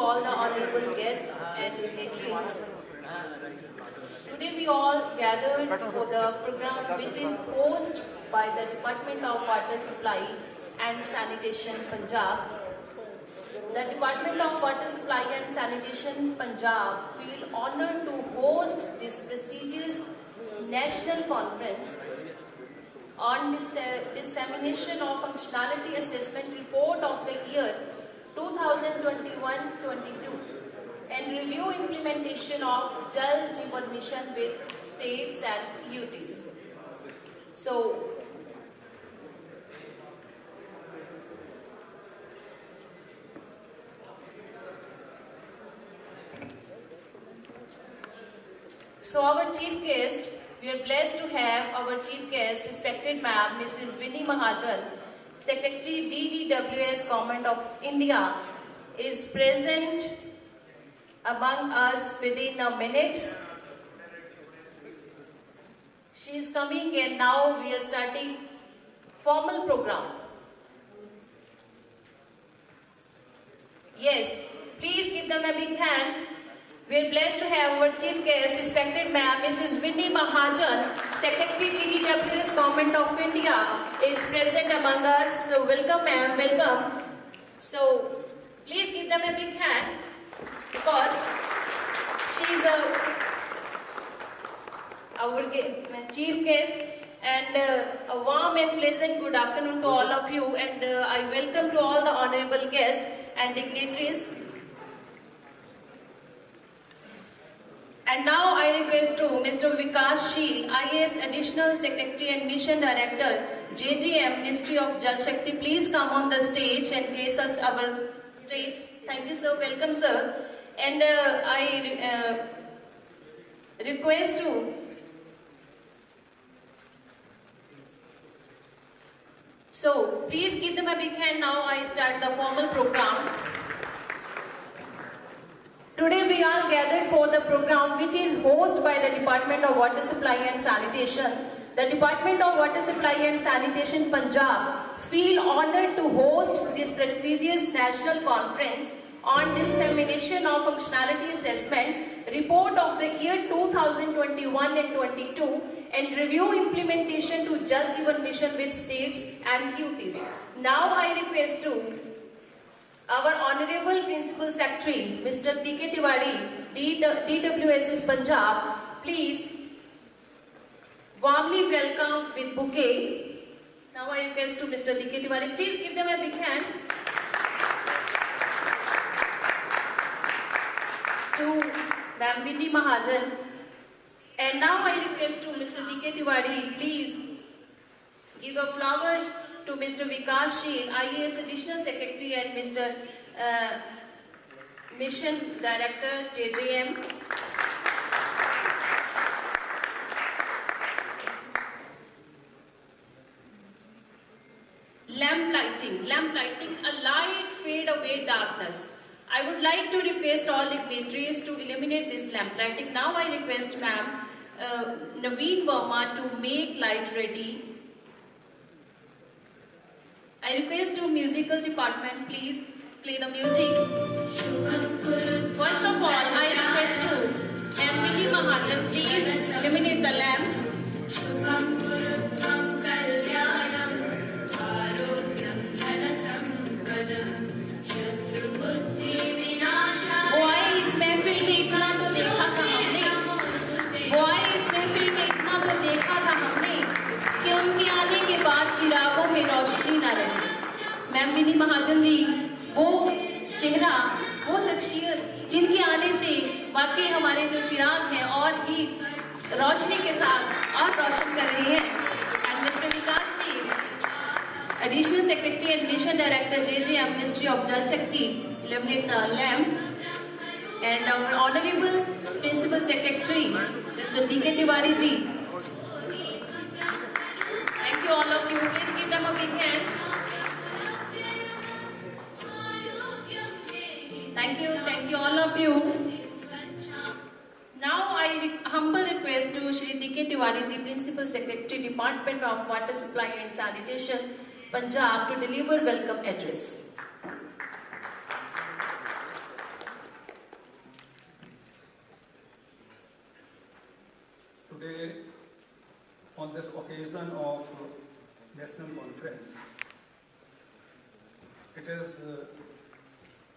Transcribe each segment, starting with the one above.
all the honorable guests and dignitaries. Today we all gathered for the program which is hosted by the Department of Water Supply and Sanitation Punjab. The Department of Water Supply and Sanitation Punjab feel honoured to host this prestigious national conference on dissemination of functionality assessment report of the year 2021-22 and review implementation of Jal Jeevan Mission with states and UTs. So our chief guest, we are blessed to have our chief guest, respected ma'am, Mrs. Vini Mahajan, Secretary DDWS Government of India, is present among us within a minute. She is coming and now we are starting formal program. Yes, please give them a big hand. We are blessed to have our chief guest, respected ma'am, Mrs. Vini Mahajan, Secretary DDWS Government of India, is present among us. So welcome ma'am, welcome. So please give them a big hand because she's our chief guest, and a warm and pleasant good afternoon to all of you, and I welcome to all the honorable guests and dignitaries. And now I request to Mr. Vikashsheel, IAS Additional Secretary and Mission Director, JGM, Ministry of Jal Shakti, please come on the stage and grace us our stage. Thank you, sir. Welcome, sir. And I request to so please give them a big hand. Now I start the formal program. Today we are gathered for the program which is hosted by the Department of Water Supply and Sanitation. The Department of Water Supply and Sanitation Punjab feel honoured to host this prestigious national conference on dissemination of functionality assessment report of the year 2021 and 22 and review implementation to Jal Jeevan Mission with states and UTs. Now I request to our Honorable Principal Secretary, Mr. D.K. Tiwari, DWSS Punjab, please warmly welcome with bouquet. Now I request to Mr. D.K. Tiwari, please give them a big hand. To Ma'am Vini Mahajan. And now I request to Mr. D.K. Tiwari, please give a flowers to Mr. Vikashsheel, IAS Additional Secretary and Mr. Mission Director, JJM. Lamp lighting, a light fade away darkness. I would like to request all dignitaries to eliminate this lamp lighting. Now I request ma'am Naveen Verma to make light ready. I request to musical department, please play the music. First of all, I request to Ma'am Vini Mahajan, please illuminate the lamp. इस महफिल में इतना तो देखा था हमने कि उनके आने के बाद चिरागों में रोशनी न रही। मैम विनी महाजन जी वो चेहरा, वो शख्सियत जिनके आने से वाकई हमारे जो चिराग हैं और भी रोशनी के साथ और रोशन कर रहे हैं। एंड मिस्टर विकासशील, additional secretary and mission director JJM, ministry of जल शक्ति, illuminate the lamp. And our Honorable Principal Secretary, Mr. D.K. Tiwari ji. Thank you all of you. Please give them a big hand. Thank you all of you. Now I humble request to Shri D.K. Tiwari ji, Principal Secretary, Department of Water Supply and Sanitation, Punjab, to deliver welcome address. on this occasion of National Conference, it is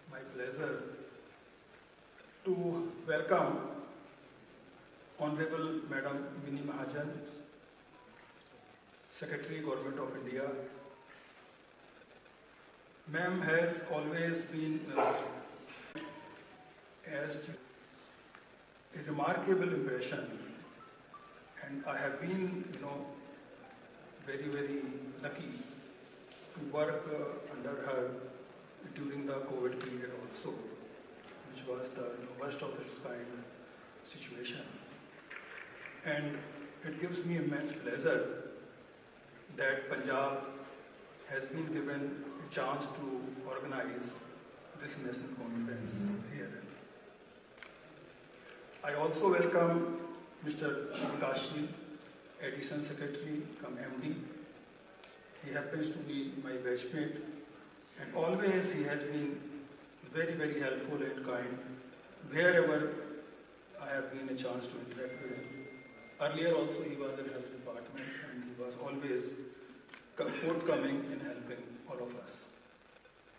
my pleasure to welcome Honorable Madam Vini Mahajan, Secretary, Government of India. Ma'am has always been as a remarkable impression, and I have been, very, very lucky to work under her during the COVID period also, which was the worst of its kind situation. And it gives me immense pleasure that Punjab has been given a chance to organize this national conference here. I also welcome Mr. Vikashi, Additional Secretary come MD. He happens to be my batchmate, and always he has been very, very helpful and kind wherever I have been a chance to interact with him. Earlier also he was in health department, and he was always forthcoming in helping all of us.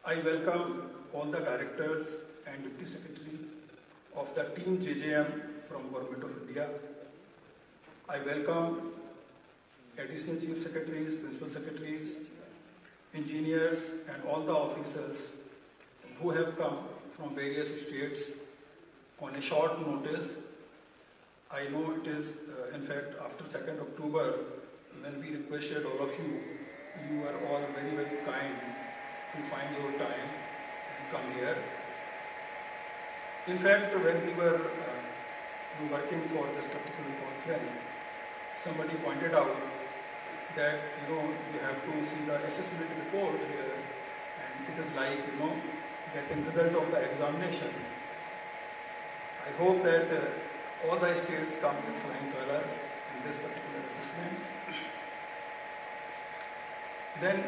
I welcome all the directors and Deputy Secretary of the team JJM from Government of India. I welcome Additional Chief Secretaries, Principal Secretaries, engineers and all the officers who have come from various states on a short notice. I know it is, in fact, after 2nd October, when we requested all of you, you were all very, very kind to find your time and come here. In fact, when we were working for this particular conference, somebody pointed out that, you have to see the assessment report here, and it is like, getting result of the examination. I hope that all the states come with flying colors in this particular assessment. Then,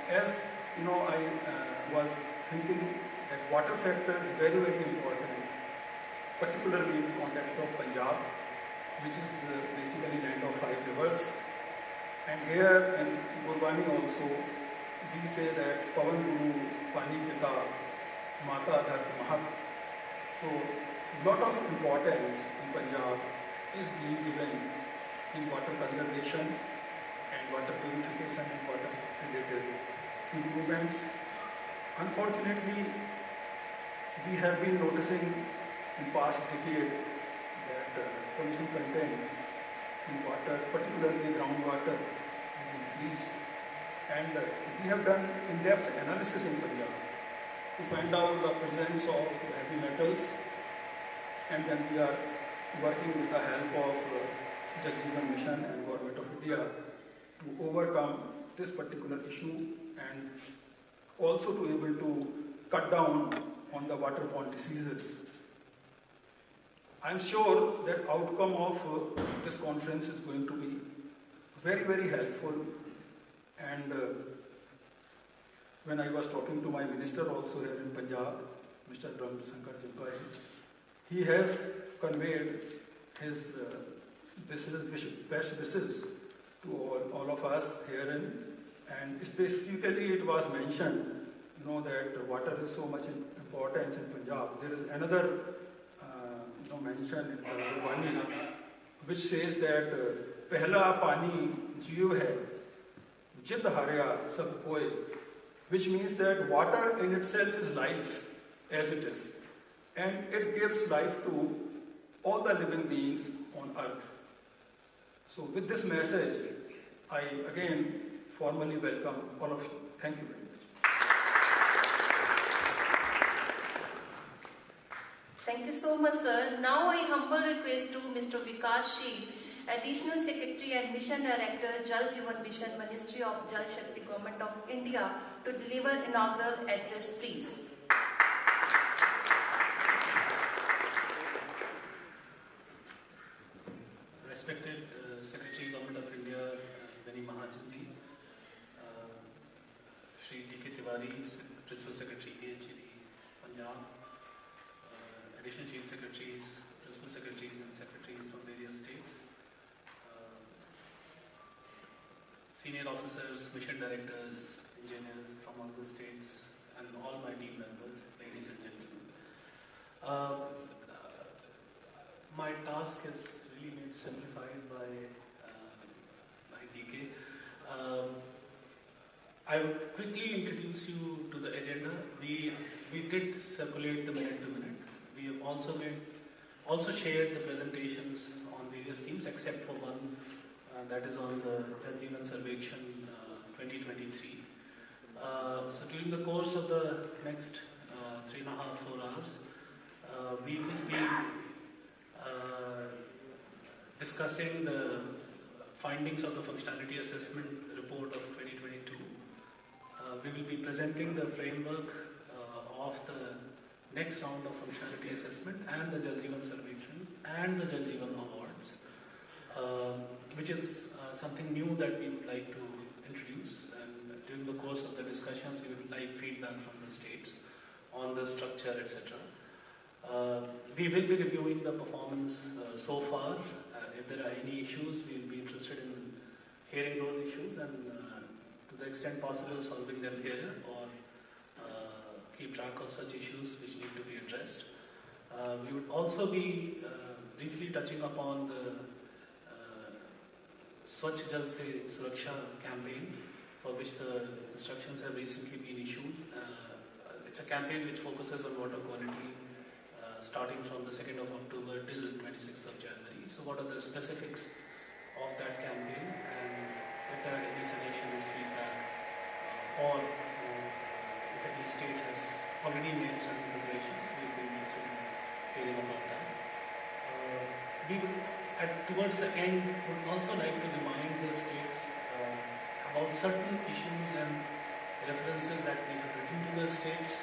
as I was thinking that water sector is very, very important, particularly in the context of Punjab, which is basically land of 5 rivers. And here in Gurbani also, we say that Pavan Guru, Pani Pita, Mata Dhar Mahak. So, lot of importance in Punjab is being given in water conservation and water purification and water related improvements. Unfortunately, we have been noticing in past decade that pollution content in water, particularly groundwater, has increased. And we have done in-depth analysis in Punjab to find out the presence of heavy metals, and then we are working with the help of Jal Jeevan Mission and Government of India to overcome this particular issue and also to able to cut down on the waterborne diseases. I'm sure that outcome of this conference is going to be very, very helpful. And when I was talking to my minister also here in Punjab, Mr. Brahm Shankar Jagpal, he has conveyed his best wishes to all of us herein, and specifically it was mentioned, that water is so much importance in Punjab. There is another mention in the Gurbani which says that "Pehla pani jeev hai, jit harya sab koy," which means that water in itself is life as it is, and it gives life to all the living beings on earth. So with this message, I again formally welcome all of you. Thank you very much. Thank you so much, sir. Now I humble request to Mr. Vikashi, Additional Secretary and Mission Director, Jal Jeevan Mission, Ministry of Jal Shakti, Government of India, to deliver inaugural address, please. Respected Secretary, Government of India, Vini Mahajan ji, Shri D.K. Tiwari, Principal Secretary, PHD, Punjab, Additional Chief Secretaries, Principal Secretaries and Secretaries from various states, senior officers, mission directors, engineers from all the states, and all my team members, ladies and gentlemen. My task is really made simplified by DK. I will quickly introduce you to the agenda. We did circulate the minute to minute. We have also shared the presentations on various themes, except for one that is on the Jal Jeevan Sarvekshan 2023. So during the course of the next 3.5-4 hours, we will be discussing the findings of the functionality assessment report of 2022. We will be presenting the framework of the next round of functionality assessment and the Jal Jeevan Sarvekshan and the Jal Jeevan Awards, which is something new that we would like to introduce. And during the course of the discussions, we would like feedback from the states on the structure, etc. We will be reviewing the performance so far. If there are any issues, we will be interested in hearing those issues and to the extent possible solving them here, or keep track of such issues which need to be addressed. We would also be briefly touching upon the Swachh Jal Se Suraksha campaign, for which the instructions have recently been issued. It's a campaign which focuses on water quality starting from the 2nd of October till 26th of January. So what are the specifics of that campaign, and if there are any suggestions, feedback, or if any state has already made certain preparations, we will be interested in hearing about that. We would, towards the end, would also like to remind the states about certain issues and references that we have written to the states.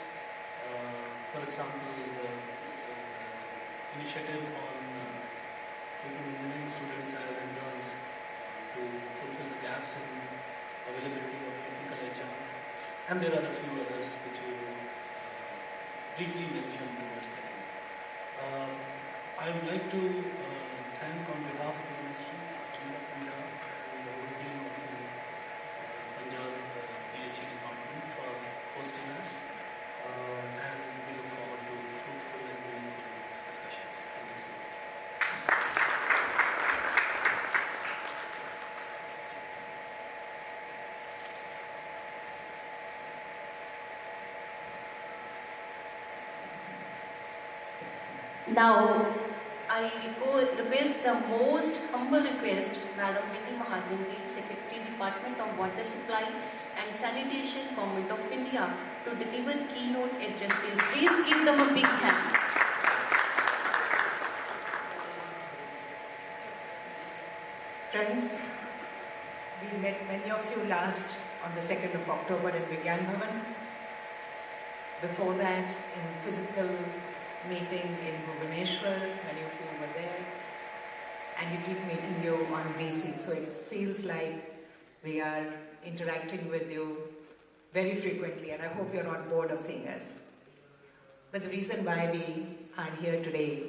For example, the initiative on taking engineering students as interns to fulfill the gaps in availability of technical HR. And there are a few others which we will briefly mention towards the end. I would like to thank on behalf of the Ministry of Punjab and the whole team of the Punjab PhD department for hosting us, and we look forward to fruitful and meaningful discussions. Thank you so much. Now, I request the most humble request, Madam Vini Mahajan ji, Secretary Department of Water Supply and Sanitation, Government of India, to deliver keynote address. Please give them a big hand. Friends, we met many of you last on the 2nd of October in Vigyan Bhavan. Before that, in physical meeting in Bhubaneswar, many of you were there, and we keep meeting you on VC, so it feels like we are interacting with you very frequently, and I hope you're not bored of seeing us. But the reason why we are here today,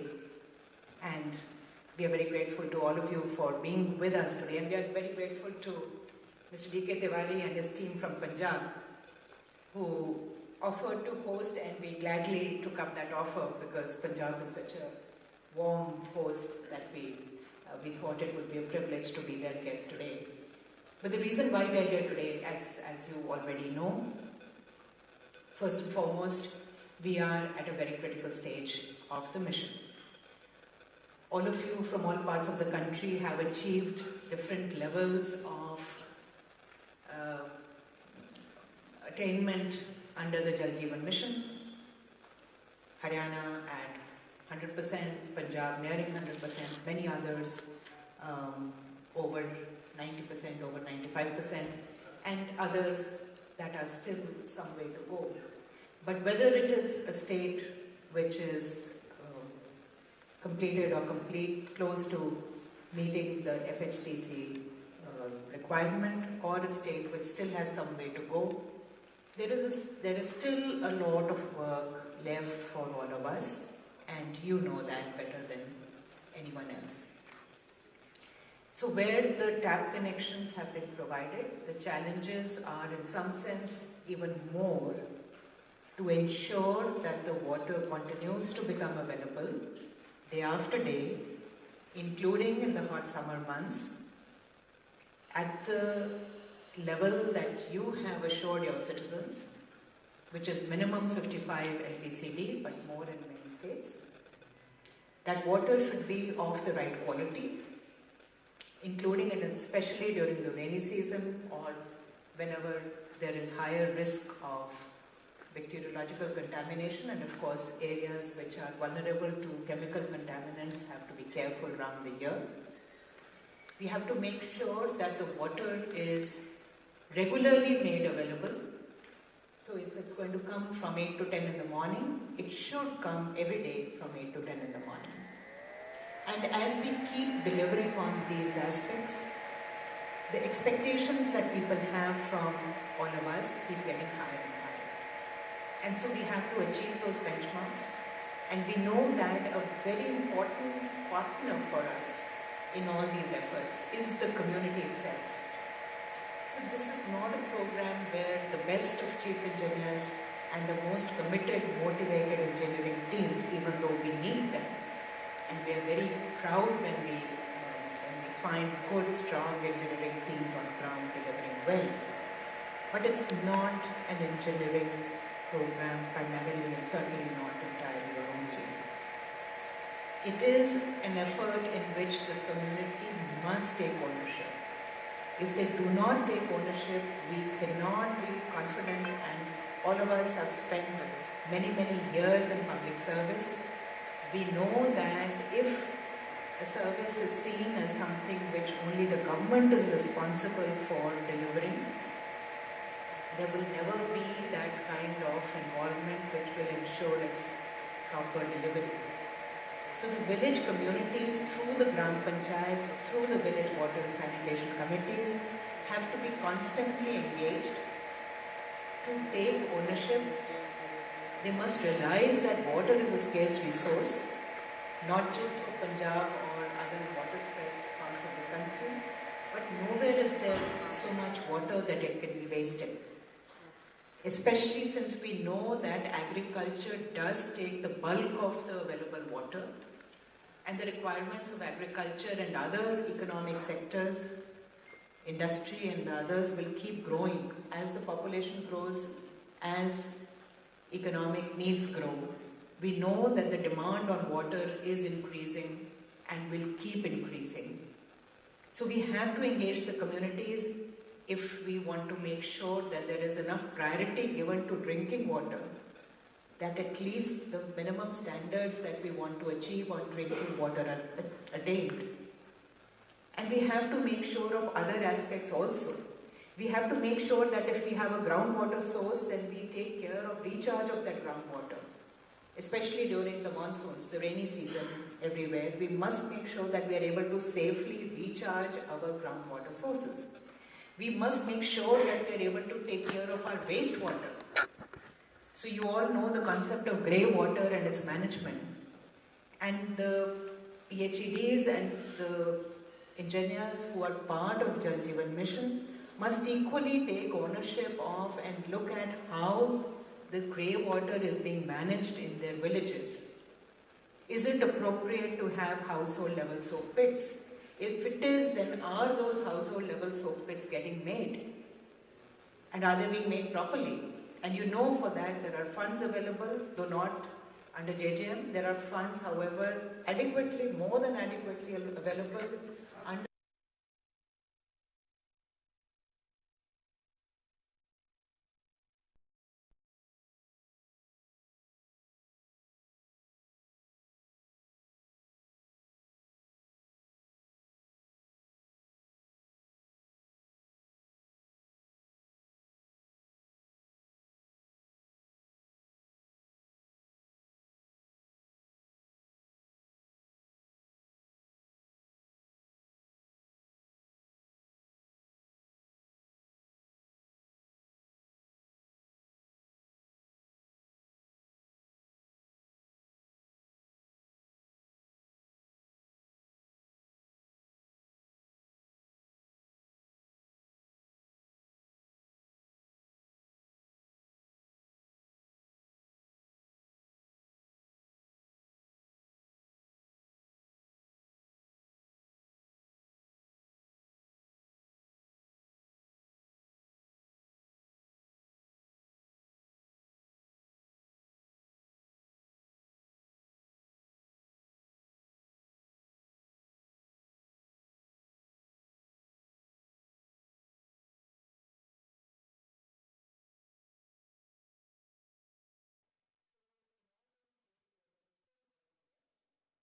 and we are very grateful to all of you for being with us today, and we are very grateful to Mr. D.K. Tiwari and his team from Punjab, who offered to host, and we gladly took up that offer because Punjab is such a warm host that we thought it would be a privilege to be their guest today. But the reason why we are here today, as you already know, first and foremost, we are at a very critical stage of the mission. All of you from all parts of the country have achieved different levels of attainment under the Jal Jeevan mission. Haryana at 100%, Punjab nearing 100%, many others over 90%, over 95%, and others that are still some way to go. But whether it is a state which is completed or close to meeting the FHTC requirement, or a state which still has some way to go, there is still a lot of work left for all of us, and you know that better than anyone else. So where the tap connections have been provided, the challenges are in some sense even more to ensure that the water continues to become available day after day, including in the hot summer months, at the level that you have assured your citizens, which is minimum 55 LPCD, but more in many states. That water should be of the right quality, including and especially during the rainy season or whenever there is higher risk of bacteriological contamination, and of course areas which are vulnerable to chemical contaminants have to be careful around the year. We have to make sure that the water is regularly made available. So if it's going to come from 8 to 10 in the morning, it should come every day from 8 to 10 in the morning. And as we keep delivering on these aspects, the expectations that people have from all of us keep getting higher and higher. And so we have to achieve those benchmarks. And we know that a very important partner for us in all these efforts is the community itself. So this is not a program where the best of chief engineers and the most committed, motivated engineering teams, even though we need them, and we are very proud when we find good, strong engineering teams on the ground delivering well. But it's not an engineering program primarily, and certainly not entirely or only. It is an effort in which the community must take ownership. If they do not take ownership, we cannot be confident, and all of us have spent many, many years in public service. We know that if a service is seen as something which only the government is responsible for delivering, there will never be that kind of involvement which will ensure its proper delivery. So the village communities, through the Gram Panchayats, through the village water and sanitation committees, have to be constantly engaged to take ownership. They must realize that water is a scarce resource, not just for Punjab or other water-stressed parts of the country, but nowhere is there so much water that it can be wasted. Especially since we know that agriculture does take the bulk of the available water, and the requirements of agriculture and other economic sectors, industry and others, will keep growing as the population grows, as economic needs grow. We know that the demand on water is increasing and will keep increasing. So we have to engage the communities if we want to make sure that there is enough priority given to drinking water, that at least the minimum standards that we want to achieve on drinking water are attained. And we have to make sure of other aspects also. We have to make sure that if we have a groundwater source, then we take care of recharge of that groundwater. Especially during the monsoons, the rainy season everywhere, we must make sure that we are able to safely recharge our groundwater sources. We must make sure that we are able to take care of our wastewater. So you all know the concept of grey water and its management. And the PhDs and the engineers who are part of Jal Jeevan Mission must equally take ownership of and look at how the grey water is being managed in their villages. Is it appropriate to have household level soak pits? If it is, then are those household level soak pits getting made? And are they being made properly? And you know for that there are funds available, though not under JJM. There are funds, however, adequately, more than adequately available under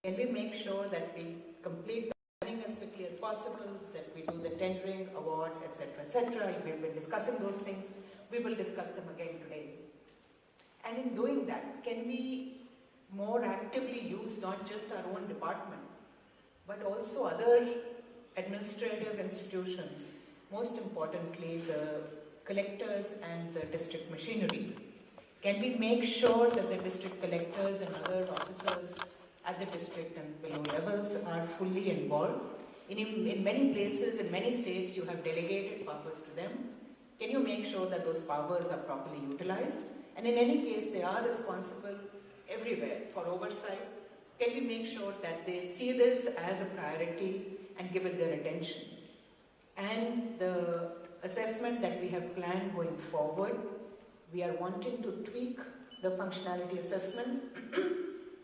Can we make sure that we complete the planning as quickly as possible, that we do the tendering, award, etc. We've been discussing those things. We will discuss them again today. And in doing that, can we more actively use not just our own department, but also other administrative institutions, most importantly the collectors and the district machinery? Can we make sure that the district collectors and other officers at the district and below levels are fully involved? In many places, in many states, you have delegated powers to them. Can you make sure that those powers are properly utilized? And in any case, they are responsible everywhere for oversight. Can we make sure that they see this as a priority and give it their attention? And the assessment that we have planned going forward, we are wanting to tweak the functionality assessment.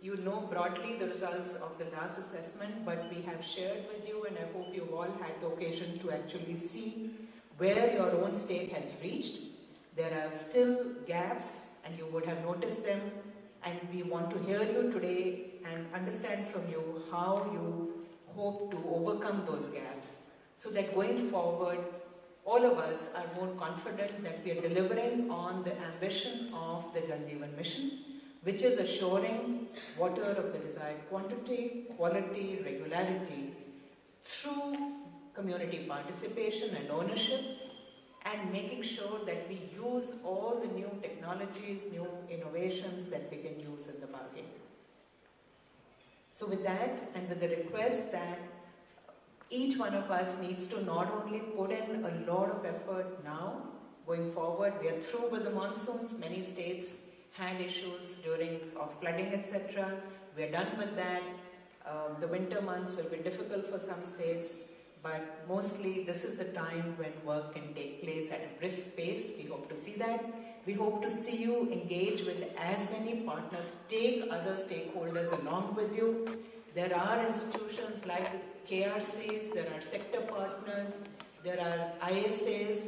You know broadly the results of the last assessment, but we have shared with you, and I hope you all had the occasion to actually see where your own state has reached. There are still gaps, and you would have noticed them, and we want to hear you today and understand from you how you hope to overcome those gaps, so that going forward, all of us are more confident that we are delivering on the ambition of the Jal Jeevan Mission, which is assuring water of the desired quantity, quality, regularity through community participation and ownership, and making sure that we use all the new technologies, new innovations that we can use in the bargain. So with that, and with the request that each one of us needs to not only put in a lot of effort now, going forward, we are through with the monsoons. Many states had issues during flooding, etc. We are done with that. The winter months will be difficult for some states, but mostly this is the time when work can take place at a brisk pace. We hope to see that. We hope to see you engage with as many partners, take other stakeholders along with you. There are institutions like the KRCs, there are sector partners, there are IASs.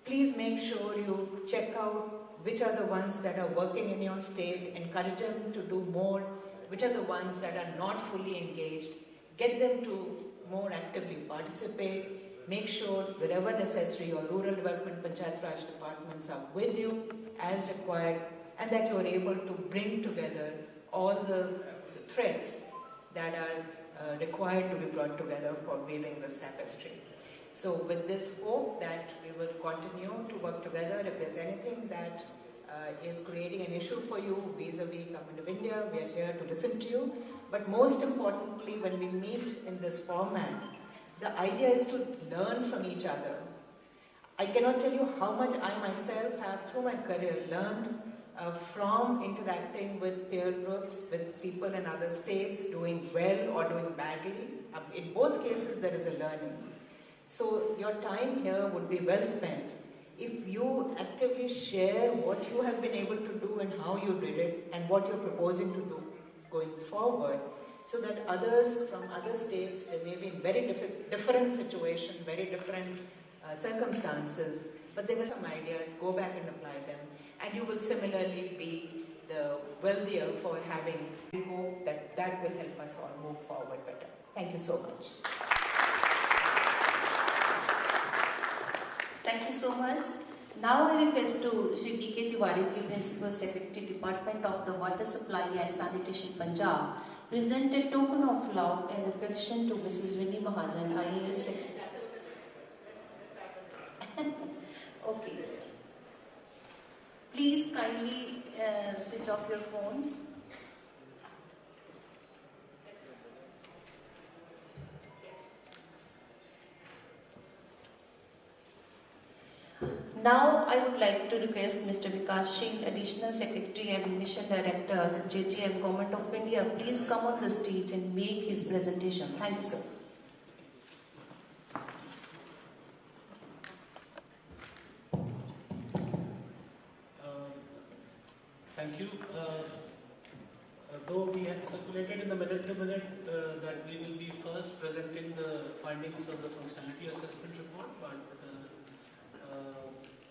Please make sure you check out which are the ones that are working in your state, encourage them to do more, which are the ones that are not fully engaged, get them to more actively participate, make sure wherever necessary your rural development Panchayat Raj departments are with you as required, and that you are able to bring together all the threads that are required to be brought together for weaving this tapestry. So with this hope that we will continue to work together. If there's anything that is creating an issue for you vis-a-vis Government of India, we are here to listen to you. But most importantly, when we meet in this format, the idea is to learn from each other. I cannot tell you how much I myself have through my career learned from interacting with peer groups, with people in other states doing well or doing badly. In both cases, there is a learning. So your time here would be well spent if you actively share what you have been able to do and how you did it and what you're proposing to do going forward, so that others from other states, they may be in very different situations, very different circumstances, but they will have some ideas, go back and apply them, and you will similarly be the wealthier for having. We hope that that will help us all move forward better. Thank you so much. Thank you so much. Now I request to Shri D.K. Tiwari Ji, Principal Secretary, Department of the Water Supply and Sanitation, Punjab, present a token of love and affection to Mrs. Vini Mahajan, IAS Secretary. Okay. Please kindly switch off your phones. Now, I would like to request Mr. Vikas Singh, Additional Secretary and Mission Director, JGM, Government of India, please come on the stage and make his presentation. Thank you, sir. Thank you. Though we had circulated in the minute-to-minute that we will be first presenting the findings of the functionality assessment report, but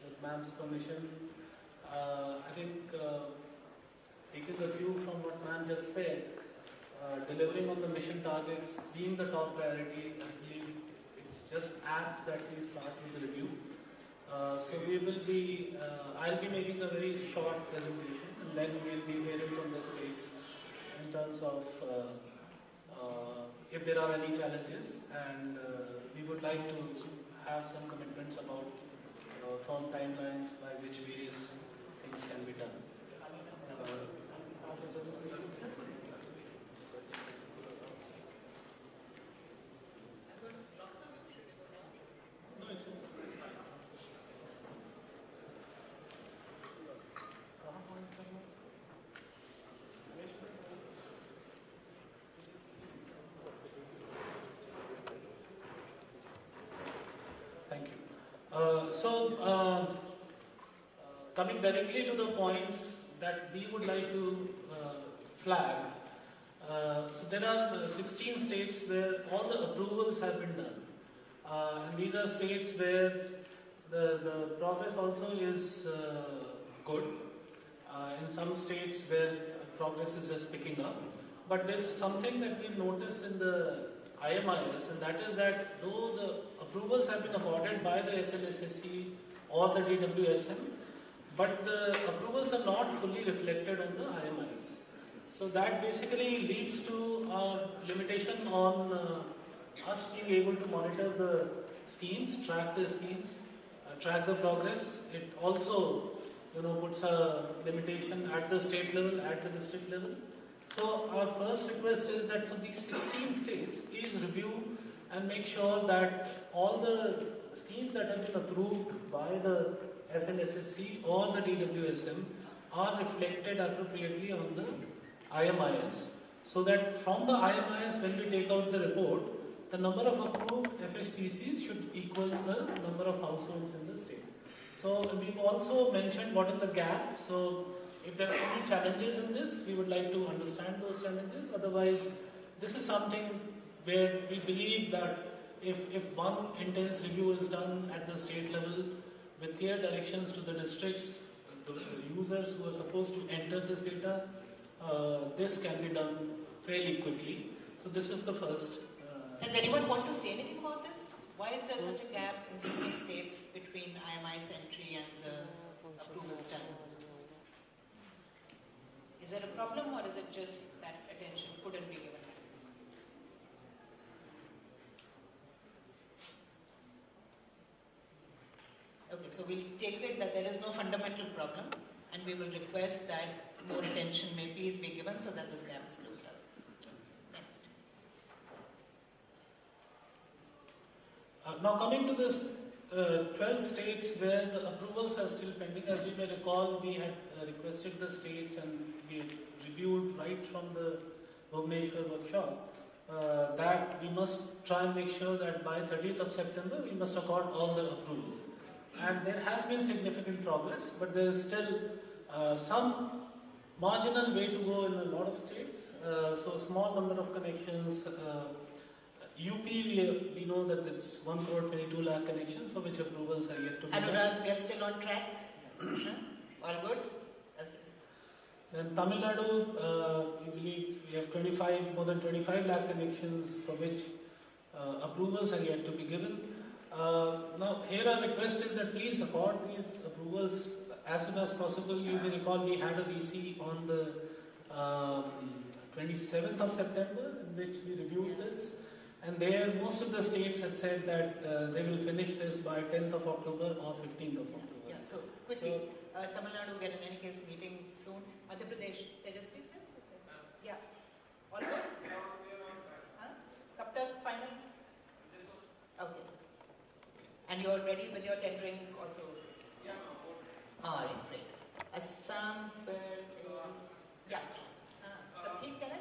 with ma'am's permission, I think taking the cue from what ma'am just said, delivering on the mission targets being the top priority. I believe it's just apt that we start with the review. So we will be, I'll be making a very short presentation, and then we'll be hearing from the states in terms of if there are any challenges, and we would like to have some commitments about firm timelines by which various things can be done. Thank you. Coming directly to the points that we would like to flag. So there are 16 states where all the approvals have been done. And these are states where the progress also is good. In some states where progress is just picking up. But there's something that we've noticed in the IMIS, and that is that though the approvals have been awarded by the SLSSC or the DWSM, but the approvals are not fully reflected on the IMIS. So that basically leads to a limitation on us being able to monitor the schemes, track the schemes, track the progress. It also, puts a limitation at the state level, at the district level. So our first request is that for these 16 states, please review and make sure that all the schemes that have been approved by the SLSSC or the DWSM are reflected appropriately on the IMIS. So that from the IMIS, when we take out the report, the number of approved FHTCs should equal the number of households in the state. So we've also mentioned what is the gap. So if there are any challenges in this, we would like to understand those challenges. Otherwise, this is something where we believe that if one intense review is done at the state level with clear directions to the districts, the users who are supposed to enter this data, this can be done fairly quickly. So this is the first. Does anyone want to say anything about this? Why is there such a gap in 16 states between IMI's entry and the approvals done? Is there a problem, or is it just that attention couldn't be given? Okay, so we'll take it that there is no fundamental problem, and we will request that more attention may please be given so that this gap is closed up. Next. Now coming to this 12 states where the approvals are still pending. As you may recall, we had requested the states, and we reviewed right from the Bhubaneswar workshop that we must try and make sure that by 30th of September we must accord all the approvals. And there has been significant progress, but there is still some marginal way to go in a lot of states. So small number of connections. UP, we know that it's 1,22 lakh connections for which approvals are yet to be Anurag, we are still on track? All good? Okay. Then Tamil Nadu, we believe we have more than 25 lakh connections for which approvals are yet to be given. Now, here our request is that please accord these approvals as soon as possible. You may recall we had a VC on the 27th of September in which we reviewed this. And there, most of the states had said that they will finish this by 10th of October or 15th of October. Yeah, so quickly, Tamil Nadu, we are in any case meeting soon. Madhya Pradesh, Tejasvi? Yeah. All good? Kab tak final? Okay. And you're ready with your tendering also? Yeah. All right, great. Assam, where is... Yeah. Sab theek hai?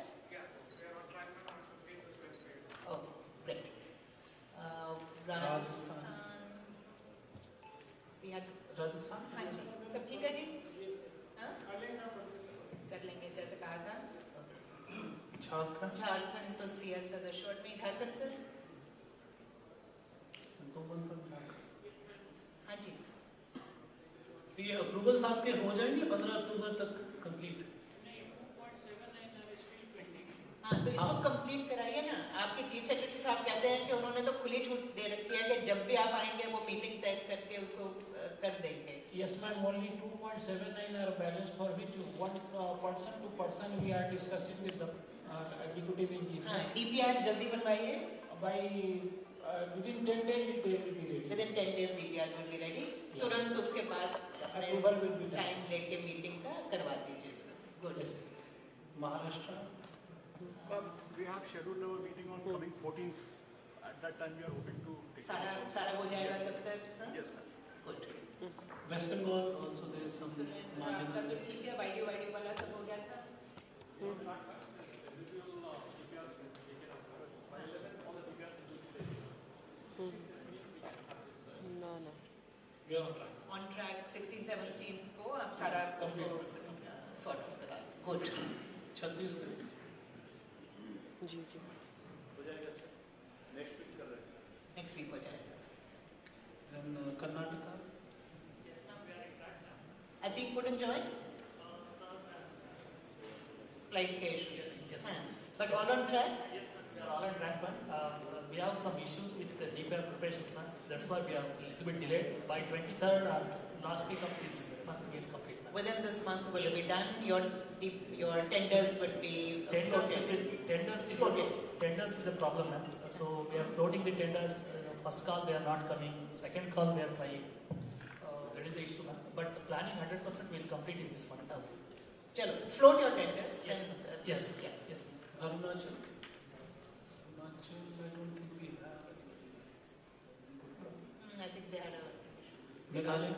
Oh, great. Rajasthan. We had Rajasthan? हाँ जी, सब ठीक है जी? हाँ? कर लेंगे जैसे कहा था. Jharkhand? झारखंड तो CS has assured me. Jharkhand sir? There's no one from Jharkhand. हाँ जी. तो ये approvals आपके हो जाएंगे 15 अक्टूबर तक complete? हाँ तो इसको कंप्लीट कराइए ना। आपके चीफ सेक्रेटरी साहब कहते हैं कि उन्होंने तो खुली छूट दे रखी है कि जब भी आप आएंगे वो मीटिंग तय करके उसको कर देंगे। Yes, ma'am. Only 2.79 are balanced, for which one person to person we are discussing with the executive engineer. DPRs जल्दी बनवाइए। By within 10 days they will be ready. Within 10 days DPRs will be ready. Yes. तुरंत उसके बाद Approval will be done. Time लेके meeting का करवा दीजिए इसका। Good. Yes. Maharashtra. We have scheduled our meeting on coming 14th. At that time, we are hoping to take. सारा हो जाएगा तब तक? Yes, ma'am. Good. West Bengal also there is some margin. आपका तो ठीक है, वाईडी वाला सब हो गया था? No. We are on track. On track 16-17 को आप सारा सॉर्ट आउट करा। Good. Chhattisgarh. जी। Next week हो जाएगा। Then Karnataka. I think couldn't join? Flight issues. Yes. But all on track? Yes, ma'am. We are all on track, ma'am. We have some issues with the DPR preparations, ma'am. That's why we are a little bit delayed. By 23rd, last week of this month, we will complete, ma'am. Within this month will be done. Your tenders would be floated. Tenders is a problem, ma'am. So we are floating the tenders. First call they are not coming. Second call we are trying. That is the issue, ma'am. But planning 100% we will complete in this month. Chalo, float your tenders. Yes, then, ma'am. Yes, ma'am. Yeah. Yes, ma'am. Arunachal. Arunachal, I don't think we have. I think they had a. Meghalaya.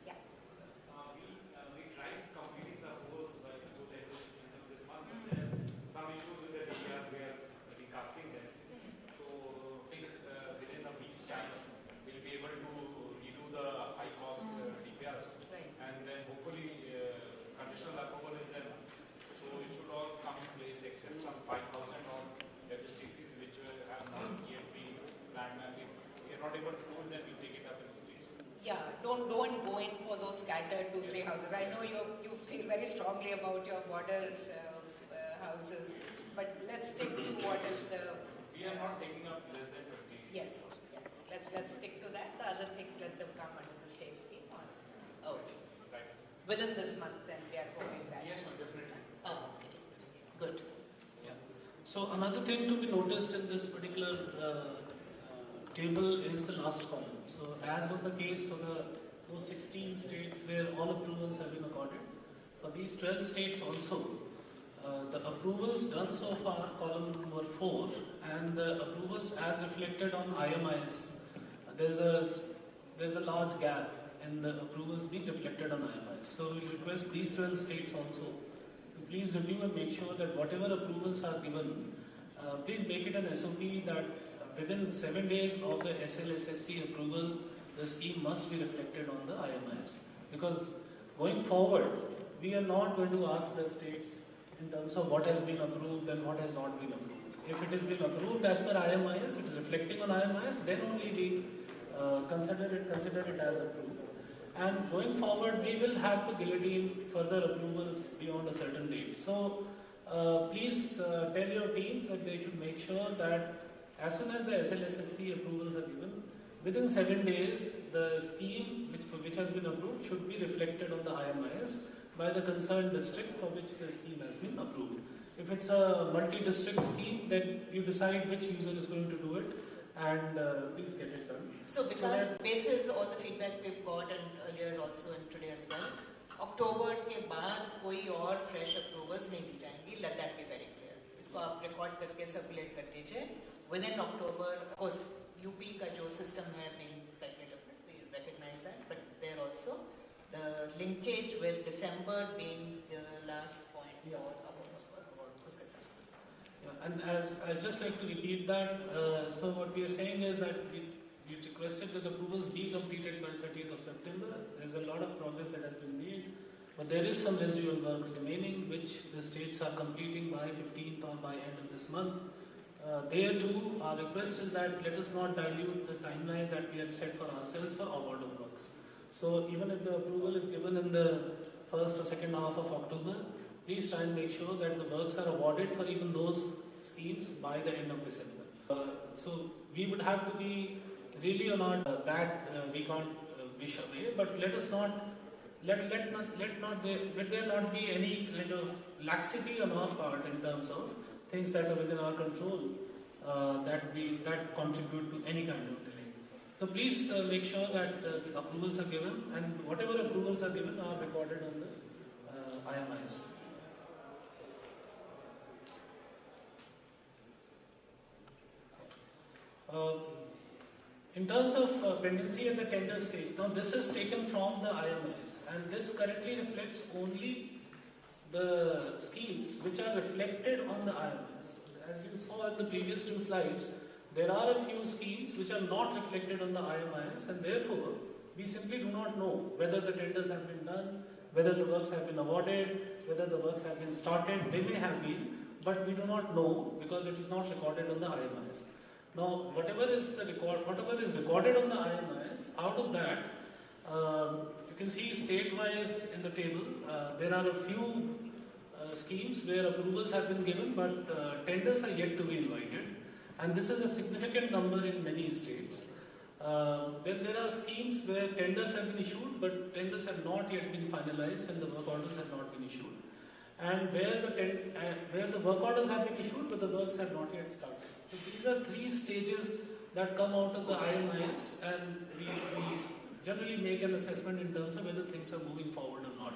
Yeah. We tried completing the roles by before the end of this month. Some issues with the DPR we are recasting them. So I think within a week's time we'll be able to redo the high cost DPRs. Right. And then hopefully conditional approval is there. So it should all come in place except some 5,000 or FSTCs which have not yet been planned. And if we are not able to do it, then we take it up in the states. Yeah, don't go in for those scattered 2-3 houses. I know you feel very strongly about your border houses, but let's stick to what is the. We are not taking up less than 20. Yes. Let's stick to that. The other things, let them come under the state scheme. Oh, Right. within this month, then we are hoping that. Yes, ma'am, definitely. Oh, okay. Good. Yeah. So another thing to be noticed in this particular table is the last column. So as was the case for those 16 states where all approvals have been accorded, for these 12 states also, the approvals done so far, column number 4, and the approvals as reflected on IMIs, there's a large gap in the approvals being reflected on IMIs. So we request these 12 states also to please review and make sure that whatever approvals are given, please make it an SOP that within 7 days of the SLSSC approval, the scheme must be reflected on the IMIs. Because going forward, we are not going to ask the states in terms of what has been approved and what has not been approved. If it has been approved as per IMIS, it is reflecting on IMIS, then only we consider it as approved. And going forward, we will have to guillotine further approvals beyond a certain date. So please tell your teams that they should make sure that as soon as the SLSSC approvals are given, within 7 days, the scheme which has been approved should be reflected on the IMIS by the concerned district for which the scheme has been approved. If it's a multi-district scheme, then you decide which user is going to do it, and please get it done. So because basis all the feedback we've got and earlier also and today as well, October के बाद कोई और fresh approvals नहीं दी जाएंगी. Let that be very clear. इसको आप record करके circulate कर दीजिए. Within October, of course, UP का जो system है being slightly different, we recognize that, but there also the linkage with December being the last point for our उसके साथ. Yeah, and as I just like to repeat that, so what we are saying is that we requested that approvals be completed by 30th of September. There's a lot of progress that has been made, but there is some residual work remaining which the states are completing by 15th or by end of this month. There too, our request is that let us not dilute the timeline that we had set for ourselves for award of works. So even if the approval is given in the first or second half of October, please try and make sure that the works are awarded for even those schemes by the end of December. So we would have to be really on our that we can't wish away, but let us not let there not be any kind of laxity on our part in terms of things that are within our control that contribute to any kind of delay. So please make sure that the approvals are given, and whatever approvals are given are recorded on the IMIs. In terms of pendency at the tender stage, now this is taken from the IMIs, and this currently reflects only the schemes which are reflected on the IMIs. As you saw in the previous two slides, there are a few schemes which are not reflected on the IMIs, and therefore we simply do not know whether the tenders have been done, whether the works have been awarded, whether the works have been started. They may have been, but we do not know because it is not recorded on the IMIs. Now, whatever is recorded on the IMIs, out of that, you can see state-wise in the table, there are a few schemes where approvals have been given, but tenders are yet to be invited, and this is a significant number in many states. Then there are schemes where tenders have been issued, but tenders have not yet been finalized and the work orders have not been issued. And where the work orders have been issued, but the works have not yet started. So these are three stages that come out of the IMIs, and we generally make an assessment in terms of whether things are moving forward or not.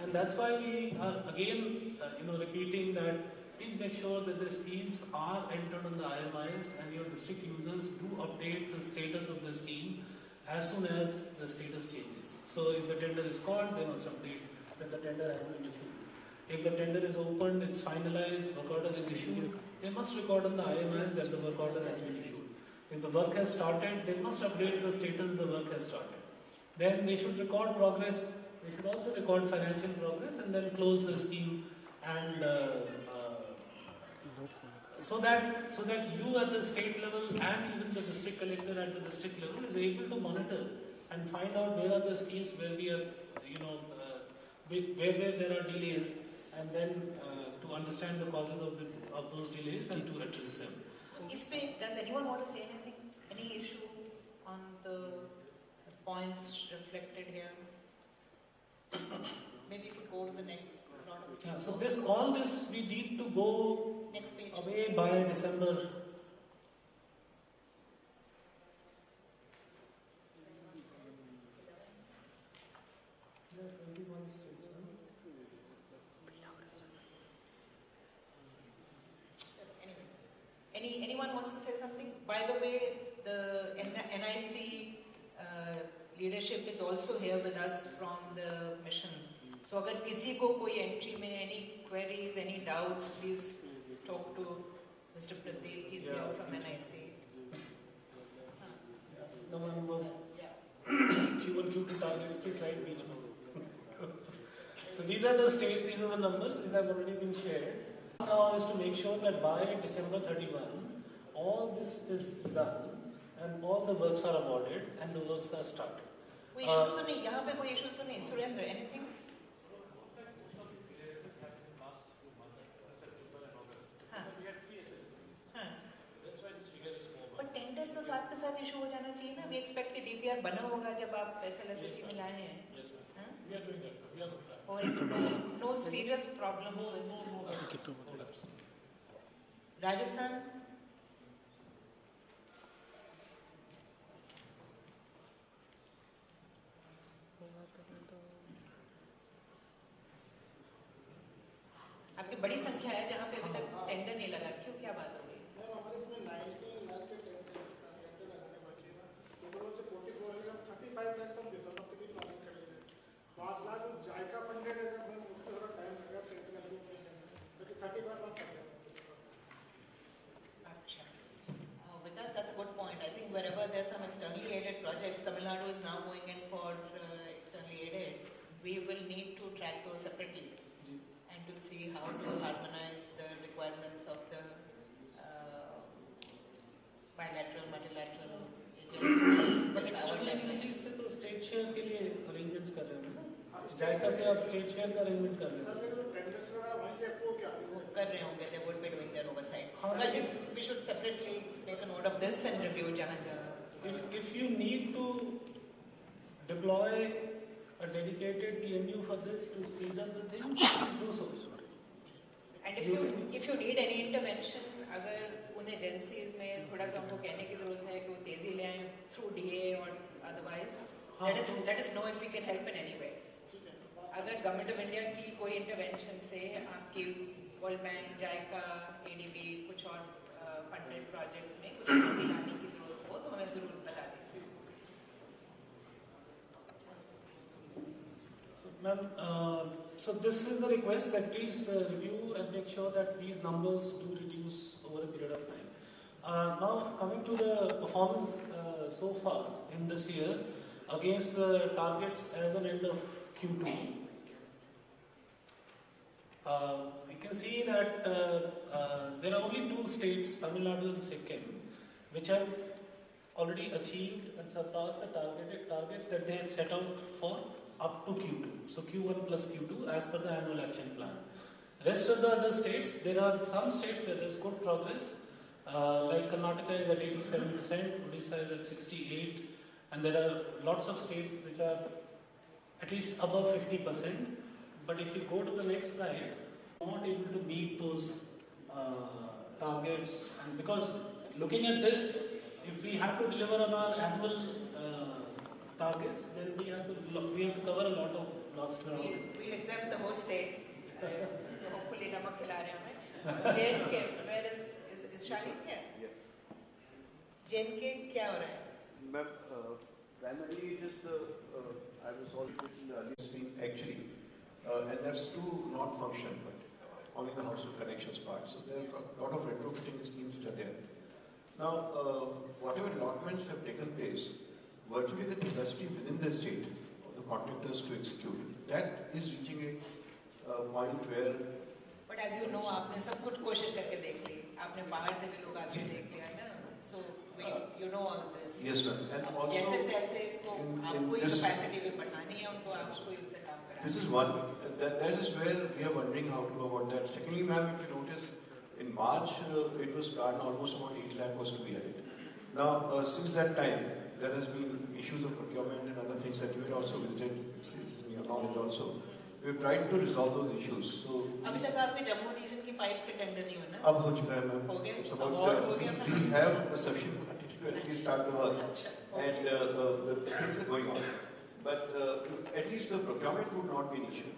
And that's why we are again repeating that please make sure that the schemes are entered on the IMIs, and your district users do update the status of the scheme as soon as the status changes. So if the tender is called, they must update that the tender has been issued. If the tender is opened, it's finalized, work order is issued, they must record on the IMIs that the work order has been issued. If the work has started, they must update the status the work has started. Then they should record progress, they should also record financial progress, and then close the scheme, and so that you at the state level and even the district collector at the district level is able to monitor and find out where are the schemes where we are, where there are delays, and then to understand the causes of those delays and to address them. Does anyone want to say anything? Any issue on the points reflected here? Maybe you could go to the next lot of Yeah, so all this we need to go next page away by December. Anyone wants to say something? By the way, the NIC leadership is also here with us from the mission. So अगर किसी को कोई entry में any queries, any doubts, please talk to Mr. Pradeep. He's here from NIC. The one Q1, Q2 targets की slide बीच में. So these are the states, these are the numbers, these have already been shared. Now is to make sure that by December 31, all this is done and all the works are awarded and the works are started. कोई issues तो नहीं, यहाँ पे कोई issues तो नहीं. Surendra, anything? पर tender तो साथ के साथ इशू हो जाना चाहिए ना. We expect कि DPR बना होगा जब आप SLSSC में लाए हैं. Or no serious problem with Rajasthan. आपकी बड़ी संख्या है जहाँ पे अभी तक टेंडर नहीं लगा. क्यों, क्या बात हो गई? हमारे इसमें 19 लाख के टेंडर लगाने बाकी है. तो वो से 44 लाख 35 लाख तक दिसंबर तक की प्लानिंग कर लेते हैं. 5 लाख जायका फंडेड है सर. मैं उसको थोड़ा टाइम लगेगा टेंडर करने में. तो 35 लाख कर अच्छा. Because that's a good point. I think wherever there's some externally aided projects, Tamil Nadu is now going in for externally aided. We will need to track those separately. To see how to harmonize the requirements of the bilateral, multilateral agencies. External agencies से तो state share के लिए arrangements कर रहे हैं ना. जायका से आप स्टेट शेयर का अरेंजमेंट कर रहे हैं. सर, टेंडर्स में वगैरह वहीं से अप्रूव क्या कर रहे होंगे, they would be doing their oversight. So I think we should separately make a note of this and review If you need to deploy a dedicated TMU for this to speed up the things, please do so. And if you need any intervention, अगर उन agencies में थोड़ा सा हमको कहने की जरूरत है कि वो तेजी ले आएं through DA or otherwise, let us know if we can help in any way. अगर गवर्नमेंट ऑफ इंडिया की कोई इंटरवेंशन से आपकी वर्ल्ड बैंक, जायका, ADB कुछ और फंडेड प्रोजेक्ट्स में कुछ तेजी लाने की जरूरत हो तो हमें जरूर बता दें. Ma'am, so this is the request that please review and make sure that these numbers do reduce over a period of time. Now coming to the performance so far in this year against the targets as an end of Q2. You can see that there are only two states, Tamil Nadu and Sikkim, which have already achieved and surpassed the targeted targets that they had set out for up to Q2. So Q1 plus Q2 as per the annual action plan. Rest of the other states, there are some states where there is good progress, like Karnataka is at 87%, Odisha is at 68%, and there are lots of states which are at least above 50%. But if you go to the next slide, not able to meet those targets, and because looking at this, if we have to deliver on our annual targets, then we have to cover a lot of lost ground. We'll exempt the host state. Hopefully, namak khila rahe hain. JNK, where is Shaleen here? Yeah. JNK क्या हो रहा है? Ma'am, primarily it is I was already listening actually, and that's to not function, but only the household connections part. So there are a lot of retrofitting schemes which are there. Now, whatever allotments have taken place, virtually the capacity within the state of the contractors to execute, that is reaching a point where. But as you know, आपने सब कुछ कोशिश करके देख ली, आपने बाहर से भी लोग आके देख लिया ना, so you know all this. Yes, ma'am. And also, जैसे तैसे इसको आपको ही capacity भी बढ़ानी है, उनको आपको इनसे काम कराना. This is one. That is where we are wondering how to go about that. Secondly, ma'am, if you notice, in March it was planned almost about 8 lakh was to be added. Now, since that time, there has been issues of procurement and other things that you had also visited, it's in your knowledge also. We have tried to resolve those issues. So अभी तक आपके Jammu reason की pipes के tender नहीं हुए ना? अब हो चुका है मैम. हो गया. It's about we have a sufficient quantity to at least start the work, and the things are going on. But at least the procurement would not be an issue.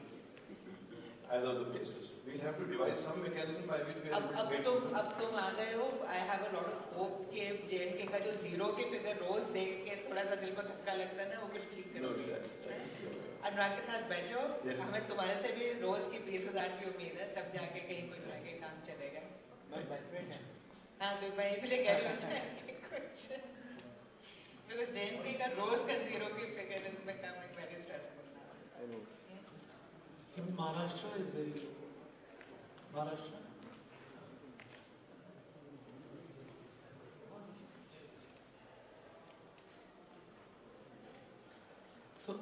Either of the places. We'll have to devise some mechanism by which we are able to get. अब तुम आ गए हो. I have a lot of hope कि JNK का जो zero की figure रोज देख के थोड़ा सा दिल को धक्का लगता है ना, वो कुछ ठीक करोगे. अनुराग के साथ बैठो, हमें तुम्हारे से भी रोज की 20,000 की उम्मीद है, तब जाके कहीं कुछ आगे काम चलेगा. हाँ, तो मैं इसलिए कह रही हूँ कुछ. Because JNK का रोज का जीरो की figure is becoming very stressful now. I know. In Maharashtra is very low. Maharashtra. So,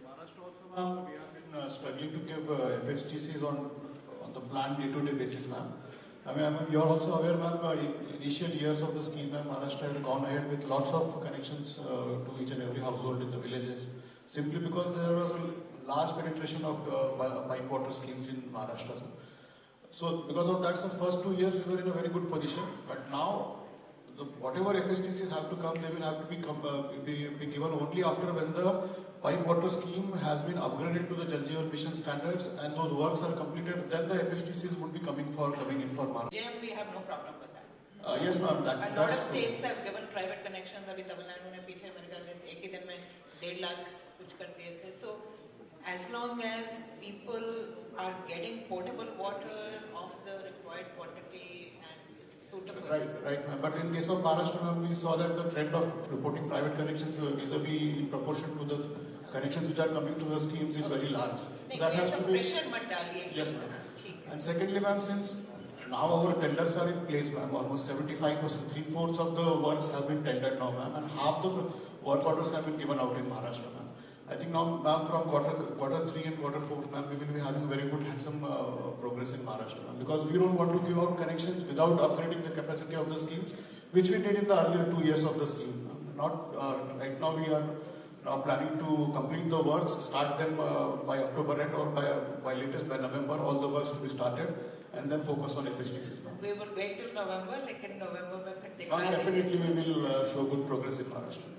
Maharashtra also, ma'am, we have been struggling to give FSTCs on the planned day-to-day basis, ma'am. I mean, you are also aware, ma'am, initial years of the scheme, ma'am, Maharashtra had gone ahead with lots of connections to each and every household in the villages, simply because there was a large penetration of pipe water schemes in Maharashtra. So because of that, so first 2 years we were in a very good position, but now whatever FSTCs have to come, they will have to be given only after when the pipe water scheme has been upgraded to the Jal Jeevan Mission standards and those works are completed, then the FSTCs would be coming in for Maharashtra. JM, we have no problem with that. Yes, ma'am. A lot of states have given private connections. अभी तमिलनाडु ने पीछे मेरे ख्याल से एक ही दिन में 1.5 लाख कुछ कर दिए थे. So as long as people are getting potable water of the required quantity and suitable. Right, ma'am. But in case of Maharashtra, ma'am, we saw that the trend of reporting private connections vis-a-vis in proportion to the connections which are coming to the schemes is very large. So that has to be. Pressure मत डालिए. Yes, ma'am. And secondly, ma'am, since now our tenders are in place, ma'am, almost 75%, 3/4 of the works have been tendered now, ma'am, and half the work orders have been given out in Maharashtra, ma'am. I think now from quarter 3 and quarter 4, ma'am, we will be having very good handsome progress in Maharashtra, ma'am, because we don't want to give out connections without upgrading the capacity of the schemes, which we did in the earlier 2 years of the scheme. Right now we are now planning to complete the works, start them by October end or by latest by November, all the works to be started, and then focus on FSTCs. We will wait till November, like in November, definitely we will show good progress in Maharashtra.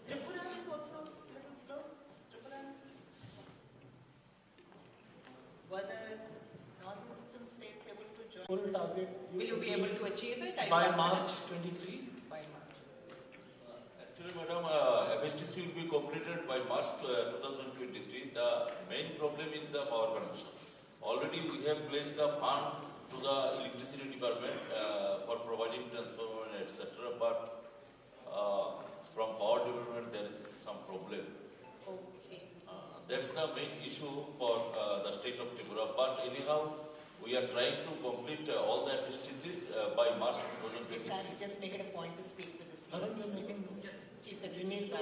Tripura is also a little slow. Tripura. Were the northeastern states able to join? Full target. Will you be able to achieve it? By March 23? By March. Actually, madam, FSTC will be completed by March 2023. The main problem is the power connection. Already we have placed the fund to the electricity department for providing transformer, etc. But from power department there is some problem. Okay. That's the main issue for the state of Tripura. But anyhow, we are trying to complete all the FSTCs by March 2023. Let's just make it a point to speak with the CM. Aren't you making? Chief You need to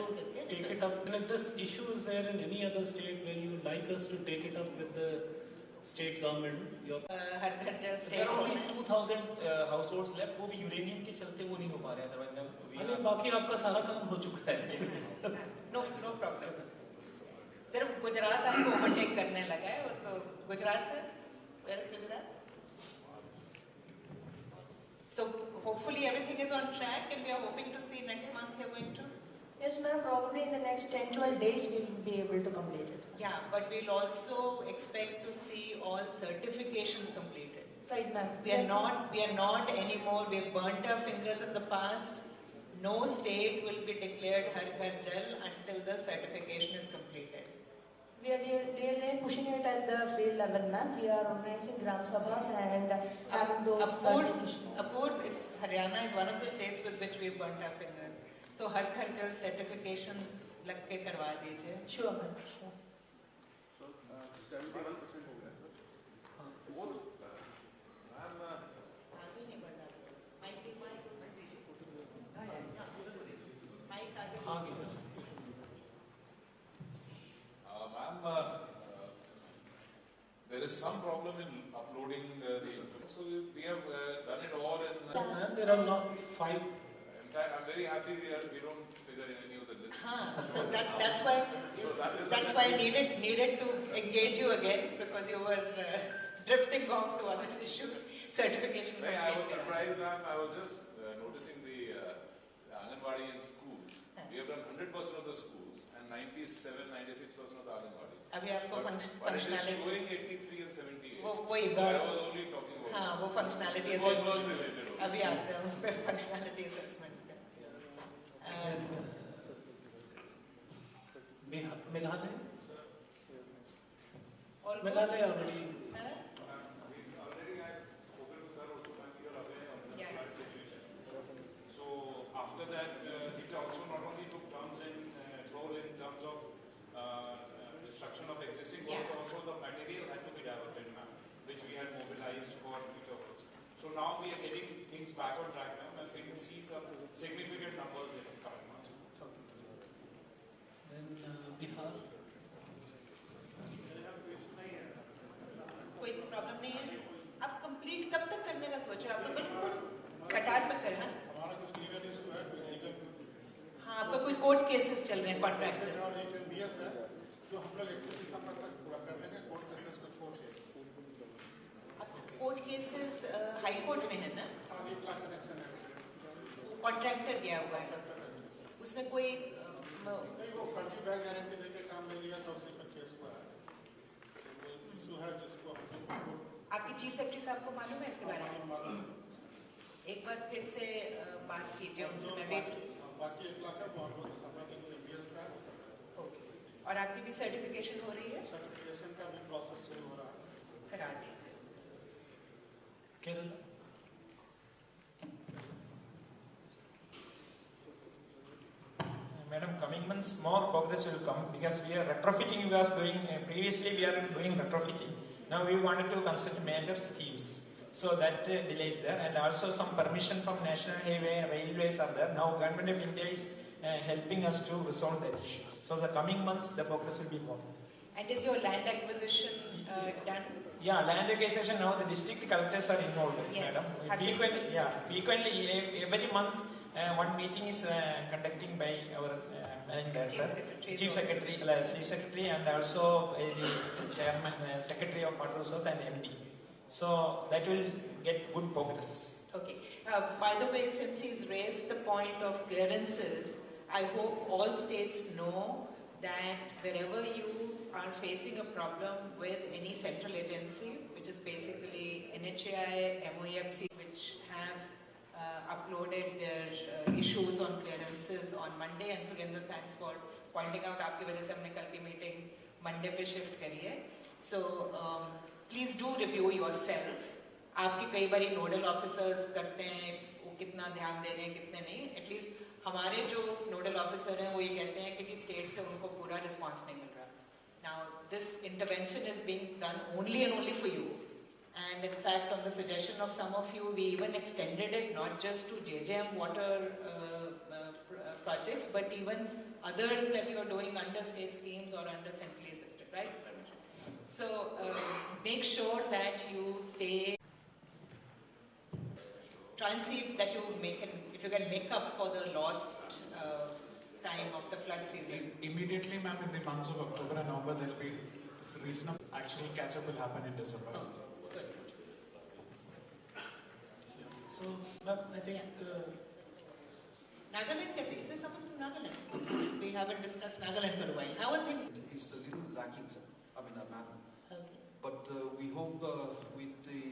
take it up. And if this issue is there in any other state where you would like us to take it up with the state government, there are only 2,000 households left. वो भी uranium के चलते वो नहीं हो पा रहे हैं. Otherwise, अरे बाकी आपका सारा काम हो चुका है. No problem. सिर्फ गुजरात आपको ओवरटेक करने लगा है. तो गुजरात से, where is Gujarat? So hopefully everything is on track, and we are hoping to see next month you're going to. Yes, ma'am. Probably in the next 10-12 days we'll be able to complete it. Yeah, but we'll also expect to see all certifications completed. Right, ma'am. We are not anymore. We've burnt our fingers in the past. No state will be declared Har Ghar Jal until the certification is completed. We are really pushing it at the field level, ma'am. We are organizing Gram Sabhas and having those certifications. Haryana is one of the states with which we've burnt our fingers. So Har Ghar Jal certification lag ke karwa dijiye. Sure, ma'am. Sure. So 71% हो गया sir. वो there is some problem in uploading the film. So we have done it all And there are not 5. In fact, I'm very happy we don't figure in any of the lists. That's why I needed to engage you again, because you were drifting off to other issues. Certification. I was surprised, ma'am. I was just noticing the Anganwadi in schools. We have done 100% of the schools and 96% of the Anganwadis. अभी आपको But it is showing 83 and 78. वही I was only talking about. हाँ, वो functionality It was assessment. work related. अभी आते हैं उस पे functionality assessment. Meghalaya? Meghalaya already. So after that, it also not only took terms in role in terms of destruction of existing works, also the material had to be diverted, ma'am, which we had mobilized for future works. So now we are getting things back on track, ma'am, and we will see some significant numbers in coming months. Then Bihar. कोई problem नहीं है. आप complete कब तक करने का सोचे? आप तो बिल्कुल कटार पे करना. हमारा कुछ लीगल इशू है, कुछ लीगल. हाँ, आपका कोई कोर्ट केसेस चल रहे हैं कॉन्ट्रैक्ट और एक बीएस है जो हम लोग 31 दिसंबर तक पूरा कर लेंगे, कोर्ट केसेस को छोड़ के. कोर्ट केसेस हाई कोर्ट में है ना? हाँ, 1 लाख कनेक्शन है. कॉन्ट्रैक्टर गया हुआ है. उसमें कोई नहीं, वो फर्जी बैंक गारंटी देके काम ले लिया तो उसी पर केस हुआ है. तो इशू है जिसको आपकी चीफ सेक्रेटरी साहब को मालूम है इसके बारे में? एक बार फिर से बात कीजिए उनसे. मैं वेट. बाकी 1 लाख है वो हम लोग दिसंबर तक बीएस का. और आपकी भी सर्टिफिकेशन हो रही है? सर्टिफिकेशन का भी प्रोसेस शुरू हो रहा है. करा दी. Kerala. Madam, coming months more progress will come because we are retrofitting. We was doing previously we are doing retrofitting. Now we wanted to construct major schemes, so that delay is there, and also some permission from National Highway, railways are there. Now Government of India is helping us to resolve that issue. So the coming months, the progress will be more. And is your land acquisition done? Yeah, land acquisition now the district collectors are involved, Yes. madam. Frequently, every month one meeting is conducting by our managing director, chief secretary, and also the chairman, secretary of water resources and MD. So that will get good progress. Okay. By the way, since he's raised the point of clearances, I hope all states know that wherever you are facing a problem with any central agency, which is basically NHAI, MOEFC, which have uploaded their issues on clearances on Monday, and Surendra, thanks for pointing out, आपकी वजह से हमने कल की meeting Monday पे shift करी है. So please do review yourself. आपके कई बारी nodal officers करते हैं, वो कितना ध्यान दे रहे हैं, कितने नहीं. At least हमारे जो nodal officer हैं, वो ये कहते हैं कि state से उनको पूरा response नहीं मिल रहा. Now this intervention is being done only and only for you. And in fact, on the suggestion of some of you, we even extended it not just to JJM water projects, but even others that you are doing under state schemes or under centrally assisted, right? So make sure that you stay. Try and see if you can make up for the lost time of the flood season. Immediately, ma'am, in the months of October and November, there will be reasonable actual catch-up will happen in December. Oh, good. So, ma'am, I think... Nagaland, is there someone from Nagaland? We haven't discussed Nagaland for a while. How are things? It's a little lacking, sir. Ma'am. Okay. But we hope with the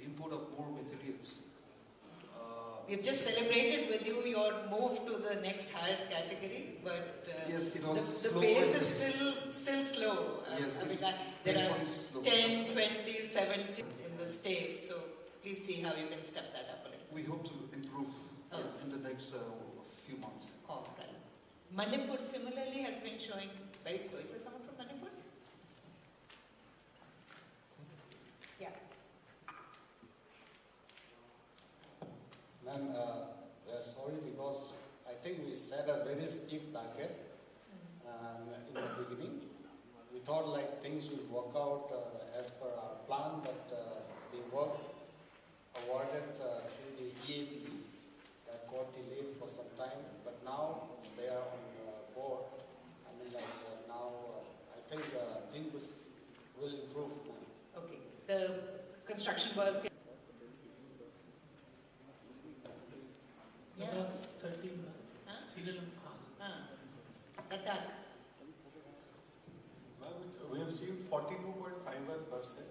input of more materials. We've just celebrated with you your move to the next higher category, but yes, it was the pace is still slow. Yes, there are 10, 20, 70 in the state, so please see how you can step that up a little. We hope to improve in the next few months. All right. Manipur similarly has been showing very slow. Is there someone from Manipur? Yeah. Ma'am, we are sorry because I think we set a very stiff target in the beginning. We thought like things will work out as per our plan, but the work awarded through the EAP that got delayed for some time, but now they are on board. Now I think things will improve now. Okay. The construction work. Yeah. 13. Serial. Attack. We have achieved 42.51%.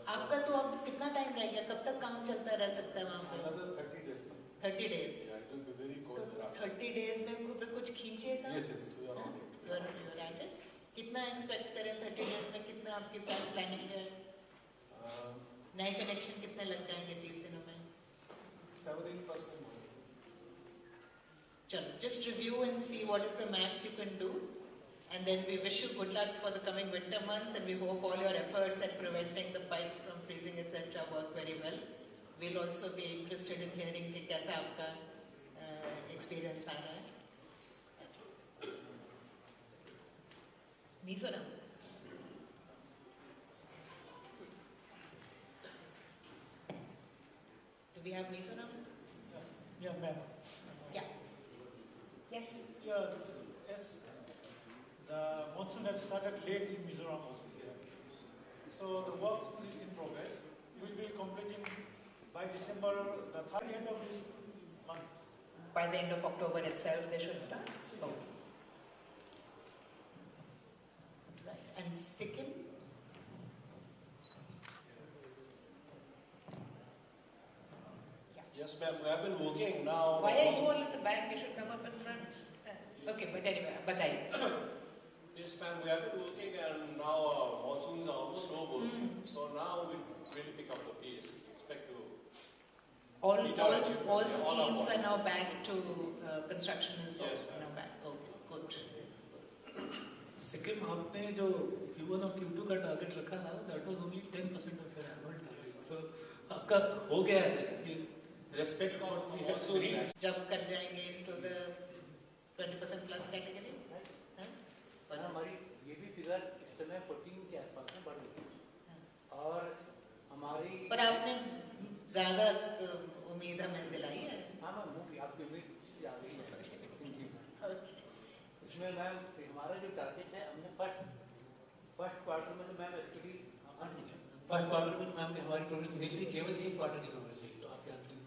आपका तो अब कितना time रह गया? कब तक काम चलता रह सकता है वहाँ पे? Another 30 days. 30 days. Yeah, it will be very good. तो 30 days में कुछ खींचेगा? Yes, we are on it. You are at it. कितना expect करें 30 days में? कितना आपकी planning है? नए connection कितने लग जाएंगे 30 दिनों में? 7-8%. चलो, just review and see what is the max you can do. And then we wish you good luck for the coming winter months, and we hope all your efforts at preventing the pipes from freezing, etc. work very well. We'll also be interested in hearing कि कैसा आपका experience आ रहा है. Mizoram. Do we have Mizoram? Yeah, ma'am. Yeah. Yes. Yeah, yes. The monsoon has started late in Mizoram also here. So the work is in progress. We will be completing by December, the end of this month. By the end of October itself, they should start. Oh. Right. And Sikkim? Yes, ma'am. We have been working now. Why are you all at the back? You should come up in front. Okay, but anyway, badai. Yes, ma'am. We have been working, and now monsoons are almost over. So now we really pick up the pace. We expect to. All schemes are now back to construction is now back. Okay, good. Sikkim, आपने जो Q1 और Q2 का target रखा ना, that was only 10% of your annual target. So आपका हो गया है. respect what we have also agreed. jump कर जाएंगे into the 20% plus category. पर हमारी ये भी फिगर इस समय 14 के आसपास में बढ़ गई है और हमारी पर आपने ज़्यादा उम्मीद हमें दिलाई है। हाँ मैम आपकी उम्मीद आ गई है। इसमें मैम हमारा जो टारगेट है हमने फर्स्ट क्वार्टर में तो मैम एक्चुअली फर्स्ट क्वार्टर में मैम हमारी प्रोग्रेस नहीं थी, केवल एक क्वार्टर की प्रोग्रेस है। तो आप जानते हैं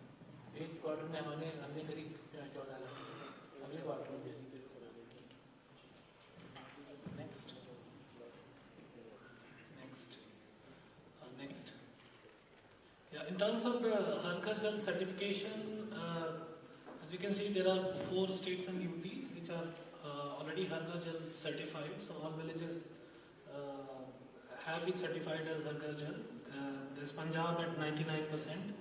एक क्वार्टर में हमने करीब 14 लाख अगले क्वार्टर में जैसे Next. Yeah, in terms of the Har Ghar Jal certification, as we can see, there are 4 states and UTs which are already Har Ghar Jal certified. So all villages have been certified as Har Ghar Jal. There's Punjab at 99%.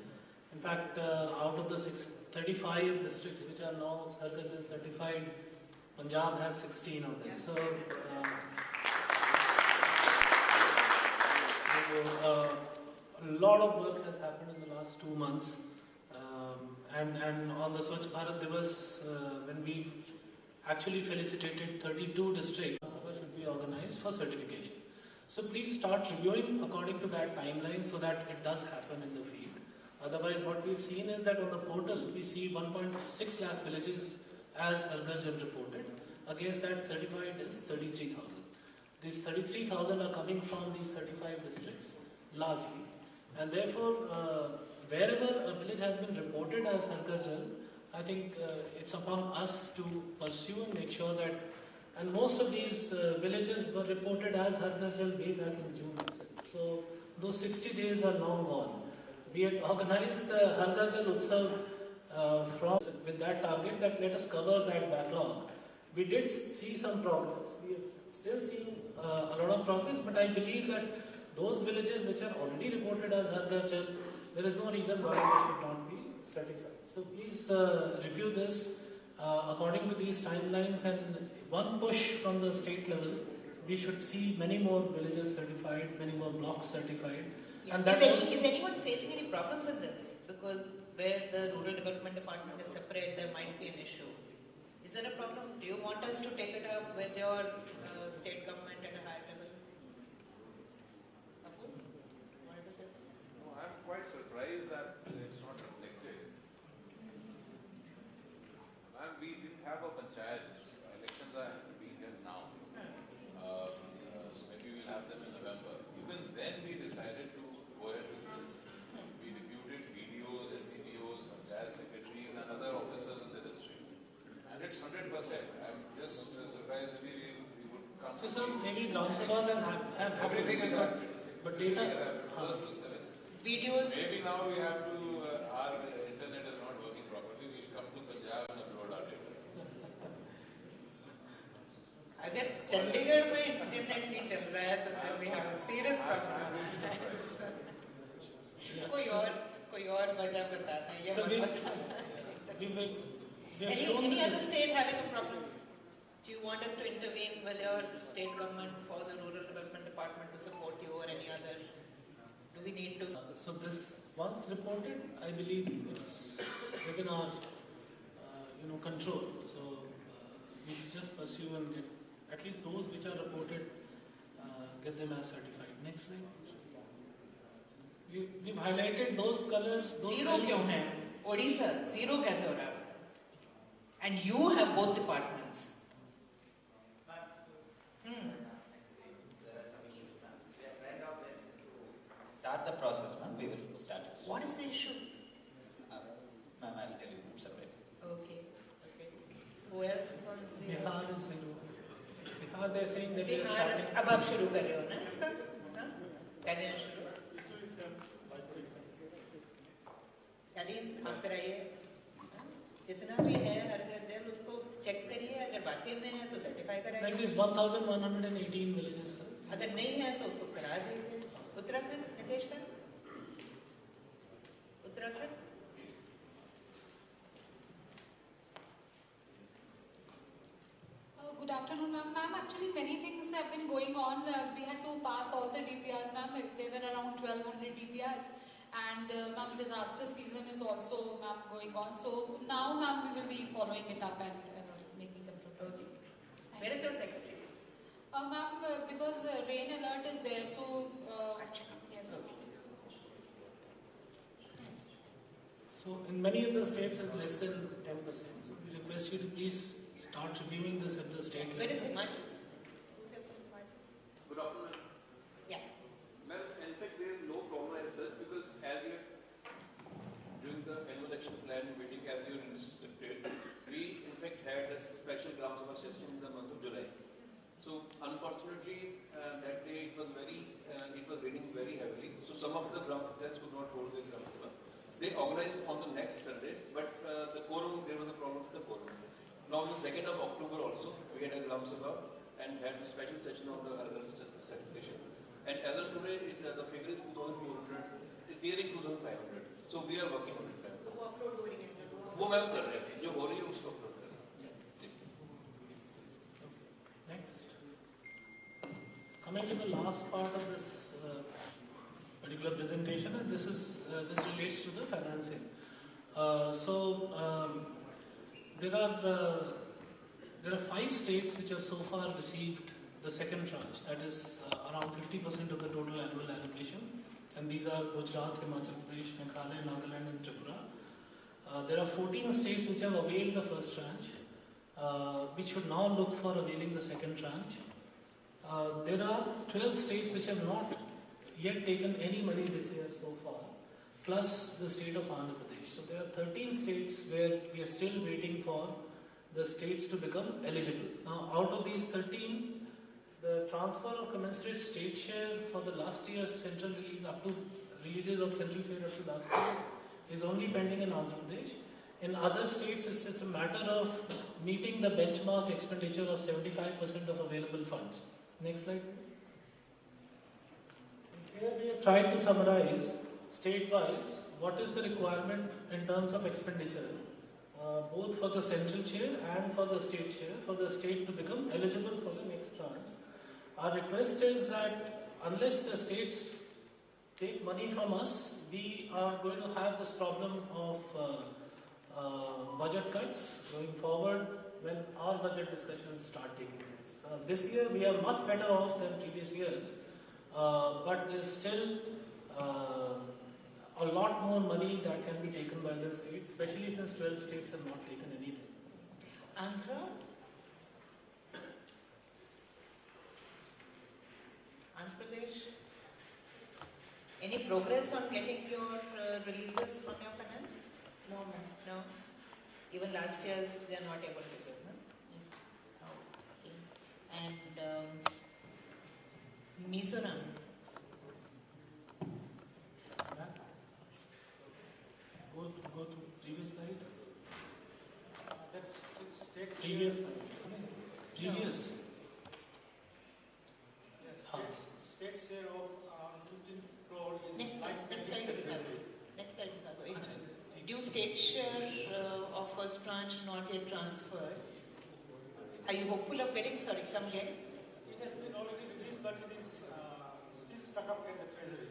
In fact, out of the 35 districts which are now Har Ghar Jal certified, Punjab has 16 of them. So a lot of work has happened in the last 2 months, and on the Swachh Bharat Divas, when we actually felicitated 32 districts, Sabha should be organized for certification. So please start reviewing according to that timeline so that it does happen in the field. Otherwise, what we've seen is that on the portal we see 1.6 lakh villages as Har Ghar Jal reported. Against that, certified is 33,000. These 33,000 are coming from these 35 districts largely, and therefore wherever a village has been reported as Har Ghar Jal, I think it's upon us to pursue and make sure that, and most of these villages were reported as Har Ghar Jal way back in June itself. So those 60 days are long gone. We had organized the Har Ghar Jal Utsav with that target that let us cover that backlog. We did see some progress. We have still seen a lot of progress, but I believe that those villages which are already reported as Har Ghar Jal, there is no reason why they should not be certified. So please review this according to these timelines, and one push from the state level. We should see many more villages certified, many more blocks certified. Yeah. And that is anyone facing any problems in this? Because where the rural development department is separate, there might be an issue. Is there a problem? Do you want us to take it up with your state government at a higher level? No, I'm quite surprised that it's not reflected. And we didn't have a panchayats. Elections are being held now. So maybe we'll have them in November. Even then we decided to go ahead with this. We deputed BDOs, SCDOs, panchayat secretaries and other officers in the district. And it's 100%. I'm just surprised if we would come. So sir, maybe Gram Sabhas have everything is happened. But data first to 7. Videos. Maybe now we have to, our internet is not working properly. We'll come to Punjab and upload our data. अगर चंडीगढ़ में internet नहीं चल रहा है तो then we have a serious problem. कोई और वजह बताना ये मत बताना. Any other state having a problem? Do you want us to intervene with your state government for the rural development department to support you, or any other? Do we need to? So this once reported, I believe it's within our control. So we should just pursue and get at least those which are reported, get them as certified. Next slide. We've highlighted those colors. Those Zero क्यों है? Odisha zero कैसे हो रहा है? And you have both departments. Start the process, ma'am. We will start it. What is the issue? Ma'am, I'll tell you separately. Okay. Who else is on the? Bihar is zero. Bihar, they're saying that they're starting. अब आप शुरू कर रहे हो ना इसका? करिए शुरू. करिए, आप कराइए. जितना भी है हर घर जल उसको चेक करिए. अगर वाकई में है तो सर्टिफाई कराइए. Like this 1,118 villages, sir. अगर नहीं है तो उसको करा दीजिए. उत्तराखंड, नितेश का? Uttarakhand? Good afternoon, ma'am. Ma'am, actually many things have been going on. We had to pass all the DPRs, ma'am. There were around 1,200 DPRs. and ma'am, disaster season is also ma'am going on. So now ma'am, we will be following it up and making the proposals. Where is your secretary? Ma'am, because rain alert is there, so yes. So in many of the states it's less than 10%. So we request you to please start reviewing this at the state level. Where is Himachal? Good afternoon. Yeah. Ma'am, in fact, there is no problem as such because as you during the annual action plan meeting, as you instructed, we in fact had a special Gram Sabha session in the month of July. So unfortunately, that day it was raining very heavily. So some of the Gram Panchayats could not hold their Gram Sabha. They organized on the next Sunday, but the quorum, there was a problem with the quorum. Now on the 2nd of October also, we had a Gram Sabha and had a special session on the Hargal certification. And as of today, the figure is 2,400, nearing 2,500. So we are working on it. वो ma'am कर रहे हैं, जो हो रही है उसको upload कर रहे हैं. Next. Coming to the last part of this particular presentation, and this relates to the financing. There are 5 states which have so far received the second tranche, that is around 50% of the total annual allocation, and these are Gujarat, Himachal Pradesh, Meghalaya, Nagaland and Tripura. There are 14 states which have availed the first tranche, which should now look for availing the second tranche. There are 12 states which have not yet taken any money this year so far, plus the state of Andhra Pradesh. So there are 13 states where we are still waiting for the states to become eligible. Now, out of these 13, the transfer of commensurate state share for the last year's central release up to releases of central share up to last year is only pending in Andhra Pradesh. In other states, it's just a matter of meeting the benchmark expenditure of 75% of available funds. Next slide, please. Here we are trying to summarize state-wise what is the requirement in terms of expenditure, both for the central share and for the state share, for the state to become eligible for the next tranche. Our request is that unless the states take money from us, we are going to have this problem of budget cuts going forward when our budget discussions start taking place. This year we are much better off than previous years, but there's still a lot more money that can be taken by the states, especially since 12 states have not taken anything. Andhra? Andhra Pradesh? Any progress on getting your releases from your finance? No, ma'am. No? Even last year's they are not able to give, no? Yes. Okay. And Mizoram? Go to previous slide. That's states. Previous slide. Previous. Yes, states share of 15 crore is Next slide. Next slide. Due state share of first tranche not yet transferred. Are you hopeful of getting? Sorry, come again. It has been already released, but it is still stuck up in the treasury.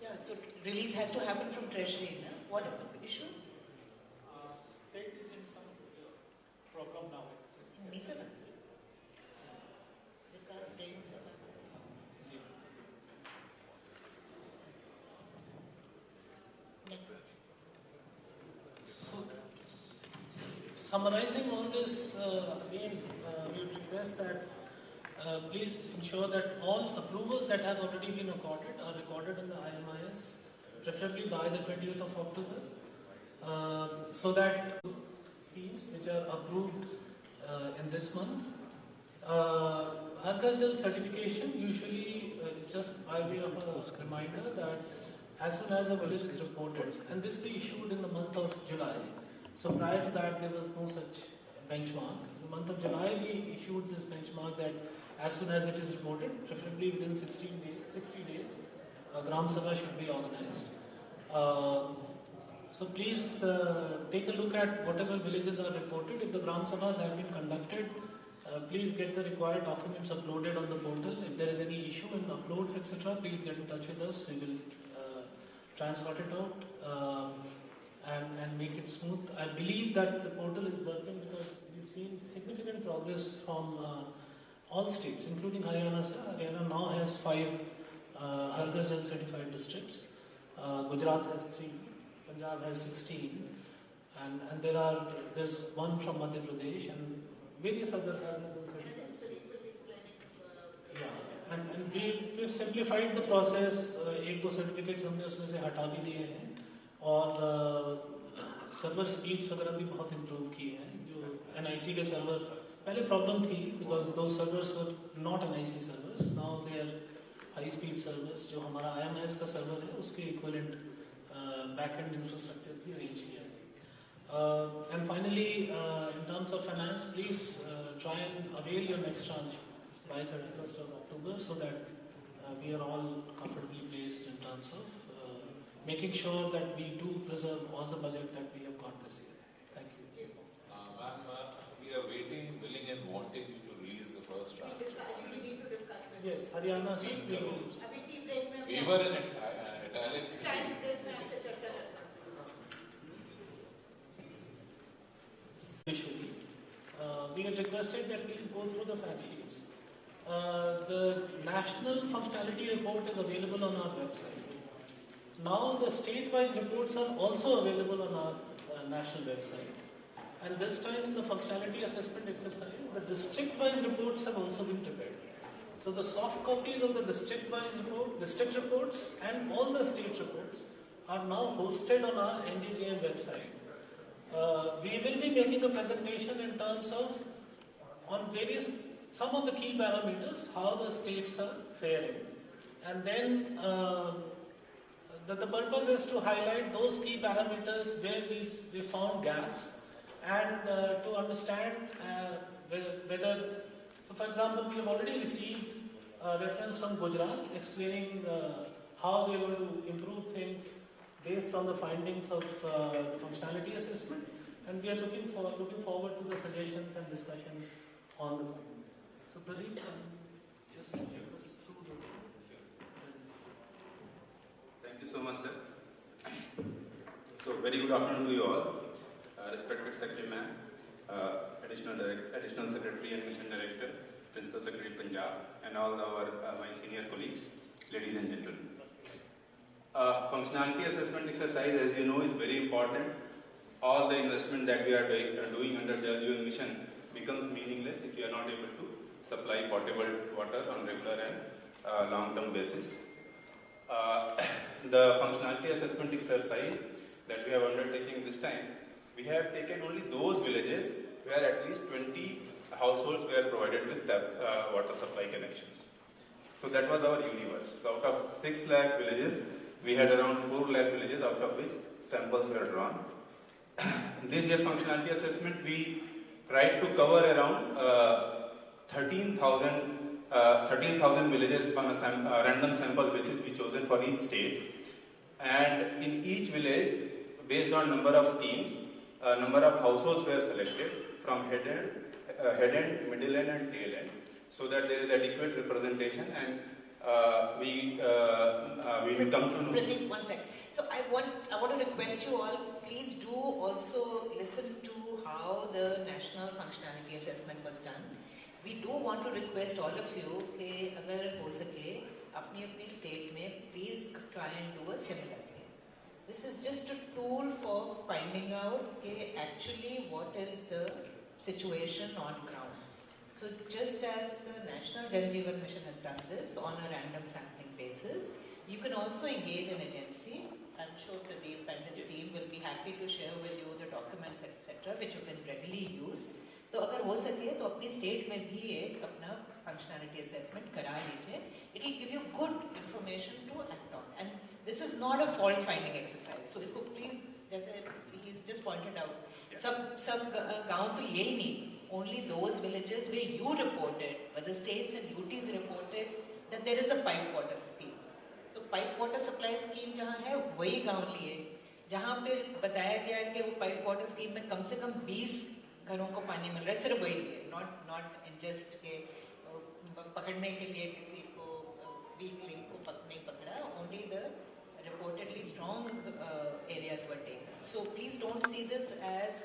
Yeah, so release has to happen from treasury. No? What is the issue? State is in some problem now. Mizoram. Next. Summarizing all this, again, we would request that please ensure that all approvals that have already been accorded are recorded in the IMIS, preferably by the 20th of October, so that schemes which are approved in this month. Agricultural certification usually is just by way of a reminder that as soon as a village is reported, and this will be issued in the month of July. So prior to that, there was no such benchmark. In the month of July, we issued this benchmark that as soon as it is reported, preferably within 60 days, a Gram Sabha should be organized. So please take a look at whatever villages are reported. If the Gram Sabhas have been conducted, please get the required documents uploaded on the portal. If there is any issue in uploads, etc., please get in touch with us. We will try and sort it out and make it smooth. I believe that the portal is working because we've seen significant progress from all states, including Haryana. Haryana now has 5 Har Ghar Jal certified districts. Gujarat has 3, Punjab has 16, and there's one from Madhya Pradesh and various other Har Ghar Jal certified states. Yeah, and we've simplified the process. एक दो certificates हमने उसमें से हटा भी दिए हैं और सर्वर स्पीड्स वगैरह भी बहुत इम्प्रूव किए हैं. जो NIC के सर्वर पहले प्रॉब्लम थी because those servers were not NIC servers. Now they are high speed servers. जो हमारा IAS का सर्वर है उसके equivalent back-end infrastructure भी arrange किया है. And finally, in terms of finance, please try and avail your next tranche by 31st of October so that we are all comfortably placed in terms of making sure that we do preserve all the budget that we have got this year. Thank you. Ma'am, we are waiting, willing and wanting you to release the first tranche. Yes, Haryana. 16 crores. We were in italics. Initially, we had requested that please go through the fact sheets. The national functionality report is available on our website. Now the state-wise reports are also available on our national website. And this time in the functionality assessment exercise, the district-wise reports have also been prepared. So the soft copies of the district-wise report, district reports and all the state reports are now hosted on our NJJM website. We will be making a presentation in terms of on some of the key parameters, how the states are faring. And then the purpose is to highlight those key parameters where we found gaps and to understand whether, so for example, we have already received a reference from Gujarat explaining how they are going to improve things based on the findings of the functionality assessment, and we are looking forward to the suggestions and discussions on the findings. So Pradeep, just take us through the presentation. Thank you so much, sir. So very good afternoon to you all. Respected Secretary Ma'am, Additional Secretary and Mission Director, Principal Secretary Punjab, and all my senior colleagues, ladies and gentlemen. Functionality assessment exercise, as you know, is very important. All the investment that we are doing under Jal Jeevan Mission becomes meaningless if you are not able to supply potable water on regular and long-term basis. The functionality assessment exercise that we have undertaken this time, we have taken only those villages where at least 20 households were provided with water supply connections. So that was our universe. So out of 6 lakh villages, we had around 4 lakh villages out of which samples were drawn. This year's functionality assessment, we tried to cover around 13,000 villages on a random sample basis we chosen for each state. And in each village, based on number of schemes, number of households were selected from head end, middle end and tail end, so that there is adequate representation and we will come to know. Pradeep, one sec. So I want to request you all, please do also listen to how the national functionality assessment was done. We do want to request all of you कि अगर हो सके अपनी state में please try and do a similar thing. This is just a tool for finding out actually what is the situation on ground. So just as the National Jal Jeevan Mission has done this on a random sampling basis, you can also engage an agency. I'm sure Pradeep and his team will be happy to share with you the documents, etc., which you can readily use. तो अगर हो सके तो अपनी state में भी एक अपना functionality assessment करा लीजिए. It will give you good information to act on. And this is not a fault finding exercise. So इसको please, जैसे he's just pointed out, सब गांव तो ये ही नहीं. Only those villages where you reported, where the states and UTs reported that there is a pipe water scheme. तो pipe water supply scheme जहाँ है वही गांव लिए, जहाँ पे बताया गया कि वो pipe water scheme में कम से कम 20 घरों को पानी मिल रहा है, सिर्फ वही है, not in just के पकड़ने के लिए किसी को weak link को नहीं पकड़ा, only the reportedly strong areas were taken. So please don't see this as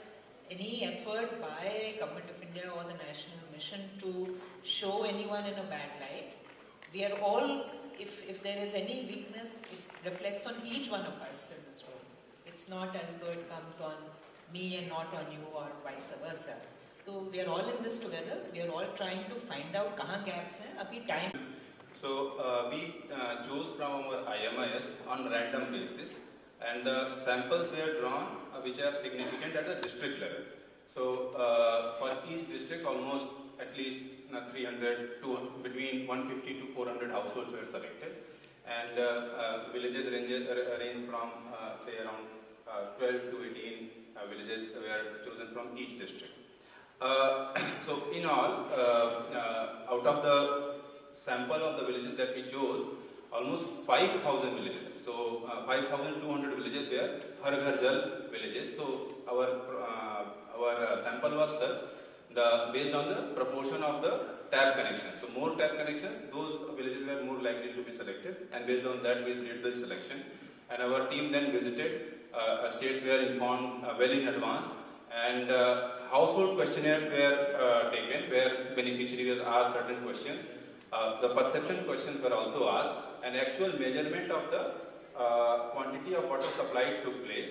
any effort by Government of India or the National Mission to show anyone in a bad light. We are all, if there is any weakness, it reflects on each one of us in this room. It's not as though it comes on me and not on you or vice versa. So we are all in this together. We are all trying to find out kahan gaps hain. Abhi time. So we chose from our IMIS on random basis, and the samples were drawn which are significant at the district level. So for each district, almost at least 300 to between 150 to 400 households were selected, and villages range from say around 12 to 18 villages were chosen from each district. So in all, out of the sample of the villages that we chose, almost 5,000 villages. So 5,200 villages were Har Ghar Jal villages. So our sample was such, based on the proportion of the tap connections. So more tap connections, those villages were more likely to be selected, and based on that we did the selection. And our team then visited states were informed well in advance, and household questionnaires were taken where beneficiary was asked certain questions. The perception questions were also asked, and actual measurement of the quantity of water supply took place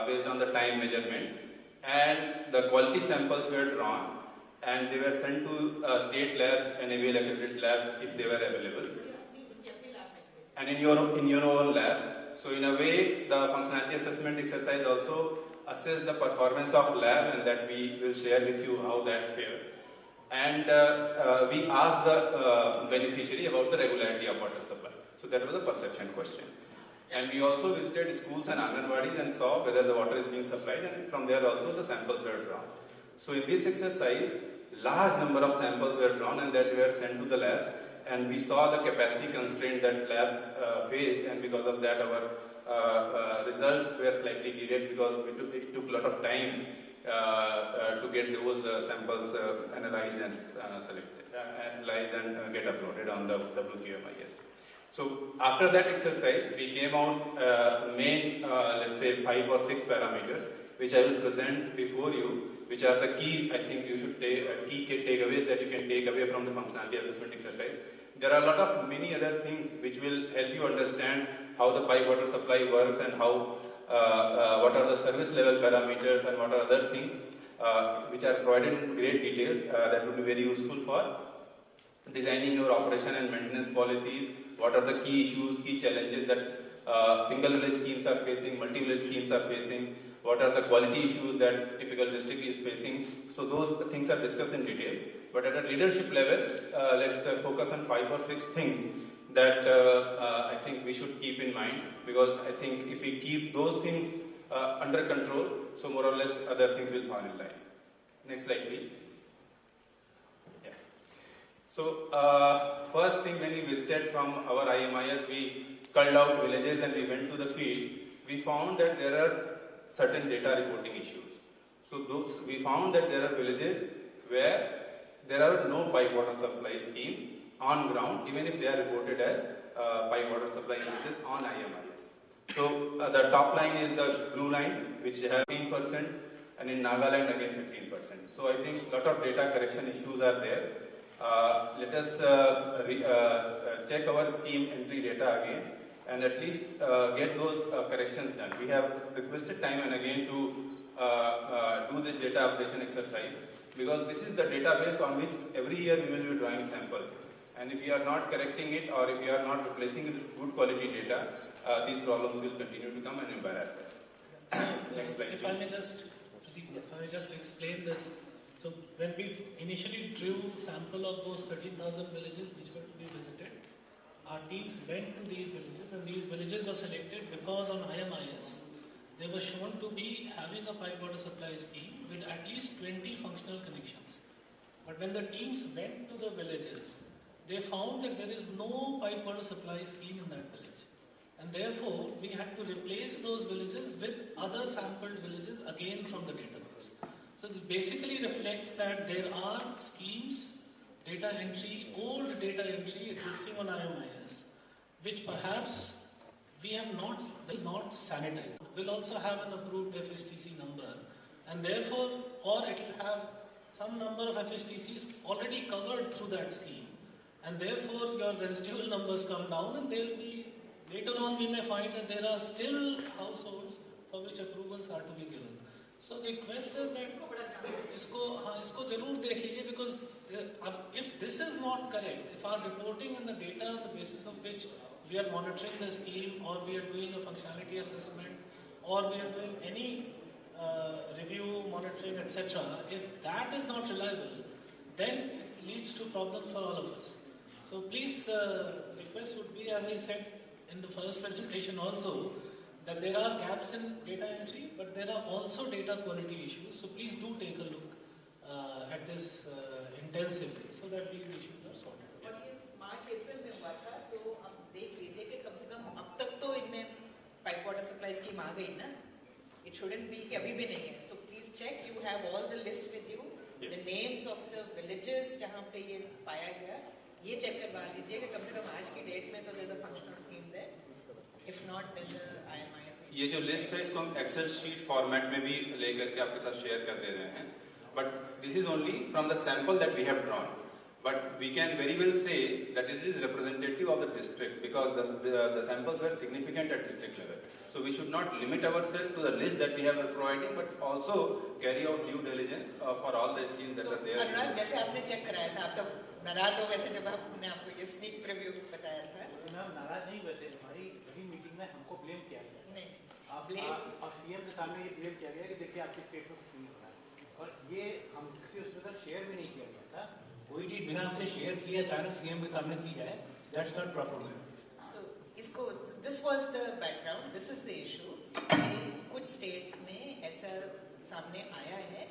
based on the time measurement, and the quality samples were drawn and they were sent to state labs and AVL accredited labs if they were available, and in your own lab. So in a way, the functionality assessment exercise also assess the performance of lab, and that we will share with you how that fared. And we asked the beneficiary about the regularity of water supply. So that was a perception question. And we also visited schools and Anganwadis and saw whether the water is being supplied, and from there also the samples were drawn. So in this exercise, large number of samples were drawn and that were sent to the labs, and we saw the capacity constraint that labs faced, and because of that our results were slightly delayed because it took a lot of time to get those samples analyzed and analyzed and get uploaded on the WQMIS. So after that exercise, we came out main, let's say 5 or 6 parameters, which I will present before you, which are the key, I think you should take, key takeaways that you can take away from the functionality assessment exercise. There are a lot of many other things which will help you understand how the pipe water supply works and how, what are the service level parameters and what are other things which are provided in great detail that will be very useful for designing your operation and maintenance policies. What are the key issues, key challenges that single village schemes are facing, multi-village schemes are facing, what are the quality issues that typical district is facing. So those things are discussed in detail. But at a leadership level, let's focus on 5 or 6 things that I think we should keep in mind, because I think if we keep those things under control, so more or less other things will fall in line. Next slide, please. Yeah. So first thing, when we visited from our IMIS, we culled out villages and we went to the field. We found that there are certain data reporting issues. So we found that there are villages where there are no pipe water supply scheme on ground, even if they are reported as pipe water supply villages on IMIS. So the top line is the blue line, which has 15%, and in Nagaland again 15%. So I think a lot of data correction issues are there. Let us check our scheme entry data again and at least get those corrections done. We have requested time and again to do this data updation exercise, because this is the database on which every year we will be drawing samples. And if we are not correcting it, or if we are not replacing it with good quality data, these problems will continue to come and embarrass us. Next slide. If I may just explain this. So when we initially drew sample of those 13,000 villages which were to be visited, our teams went to these villages, and these villages were selected because on IMIS they were shown to be having a pipe water supply scheme with at least 20 functional connections. But when the teams went to the villages, they found that there is no pipe water supply scheme in that village. And therefore, we had to replace those villages with other sampled villages again from the database. So this basically reflects that there are schemes, data entry, old data entry existing on IMIS, which perhaps we have not sanitized. We'll also have an approved FSTC number, and therefore, or it will have some number of FSTCs already covered through that scheme, and therefore your residual numbers come down, and there will be, later on we may find that there are still households for which approvals are to be given. So the request is that isko zarur dekh lijiye, because if this is not correct, if our reporting and the data on the basis of which we are monitoring the scheme, or we are doing a functionality assessment, or we are doing any review, monitoring, etc., if that is not reliable, then it leads to problems for all of us. So please, request would be, as I said in the first presentation also, that there are gaps in data entry, but there are also data quality issues. So please do take a look at this intensively, so that these issues are sorted. और ये मार्च अप्रैल में हुआ था, तो हम देख लिए थे कि कम से कम अब तक तो इनमें पाइप वाटर सप्लाई स्कीम आ गई ना. It shouldn't be कि अभी भी नहीं है. So please check. You have all the lists with you, the names of the villages जहाँ पे ये पाया गया. ये चेक करवा लीजिए कि कम से कम आज की डेट में तो there's a functional scheme there. If not, then the IMIS. ये जो लिस्ट है इसको हम एक्सेल शीट फॉर्मेट में भी लेकर के आपके साथ शेयर कर दे रहे हैं. But this is only from the sample that we have drawn. But we can very well say that it is representative of the district, because the samples were significant at district level. So we should not limit ourselves to the list that we have providing, but also carry out due diligence for all the schemes that are there. अनुराग, जैसे आपने check कराया था, आप तो नाराज हो गए थे जब आपने आपको ये स्नीक प्रीव्यू बताया था. मैम नाराज नहीं हुए थे. हमारी अभी मीटिंग में हमको ब्लेम किया गया. नहीं, और सीएम के सामने ये ब्लेम किया गया कि देखिए आपके स्टेट में कुछ नहीं हो रहा है, और ये हम किसी उसमें तक शेयर भी नहीं किया गया था. कोई चीज बिना हमसे शेयर किए अचानक सीएम के सामने की जाए, दैट्स नॉट प्रॉपर वे. तो इसको, this was the background, this is the issue. कुछ स्टेट्स में ऐसा सामने आया है.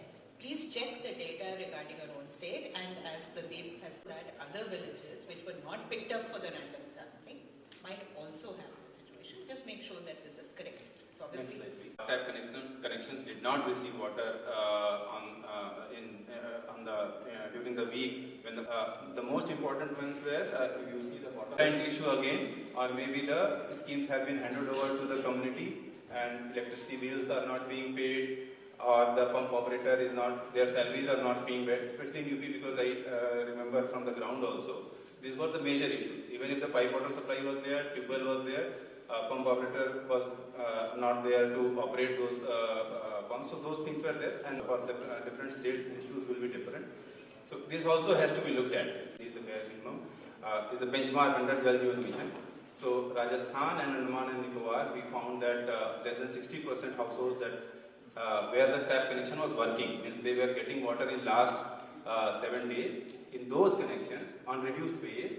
Please check the data regarding our own state, and as Pradeep has said, other villages which were not picked up for the random sampling might also have this situation. Just make sure that this is correct. So obviously, Tap connections did not receive water during the week when the most important ones were, you see the water issue again, or maybe the schemes have been handed over to the community and electricity bills are not being paid, or the pump operator is not, their salaries are not being paid, especially in UP, because I remember from the ground also. These were the major issues. Even if the pipe water supply was there, tube well was there, pump operator was not there to operate those pumps. So those things were there, and for different states, issues will be different. So this also has to be looked at. This is the bare minimum. Is the benchmark under Jal Jeevan Mission. So Rajasthan and Andaman and Nicobar, we found that less than 60% households that where the tap connection was working, means they were getting water in last 7 days. In those connections, on reduced pace,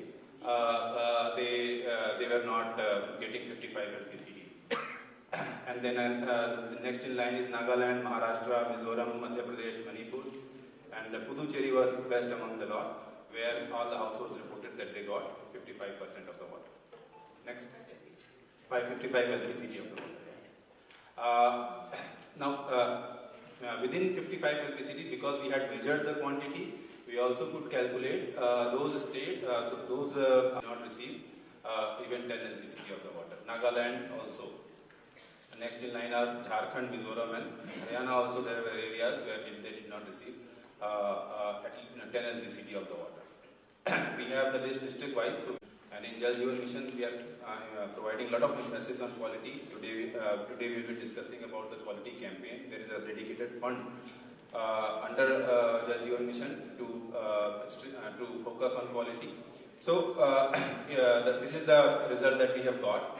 they were not getting 55 LPCD. And then the next in line is Nagaland, Maharashtra, Mizoram, Madhya Pradesh, Manipur, and Puducherry was best among the lot, where all the households reported that they got 55% of the water. Next, 55 LPCD of the water. Now, within 55 LPCD, because we had measured the quantity, we also could calculate those states, those not receive even 10 LPCD of the water. Nagaland also. Next in line are Jharkhand, Mizoram, and Haryana also. There were areas where they did not receive at least 10 LPCD of the water. We have the list district-wise. So, and in Jal Jeevan Mission, we are providing a lot of emphasis on quality. Today we will be discussing about the quality campaign. There is a dedicated fund under Jal Jeevan Mission to focus on quality. So this is the result that we have got.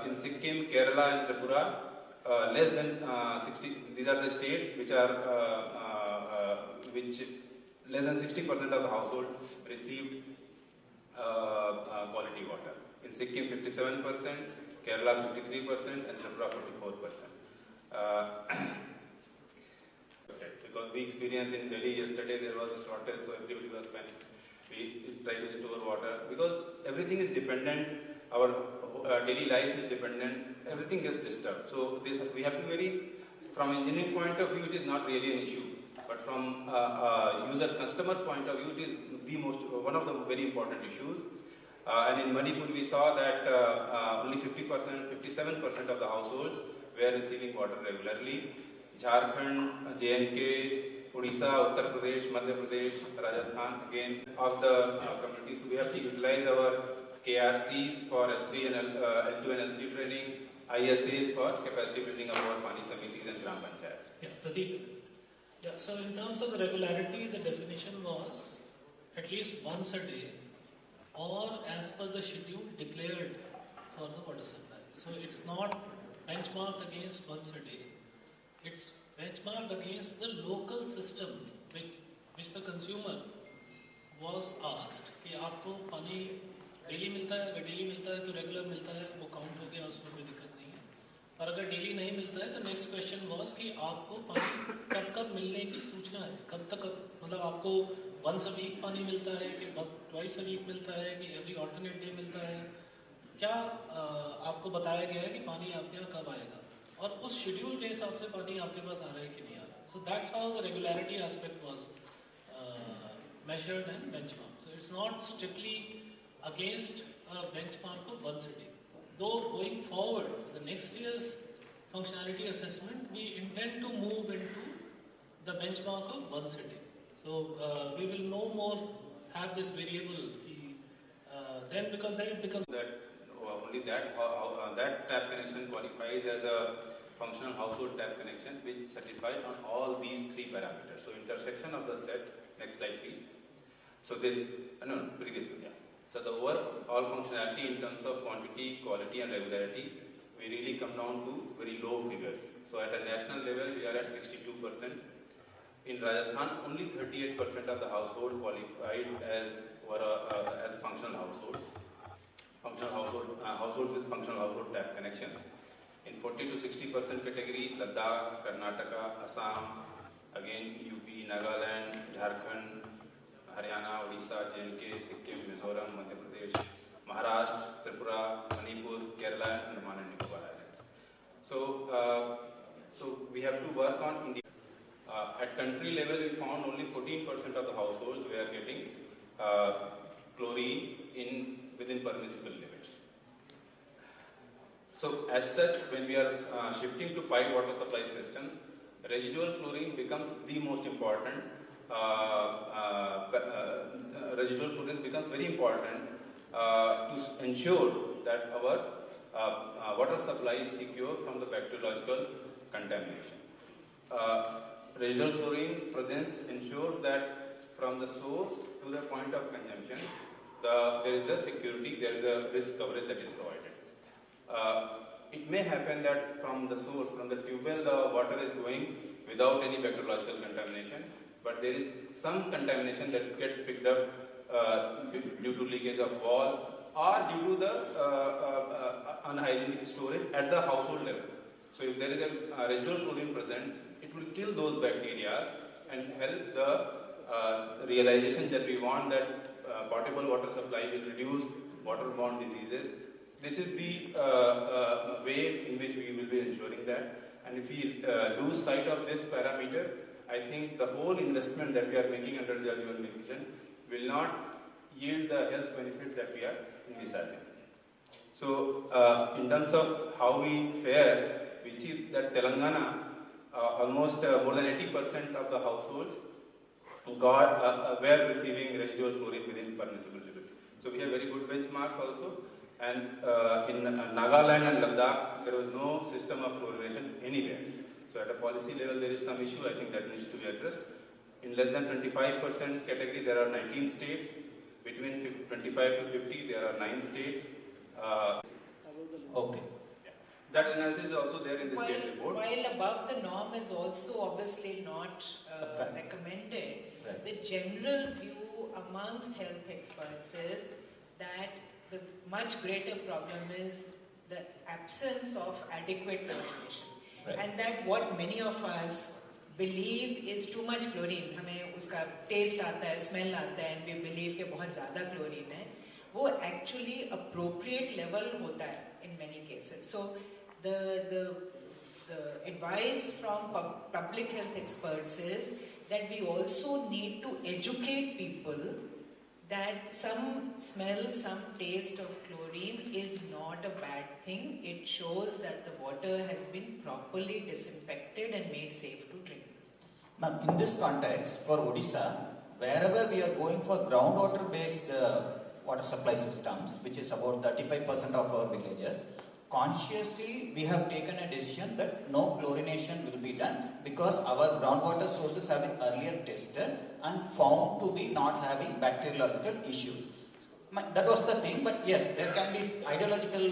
In Sikkim, Kerala and Tripura, less than 60, these are the states which are which less than 60% of the household received quality water. In Sikkim 57%, Kerala 53% and Tripura 44%. Because we experienced in Delhi yesterday, there was a shortage, so everybody was panicking. We try to store water because everything is dependent. Our daily life is dependent. Everything gets disturbed. So this we have to from engineering point of view, it is not really an issue. But from user customer point of view, it is one of the very important issues. And in Manipur, we saw that only 50%, 57% of the households were receiving water regularly. Jharkhand, JNK, Odisha, Uttar Pradesh, Madhya Pradesh, Rajasthan, again, of the communities. So we have to utilize our KRCs for L3 and L2 and L3 training, IAS for capacity building of our Pani Samitis and Gram Panchayats. Yeah, Pradeep. Yeah, so in terms of the regularity, the definition was at least once a day or as per the schedule declared for the water supply. So it's not benchmarked against once a day. It's benchmarked against the local system which the consumer was asked कि आपको पानी daily मिलता है, अगर daily मिलता है तो regular मिलता है, वो काउंट हो गया, उसमें कोई दिक्कत नहीं है. और अगर डेली नहीं मिलता है तो नेक्स्ट क्वेश्चन वाज कि आपको पानी कब कब मिलने की सूचना है, कब तक मतलब आपको वंस अ वीक पानी मिलता है कि ट्वाइस अ वीक मिलता है कि एवरी ऑल्टरनेट डे मिलता है, क्या आपको बताया गया है कि पानी आपके यहाँ कब आएगा और उस शेड्यूल के हिसाब से पानी आपके पास आ रहा है कि नहीं आ रहा. So that's how the regularity aspect was measured and benchmarked. So it's not strictly against a benchmark of once a day. Though going forward, the next year's functionality assessment, we intend to move into the benchmark of once a day. So we will no more have this variable then because then it becomes that only that that tap connection qualifies as a functional household tap connection which satisfies on all these three parameters. So intersection of the set. Next slide, please. So this, previous one, yeah. So the overall functionality in terms of quantity, quality and regularity, we really come down to very low figures. So at a national level, we are at 62%. In Rajasthan, only 38% of the household qualified as functional households. Households with functional household tap connections. In 40 to 60% category, Ladakh, Karnataka, Assam, again UP, Nagaland, Jharkhand, Haryana, Odisha, JNK, Sikkim, Mizoram, Madhya Pradesh, Maharashtra, Tripura, Manipur, Kerala, and Andaman and Nicobar Islands. So we have to work on at country level. We found only 14% of the households were getting chlorine within permissible limits. So as such, when we are shifting to piped water supply systems, residual chlorine becomes the most important. Residual chlorine becomes very important to ensure that our water supply is secure from the bacteriological contamination. Residual chlorine presence ensures that from the source to the point of consumption, there is a security, there is a risk coverage that is provided. It may happen that from the source, from the tube well, the water is going without any bacteriological contamination, but there is some contamination that gets picked up due to leakage of wall or due to the unhygienic storage at the household level. So if there is a residual chlorine present, it will kill those bacteria and help the realization that we want that potable water supply will reduce waterborne diseases. This is the way in which we will be ensuring that. And if we lose sight of this parameter, I think the whole investment that we are making under Jal Jeevan Mission will not yield the health benefits that we are envisaging. So, in terms of how we fare, we see that Telangana, almost more than 80% of the households were receiving residual chlorine within permissible limit. So we have very good benchmarks also. And in Nagaland and Ladakh, there was no system of chlorination anywhere. So at a policy level, there is some issue, I think, that needs to be addressed. In less than 25% category, there are 19 states. Between 25 to 50, there are 9 states. Okay. That analysis is also there in the state report. While above the norm is also obviously not recommended, the general view amongst health experts is that the much greater problem is the absence of adequate chlorination. Right. And that what many of us believe is too much chlorine. हमें उसका taste आता है, smell आता है, and we believe कि बहुत ज़्यादा chlorine है. वो actually appropriate level होता है in many cases. So the advice from public health experts is that we also need to educate people that some smell, some taste of chlorine is not a bad thing. It shows that the water has been properly disinfected and made safe to drink. Ma'am, in this context, for Odisha, wherever we are going for groundwater based water supply systems, which is about 35% of our villages, consciously we have taken a decision that no chlorination will be done because our groundwater sources have been earlier tested and found to be not having bacteriological issues. That was the thing, but yes, there can be ideological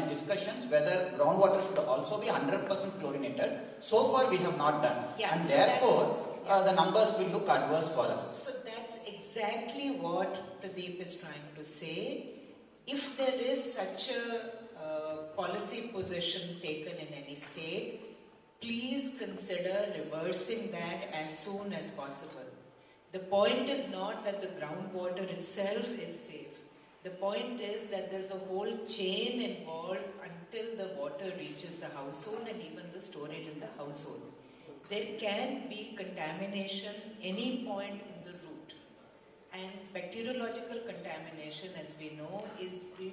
discussions whether groundwater should also be 100% chlorinated. So far we have not done, and so therefore the numbers will look adverse for us. So that's exactly what Pradeep is trying to say. If there is such a policy position taken in any state, please consider reversing that as soon as possible. The point is not that the groundwater itself is safe. The point is that there's a whole chain involved until the water reaches the household and even the storage in the household. There can be contamination any point in the root. And bacteriological contamination, as we know, is the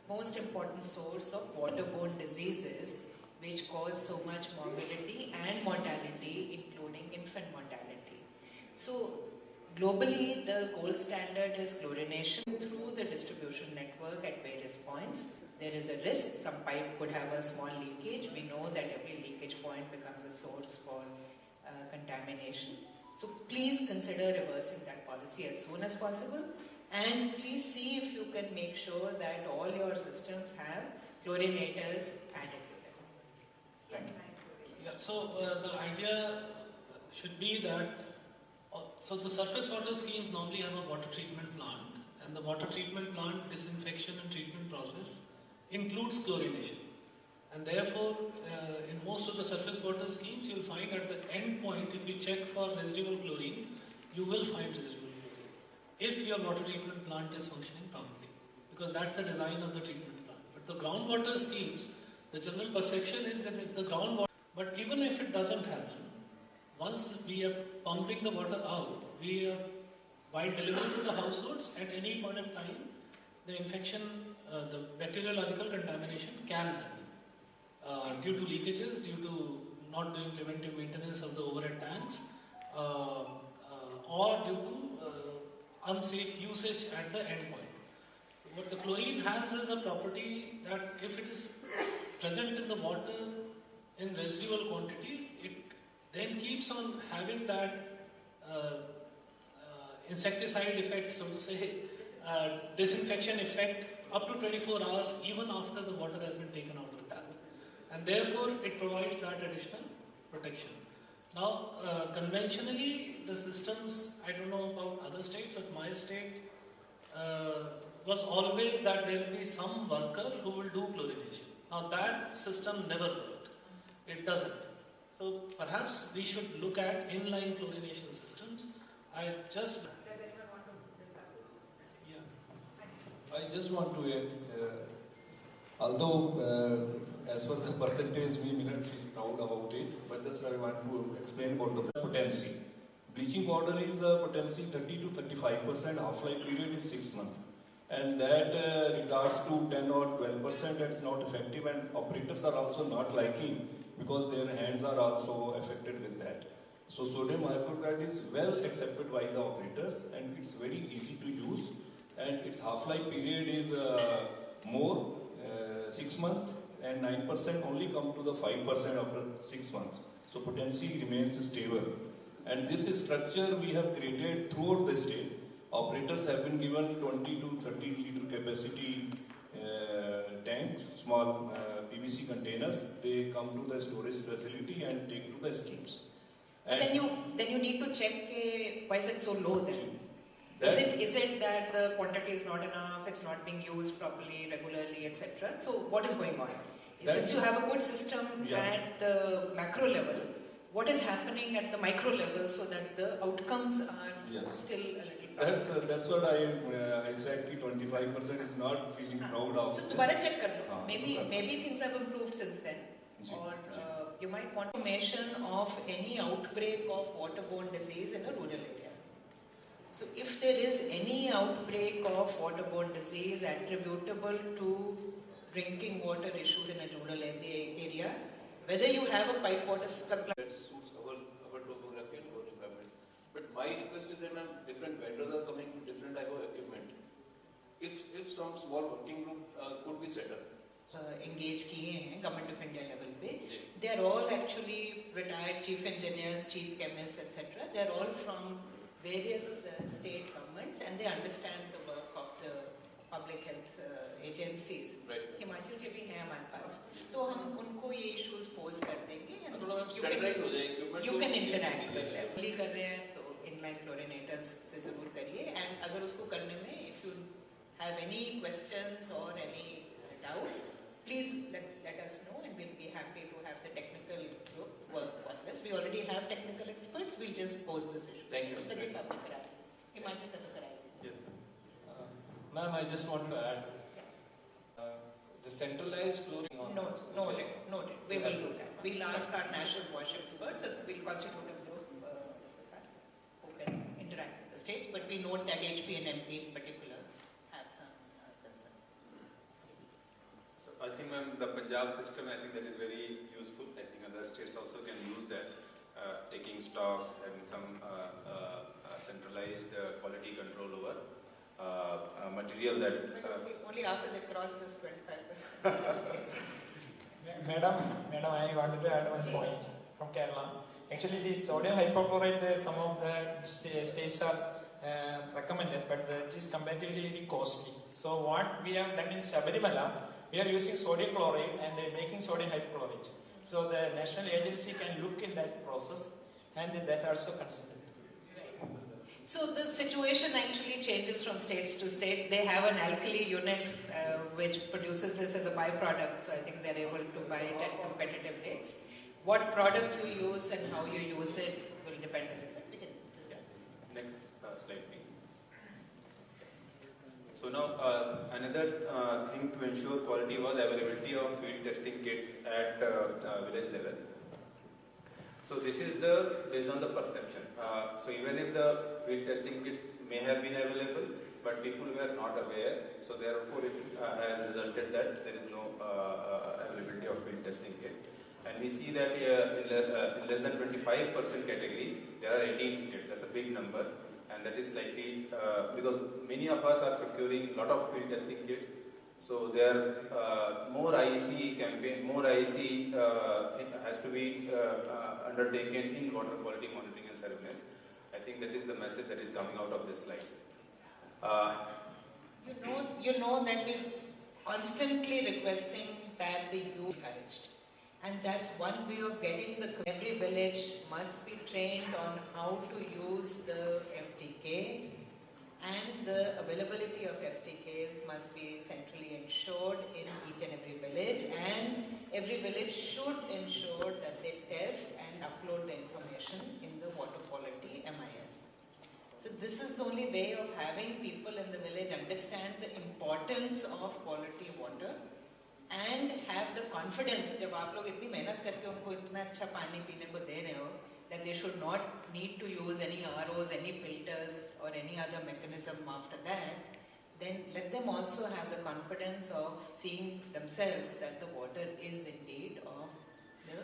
most important source of waterborne diseases which cause so much morbidity and mortality, including infant mortality. So globally, the gold standard is chlorination through the distribution network at various points. There is a risk. Some pipe could have a small leakage. We know that every leakage point becomes a source for contamination. So please consider reversing that policy as soon as possible. And please see if you can make sure that all your systems have chlorinators added to them. Thank you. Yeah, so the idea should be that so the surface water schemes normally have a water treatment plant, and the water treatment plant disinfection and treatment process includes chlorination. And therefore, in most of the surface water schemes, you'll find at the end point, if you check for residual chlorine, you will find residual chlorine. If your water treatment plant is functioning properly, because that's the design of the treatment plant. But the groundwater schemes, the general perception is that if the groundwater, but even if it doesn't happen, once we are pumping the water out, we are, while delivering to the households, at any point of time, the infection, the bacteriological contamination can happen due to leakages, due to not doing preventive maintenance of the overhead tanks, or due to unsafe usage at the end point. What the chlorine has is a property that if it is present in the water in residual quantities, it then keeps on having that insecticide effect, so to say, disinfection effect up to 24 hours even after the water has been taken out of tap. And therefore, it provides that additional protection. Now, conventionally, the systems, I don't know about other states, but my state was always that there will be some worker who will do chlorination. Now, that system never worked. It doesn't. So perhaps we should look at inline chlorination systems. I just... Does anyone want to discuss it? Yeah. I just want to add, although as per the percentage we may not feel proud about it, but just I want to explain about the potency. Bleaching powder is potency 30 to 35%, half-life period is 6 months. And that regards to 10 or 12%, that's not effective, and operators are also not liking because their hands are also affected with that. So sodium hypochlorite is well accepted by the operators, and it's very easy to use, and its half-life period is more, 6 months, and 9% only come to the 5% after 6 months. So potency remains stable. And this structure we have created throughout the state. Operators have been given 20 to 30 liter capacity tanks, small PVC containers. They come to the storage facility and take to the schemes. But then you need to check why is it so low then? Is it that the quantity is not enough, it's not being used properly, regularly, etc.? So what is going on? Since you have a good system at the macro level, what is happening at the micro level so that the outcomes are still a little problem? That's what I said, 25% is not feeling proud of. So दोबारा check कर लो. Maybe things have improved since then. Or you might want information of any outbreak of waterborne disease in a rural area. So if there is any outbreak of waterborne disease attributable to drinking water issues in a rural area, whether you have a pipe water supply. That suits our topography and our requirement. But my request is that, ma'am, different vendors are coming with different type of equipment. If some small working group could be set up. Engage किए हैं Government of India level पे. They are all actually retired chief engineers, chief chemists, etc. They are all from various state governments and they understand the work of the public health agencies. Himachal के भी हैं हमारे पास. तो हम उनको ये issues pose कर देंगे. You can interact with them. ले कर रहे हैं तो inline chlorinators से जरूर करिए. And अगर उसको करने में if you have any questions or any doubts, please let us know and we'll be happy to have the technical group work on this. We already have technical experts, we'll just pose this issue. Thank you. Yes, ma'am, I just want to add, the centralized flooring on... Noted. We will do that. We'll ask our national wash experts, we'll constitute a group who can interact with the states, but we note that HP and MP in particular have some concerns. So I think, ma'am, the Punjab system, I think that is very useful. I think other states also can use that, taking stocks, having some centralized quality control over material that... only after they cross this 25%. Madam, I wanted to add one point from Kerala. Actually, this sodium hypochlorite, some of the states are recommended, but it is comparatively costly. So what we have done in Sabarimala, we are using sodium chloride and making sodium hypochlorite. So the national agency can look in that process and that also considered. So the situation actually changes from states to state. They have an alkali unit which produces this as a byproduct, so I think they're able to buy it at competitive rates. What product you use and how you use it will depend on it. We can discuss. Next slide, please. So now another thing to ensure quality was availability of field testing kits at village level. So this is based on the perception. So even if the field testing kits may have been available, but people were not aware, so therefore it has resulted that there is no availability of field testing kit. And we see that in less than 25% category, there are 18 states. That's a big number, and that is slightly because many of us are procuring a lot of field testing kits. So there more IEC campaign, more IEC has to be undertaken in water quality monitoring and surveillance. I think that is the message that is coming out of this slide. You know that we're constantly requesting that the youth encouraged. And that's one way of getting every village must be trained on how to use the FTK, and the availability of FTKs must be centrally ensured in each and every village, and every village should ensure that they test and upload the information in the water quality MIS. So this is the only way of having people in the village understand the importance of quality water and have the confidence जब आप लोग इतनी मेहनत करके उनको इतना अच्छा पानी पीने को दे रहे हो that they should not need to use any ROs, any filters or any other mechanism after that, then let them also have the confidence of seeing themselves that the water is indeed of the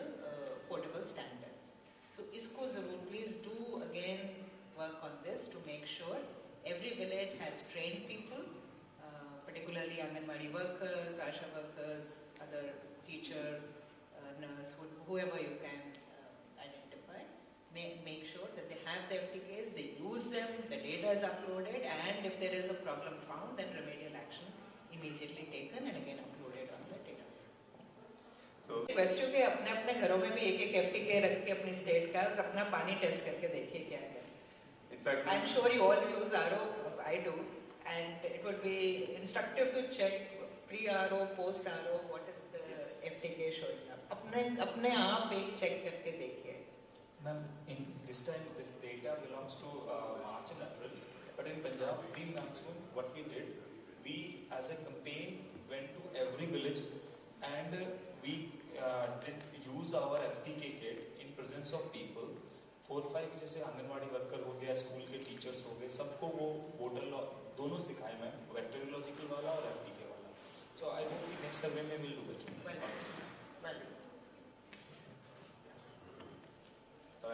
potable standard. So isko zarur please do again work on this to make sure every village has trained people, particularly Anganwadi workers, ASHA workers, other teacher, nurse, whoever you can identify. Make sure that they have the FTKs, they use them, the data is uploaded, and if there is a problem found, then remedial action immediately taken and again uploaded on the data. So, request you कि अपने घरों में भी एक FTK रख के अपनी state का अपना पानी टेस्ट करके देखिए क्या है. In fact, I'm sure you all use RO, I do, and it would be instructive to check pre-RO, post-RO, what is the FTK showing up. अपने आप एक check करके देखिए. Ma'am, in this time, this data belongs to March and April, but in Punjab, pre-monsoon, what we did, we as a campaign went to every village and we did use our FTK kit in presence of people 4-5 जैसे anganwadi worker हो गया, school के teachers हो गए, सबको वो bottle दोनों सिखाए मैं, बैक्टीरियोलॉजिकल वाला और एफटीके वाला. So I hope the next survey में will do better.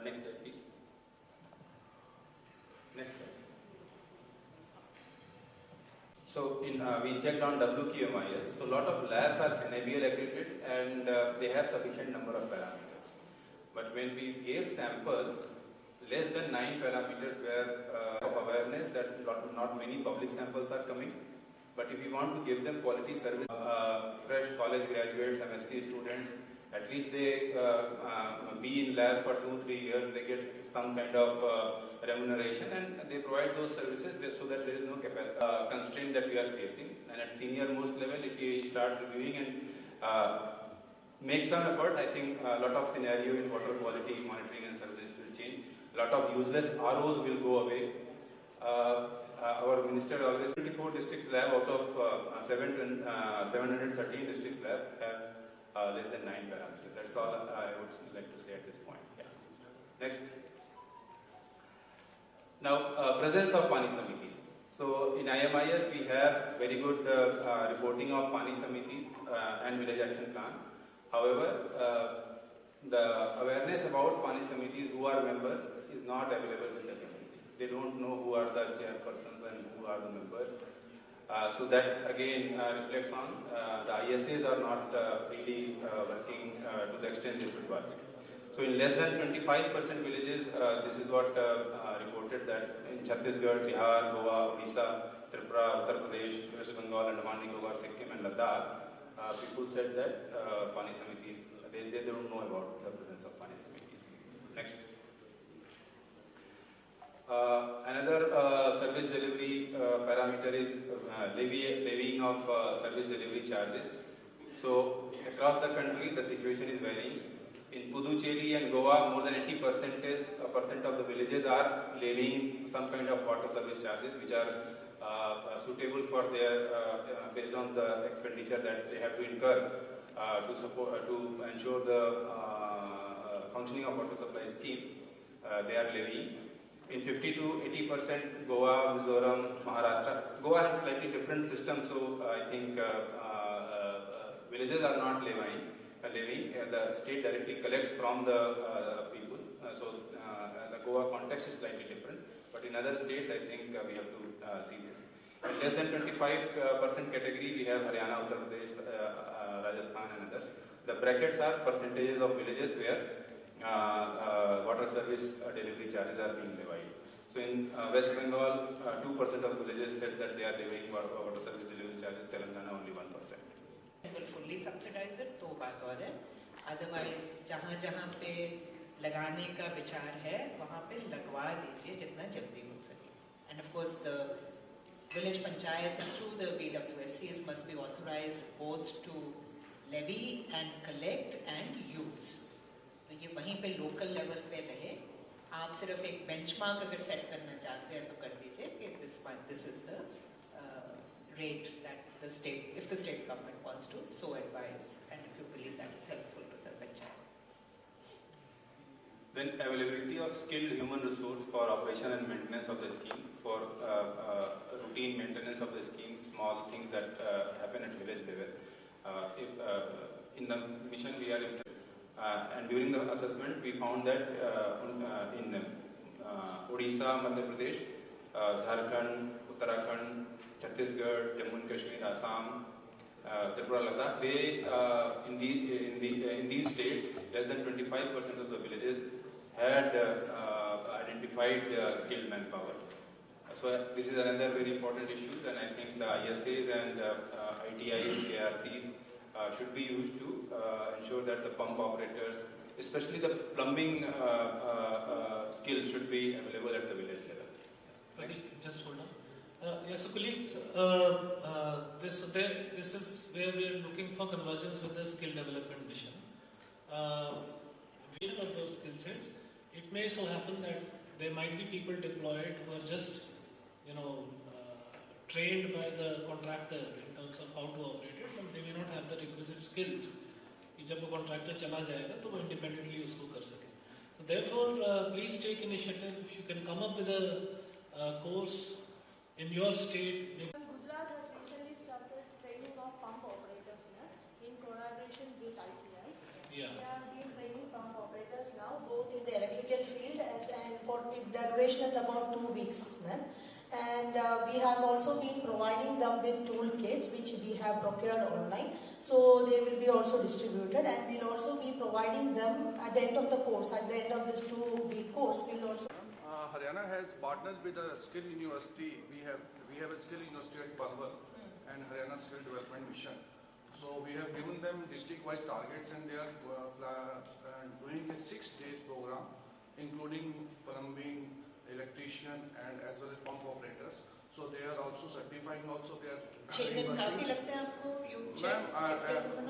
Next slide, please. Next slide. So we checked on WQMIS. So a lot of labs are NABL accredited and they have sufficient number of parameters. But when we gave samples, less than 9 parameters were of awareness that not many public samples are coming. But if we want to give them quality service, fresh college graduates, MSc students, at least they be in labs for 2-3 years, they get some kind of remuneration and they provide those services so that there is no constraint that we are facing. And at senior most level, if we start reviewing and make some effort, I think a lot of scenario in water quality monitoring and services will change. A lot of useless ROs will go away. Our minister always 24 district lab out of 713 district lab have less than 9 parameters. That's all I would like to say at this point. Yeah. Next. Now, presence of Pani Samitis. So in IMIS we have very good reporting of Pani Samitis and village action plan. However, the awareness about Pani Samitis who are members is not available in the community. They don't know who are the chairpersons and who are the members. So that again reflects on the ISAs are not really working to the extent they should work. So in less than 25% villages, this is what reported that in Chhattisgarh, Bihar, Goa, Odisha, Tripura, Uttar Pradesh, West Bengal, Andaman Nicobar, Sikkim and Ladakh, people said that Pani Samitis, they don't know about the presence of Pani Samitis. Next. Another service delivery parameter is levying of service delivery charges. So across the country, the situation is varying. In Puducherry and Goa, more than 80% of the villages are levying some kind of water service charges, which are suitable for their based on the expenditure that they have to incur to support to ensure the functioning of water supply scheme. They are levying. In 50 to 80%, Goa, Mizoram, Maharashtra. Goa has slightly different system, so I think villages are not levying. The state directly collects from the people. So the Goa context is slightly different. But in other states, I think we have to see this. In less than 25% category, we have Haryana, Uttar Pradesh, Rajasthan, and others. The brackets are percentages of villages where water service delivery charges are being levied. So in West Bengal, 2% of villages said that they are levying water service delivery charges. Telangana only 1%. will fully subsidize it, तो बात और है. Otherwise, जहाँ पे लगाने का विचार है, वहाँ पे लगवा दीजिए जितना जल्दी हो सके. And of course, the village panchayats through the VWSCs must be authorized both to levy and collect and use. तो ये वहीं पे local level पे रहे. आप सिर्फ एक benchmark अगर set करना चाहते हैं तो कर दीजिए कि this is the rate that the state, if the state government wants to so advise, and if you believe that is helpful to the panchayat. Then availability of skilled human resource for operation and maintenance of the scheme, for routine maintenance of the scheme, small things that happen at village level. In the mission we are and during the assessment we found that in Odisha, Madhya Pradesh, Jharkhand, Uttarakhand, Chhattisgarh, Jammu and Kashmir, Assam, Tripura, Ladakh, they in these states, less than 25% of the villages had identified skilled manpower. So this is another very important issue, and I think the ISAs and ITIs, KRCs should be used to ensure that the pump operators, especially the plumbing skill, should be available at the village level. Just hold on. Yes, so colleagues, this is where we are looking for convergence with the skill development mission. Vision of those skill sets. It may so happen that there might be people deployed who are just, trained by the contractor in terms of how to operate it, but they may not have the requisite skills. कि जब वो contractor चला जाएगा तो वो independently उसको कर सके. So therefore, please take initiative. If you can come up with a course in your state. Gujarat has recently started training of pump operators in collaboration with IAS. Yeah. We have been training pump operators now, both in the electrical field and for the duration is about 2 weeks. And we have also been providing them with toolkits which we have procured online. So they will be also distributed, and we'll also be providing them at the end of the course. At the end of this 2-week course, we'll also. Haryana has partnered with a skill university. We have a skill university at Palwal and Haryana Skill Development Mission. So we have given them district-wise targets, and they are doing a 6 days program, including plumbing, electrician, and as well as pump operators. So they are also certifying also their. Ma'am,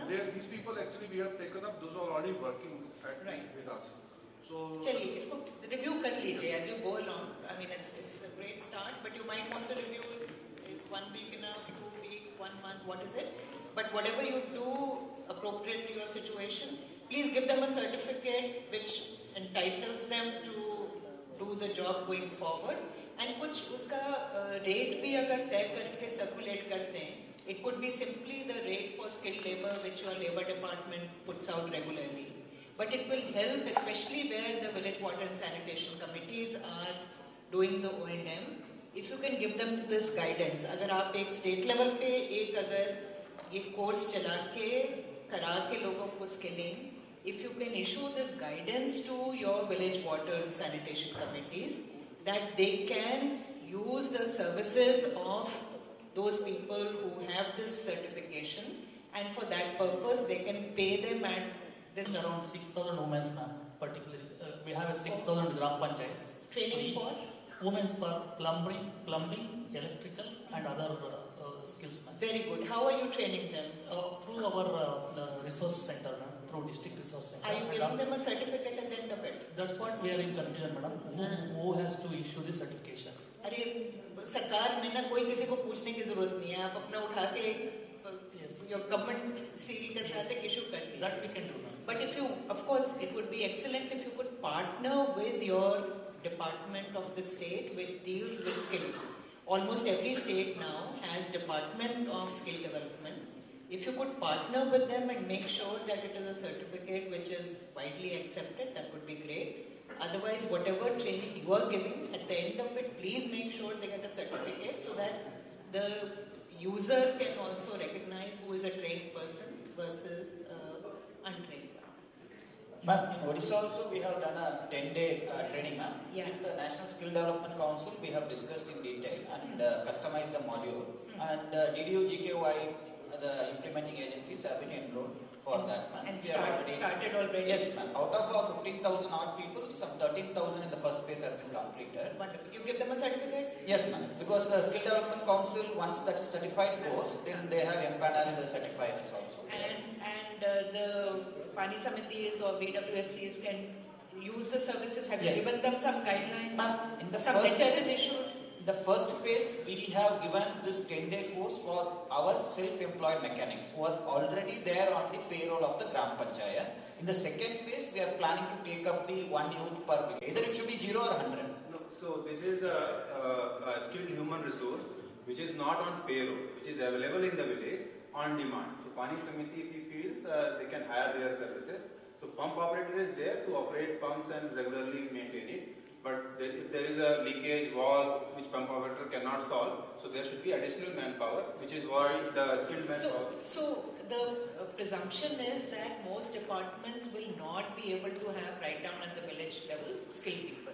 these people actually we have taken up. Those are already working with us. So. चलिए इसको review कर लीजिए as you go along. I mean it's a great start, but you might want to review is 1 week enough, 2 weeks, 1 month, what is it? But whatever you do appropriate to your situation, please give them a certificate which entitles them to do the job going forward. And कुछ उसका rate भी अगर तय करके circulate करते हैं, it could be simply the rate for skilled labor which your labor department puts out regularly. But it will help, especially where the village water and sanitation committees are doing the O&M. If you can give them this guidance, अगर आप एक state level पे एक अगर ये course चला के करा के लोगों को skilling, if you can issue this guidance to your village water and sanitation committees, that they can use the services of those people who have this certification, and for that purpose they can pay them at this. Around 6,000 women, ma'am, particularly. We have a 6,000 gram panchayats. Training so for? Women's for plumbing, electrical, and other skills, ma'am. Very good. How are you training them? Through our resource center, ma'am, through district resource center. Are you giving them a certificate at the end of it? That's what we are in confusion, madam. Who has to issue the certification? अरे सरकार में ना कोई किसी को पूछने की जरूरत नहीं है, आप अपना उठा के your government seal के साथ एक issue कर दीजिए. That we can do, ma'am. But if you, of course, it would be excellent if you could partner with your department of the state which deals with skill. Almost every state now has department of skill development. If you could partner with them and make sure that it is a certificate which is widely accepted, that would be great. Otherwise, whatever training you are giving, at the end of it, please make sure they get a certificate so that the user can also recognize who is a trained person versus untrained. Ma'am, in Odisha also we have done a 10-day training, ma'am. Yeah. With the National Skill Development Council, we have discussed in detail and customized the module. And DDU, GKY, the implementing agencies have been enrolled for that, ma'am. And started already? Yes, ma'am. Out of our 15,000 odd people, some 13,000 in the first phase has been completed. Wonderful. You give them a certificate? Yes, ma'am. Because the Skill Development Council, once that is certified goes, then they have empaneled the certifiers also. And the Pani Samitis or VWSCs can use the services. Have you given them some guidelines? In the some letter is issued? In the first phase, we have given this 10-day course for our self-employed mechanics who are already there on the payroll of the Gram Panchayat. In the second phase, we are planning to take up the 1 youth per village. Either it should be 0 or 100. No, so this is a skilled human resource which is not on payroll, which is available in the village on demand. So Pani Samiti, if he feels, they can hire their services. So pump operator is there to operate pumps and regularly maintain it. But if there is a leakage wall which pump operator cannot solve, so there should be additional manpower, which is why the skilled manpower. So the presumption is that most departments will not be able to have right down at the village level skilled people.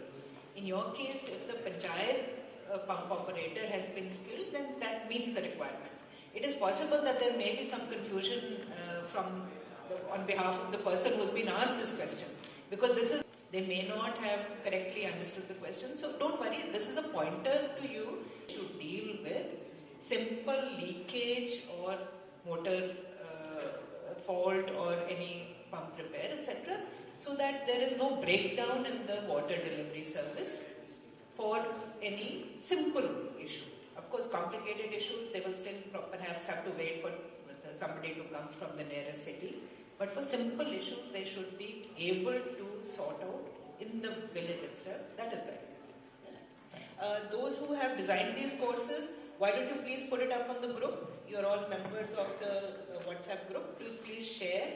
In your case, if the panchayat pump operator has been skilled, then that meets the requirements. It is possible that there may be some confusion on behalf of the person who's been asked this question, because they may not have correctly understood the question. So don't worry, this is a pointer to you to deal with simple leakage or motor fault or any pump repair, etc., so that there is no breakdown in the water delivery service for any simple issue. Of course, complicated issues, they will still perhaps have to wait for somebody to come from the nearest city. But for simple issues, they should be able to sort out in the village itself. That is the idea. Those who have designed these courses, why don't you please put it up on the group? You're all members of the WhatsApp group. Please share,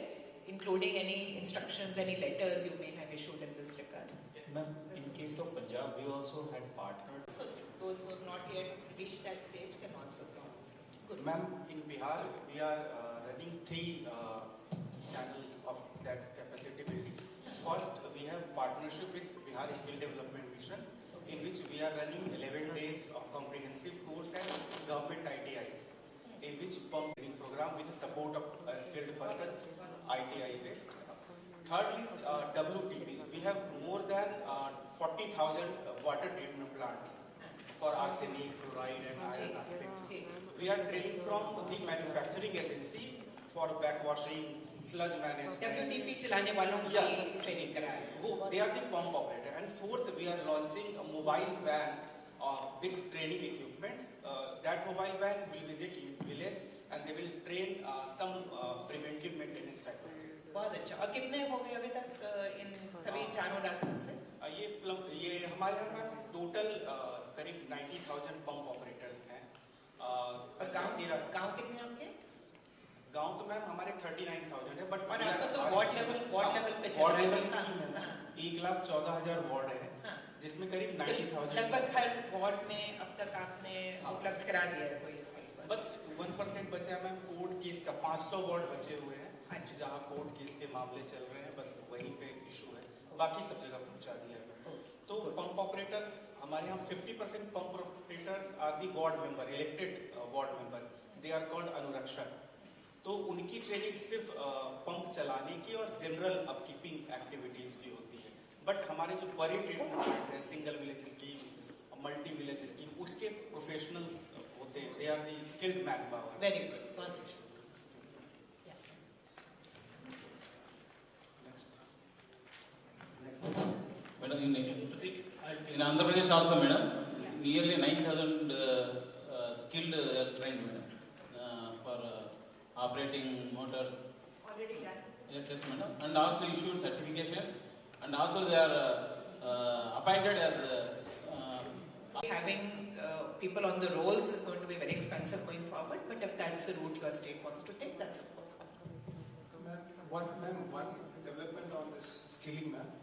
including any instructions, any letters you may have issued in this regard. Ma'am, in case of Punjab, we also had partnered. So those who have not yet reached that stage can also come. Good. Ma'am, in Bihar, we are running 3 channels of that capacity building. First, we have partnership with Bihar Skill Development Mission, in which we are running 11 days of comprehensive course and government ITIs, in which pump training program with the support of a skilled person, ITI based. Third is WTPs. We have more than 40,000 water treatment plants for arsenic, fluoride and iron aspects. We are training from the manufacturing agency for backwashing, sludge management. WTP चलाने वालों की training कराए. They are the pump operator. And fourth, we are launching a mobile van with training equipment. That mobile van will visit in village and they will train some preventive maintenance type of. बहुत अच्छा. और कितने हो गए अभी तक इन सभी चारों रास्तों से? ये हमारे यहाँ टोटल करीब 90,000 पंप ऑपरेटर्स हैं. गांव कितने आपके? गांव तो मैम हमारे 39,000 है, बट और आपका तो वार्ड लेवल पे वार्ड लेवल स्कीम है मैम. 1,14,000 वार्ड है, जिसमें करीब 90,000. लगभग हर वार्ड में अब तक आपने उपलब्ध करा दिया है कोई इसके लिए? बस 1% बचा है मैम कोर्ट केस का. 500 वार्ड बचे हुए हैं जहाँ कोर्ट केस के मामले चल रहे हैं, बस वहीं पे इशू है. बाकी सब जगह पहुँचा दिया है. तो पंप ऑपरेटर्स हमारे यहाँ 50% pump operators are the ward member, elected ward member. They are called अनुरक्षक. तो उनकी ट्रेनिंग सिर्फ पंप चलाने की और जनरल अपकीपिंग एक्टिविटीज की होती है. बट हमारे जो बड़े ट्रीटमेंट प्लांट है, single village scheme, multi village scheme, उसके प्रोफेशनल्स होते हैं. They are the skilled man power. Very good. Madam, in Andhra Pradesh also, madam, nearly 9,000 skilled trained, madam, for operating motors. Already done. Yes, madam. And also issued certifications, and also they are appointed as. Having people on the rolls is going to be very expensive going forward, but if that's the route your state wants to take, that's of course fine. One development on this skilling, ma'am.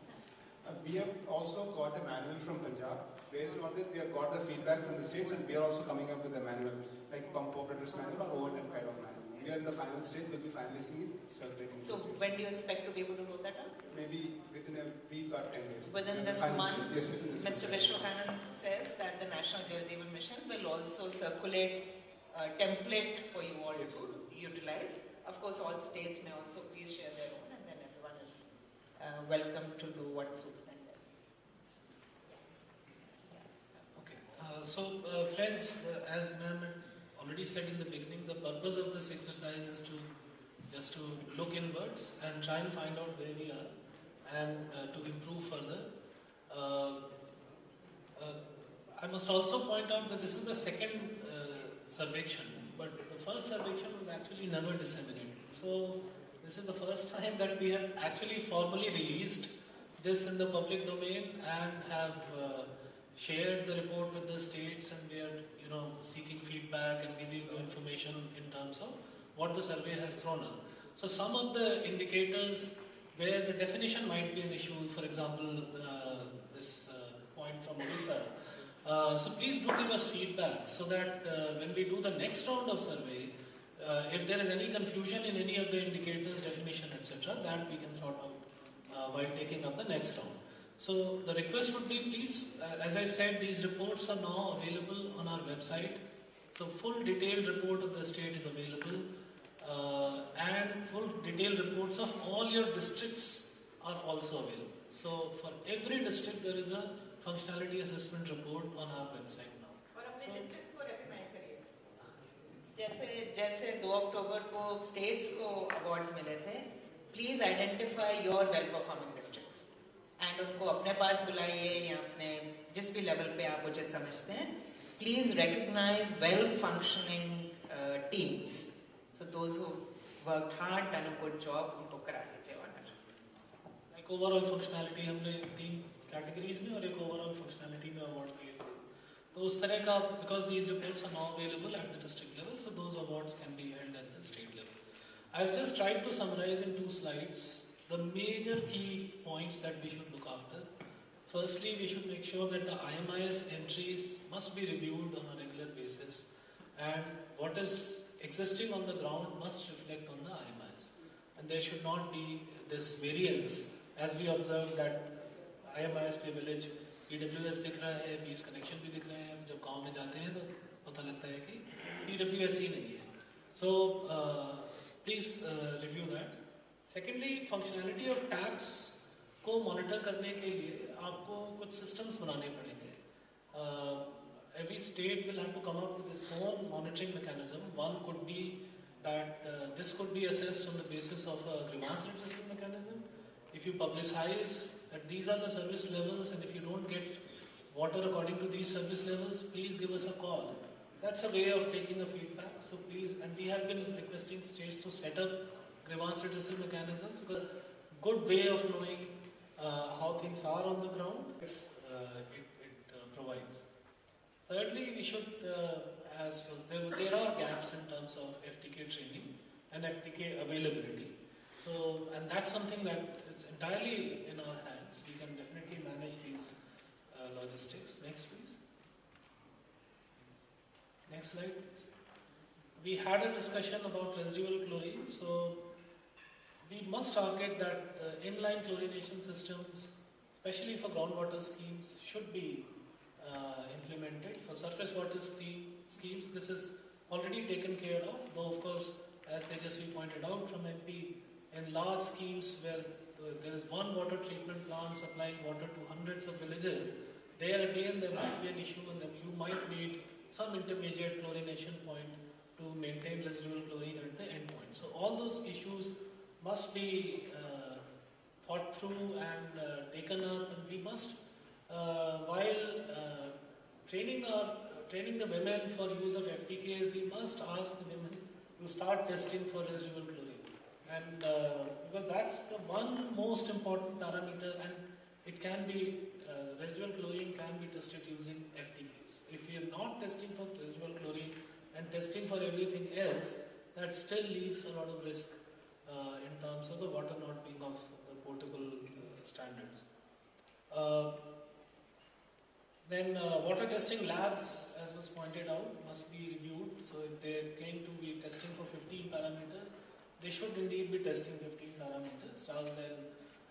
We have also got a manual from Punjab. Based on that, we have got the feedback from the states, and we are also coming up with a manual, like pump operators manual or O&M kind of manual. We are in the final stage. We'll be finalizing it, circulating. So when do you expect to be able to roll that out? Maybe within a week or 10 days. Within this month, yes, within this Mr. Vishwakanand says that the National Jal Jeevan Mission will also circulate a template for you all to utilize. Of course, all states may also please share their own, and then everyone is welcome to do what suits them best. Okay. Friends, as ma'am already said in the beginning, the purpose of this exercise is to look inwards and try and find out where we are and to improve further. I must also point out that this is the second survection, but the first survection was actually never disseminated. So this is the first time that we have actually formally released this in the public domain and have shared the report with the states, and we are seeking feedback and giving you information in terms of what the survey has thrown up. So some of the indicators where the definition might be an issue, for example, this point from Odisha. So please do give us feedback so that when we do the next round of survey, if there is any confusion in any of the indicators, definition, etc., that we can sort out while taking up the next round. So the request would be, please, as I said, these reports are now available on our website. So full detailed report of the state is available, and full detailed reports of all your districts are also available. So for every district there is a functionality assessment report on our website now. और अपने districts को recognize करिए. जैसे 2 अक्टूबर को states को awards मिले थे, please identify your well-performing districts. And उनको अपने पास बुलाइए या अपने जिस भी level पे आप उचित समझते हैं, please recognize well-functioning teams. So those who worked hard, done a good job, उनको करा दीजिए honor. एक ओवरऑल फंक्शनैलिटी हमने 3 कैटेगरीज में और एक ओवरऑल फंक्शनैलिटी में अवार्ड दिए थे. तो उस तरह का, because these reports are now available at the district level, so those awards can be held at the state level. I've just tried to summarize in 2 slides the major key points that we should look after. Firstly, we should make sure that the IMIS entries must be reviewed on a regular basis, and what is existing on the ground must reflect on the IMIS. And there should not be this variance, as we observe that IMIS पे village PWS दिख रहा है, बीस connection भी दिख रहे हैं. जब गांव में जाते हैं तो पता लगता है कि PWS ही नहीं है. So please review that. Secondly, functionality of taps को monitor करने के लिए आपको कुछ systems बनाने पड़ेंगे. Every state will have to come up with its own monitoring mechanism. One could be that this could be assessed on the basis of a grievance redressal mechanism. If you publicize that these are the service levels, and if you don't get water according to these service levels, please give us a call. That's a way of taking a feedback. So please, and we have been requesting states to set up grievance redressal mechanisms, because good way of knowing how things are on the ground, it provides. Thirdly, we should, there are gaps in terms of FTK training and FTK availability. So, and that's something that is entirely in our hands. We can definitely manage these logistics. Next, please. Next slide, please. We had a discussion about residual chlorine. So, we must target that inline chlorination systems, especially for groundwater schemes, should be implemented. For surface water schemes, this is already taken care of, though of course, as Tejasvi pointed out from MP, in large schemes where there is one water treatment plant supplying water to hundreds of villages, there again there might be an issue, and then you might need some intermediate chlorination point to maintain residual chlorine at the end point. So all those issues must be thought through and taken up, and we must, while training the women for use of FTKs, we must ask the women to start testing for residual chlorine. And because that's the one most important parameter, and it can be, residual chlorine can be tested using FTKs. If we are not testing for residual chlorine and testing for everything else, that still leaves a lot of risk in terms of the water not being of the potable standards. Then water testing labs, as was pointed out, must be reviewed. So if they claim to be testing for 15 parameters, they should indeed be testing 15 parameters rather than,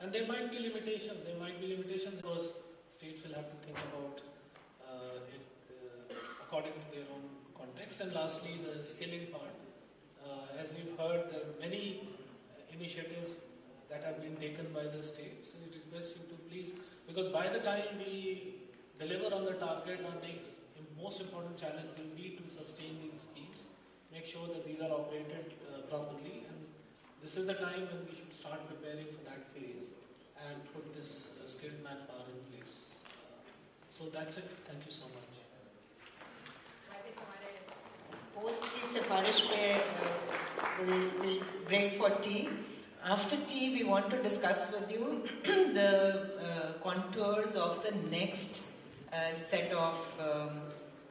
and there might be limitations. There might be limitations because states will have to think about it according to their own context. And lastly, the skilling part. As we've heard, there are many initiatives that have been taken by the states. So we request you to please, because by the time we deliver on the target, our next most important challenge will be to sustain these schemes, make sure that these are operated properly, and this is the time when we should start preparing for that phase and put this skilled manpower in place. So that's it. Thank you so much. Post की सिफारिश पे we'll break for tea. After tea, we want to discuss with you the contours of the next set of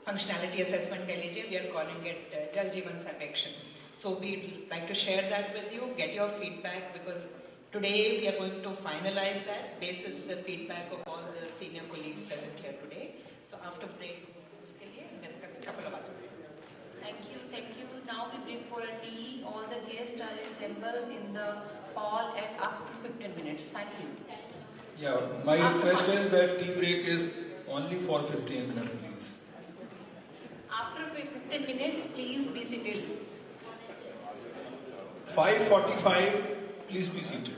functionality assessment. We are calling it Jal Jeevan Sarvekshan. So we'd like to share that with you, get your feedback, because today we are going to finalize that basis the feedback of all the senior colleagues present here today. So after break, uske liye, then a couple of other. Thank you. Now we break for a tea. All the guests are assembled in the hall at after 15 minutes. Thank you. Yeah, my request is that tea break is only for 15 minutes, please. After 15 minutes, please be seated. 5:45, please be seated.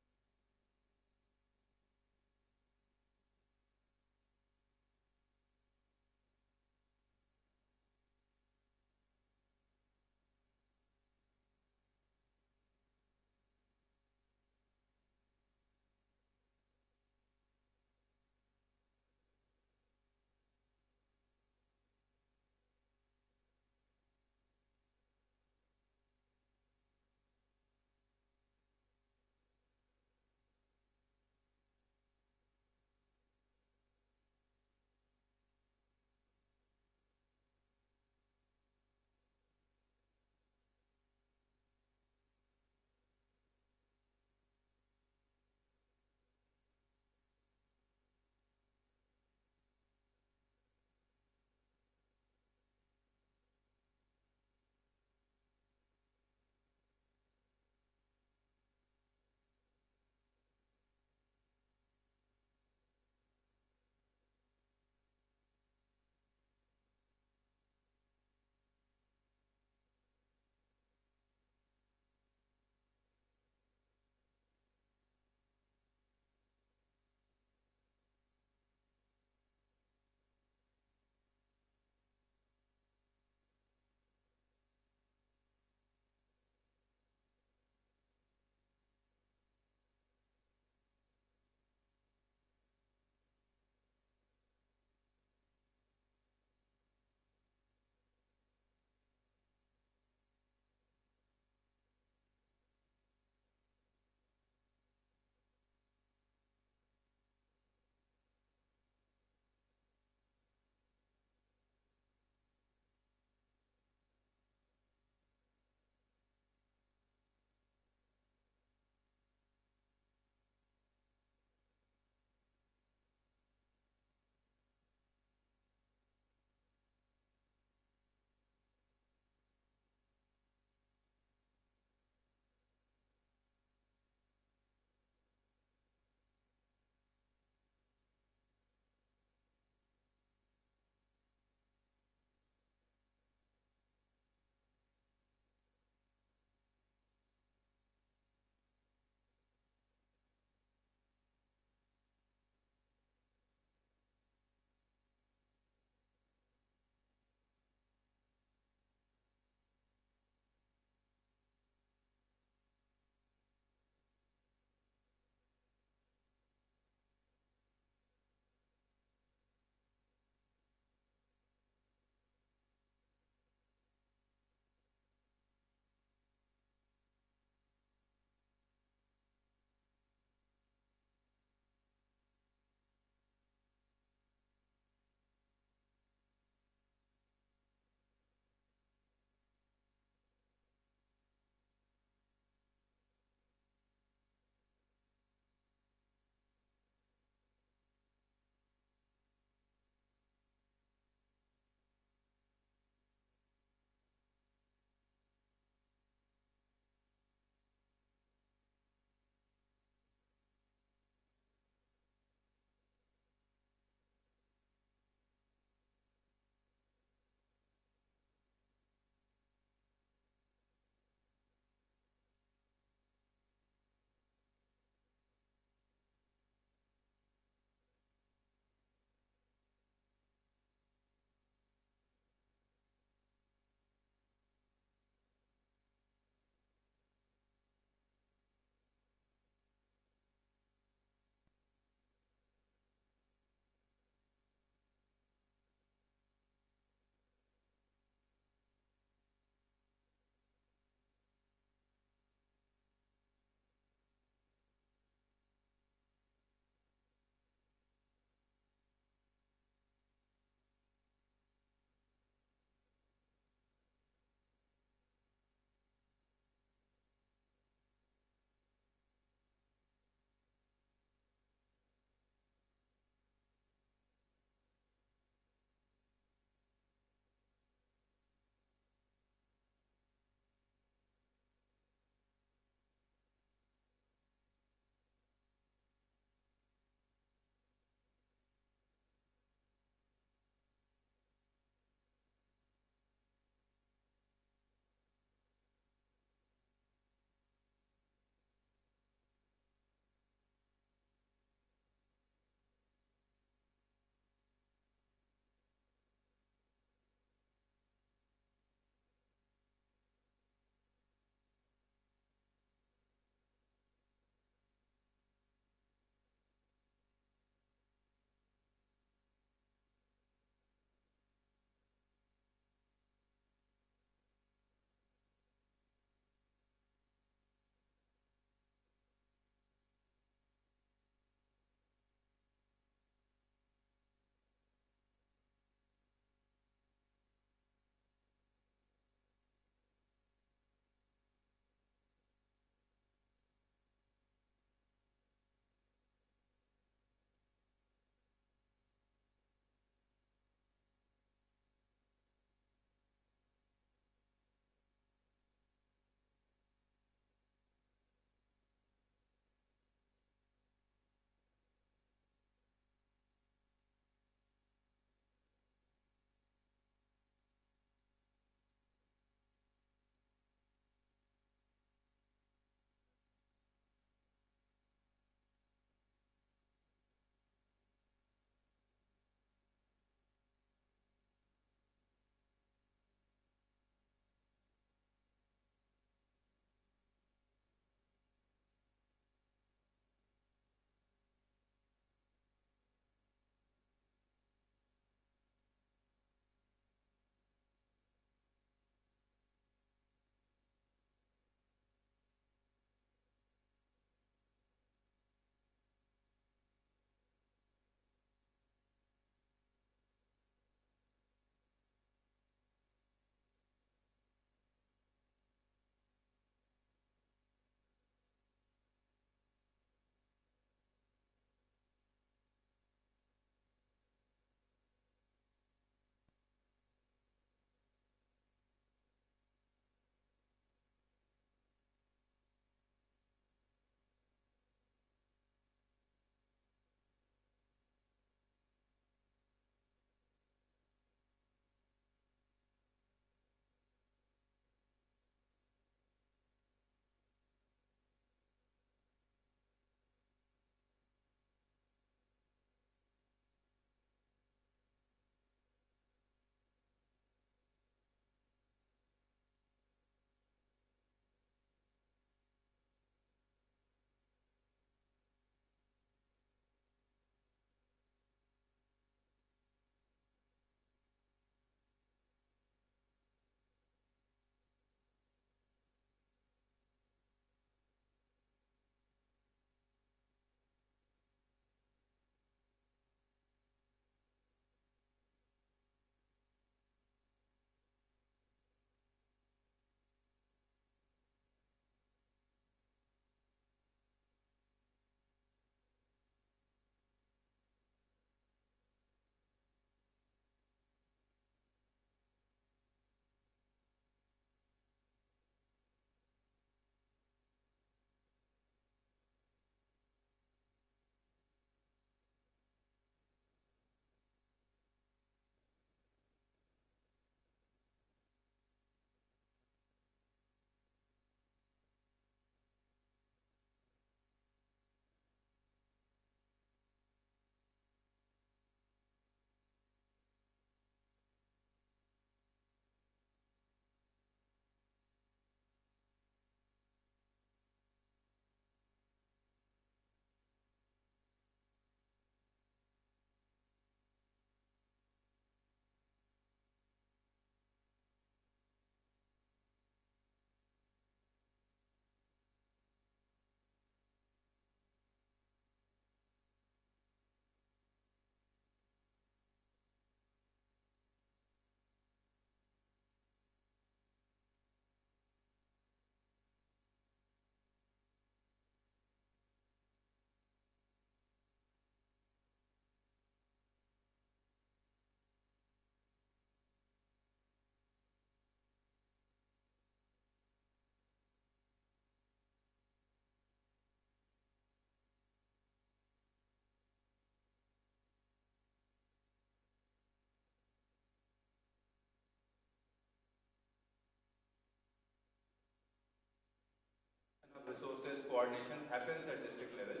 coordination happens at district level.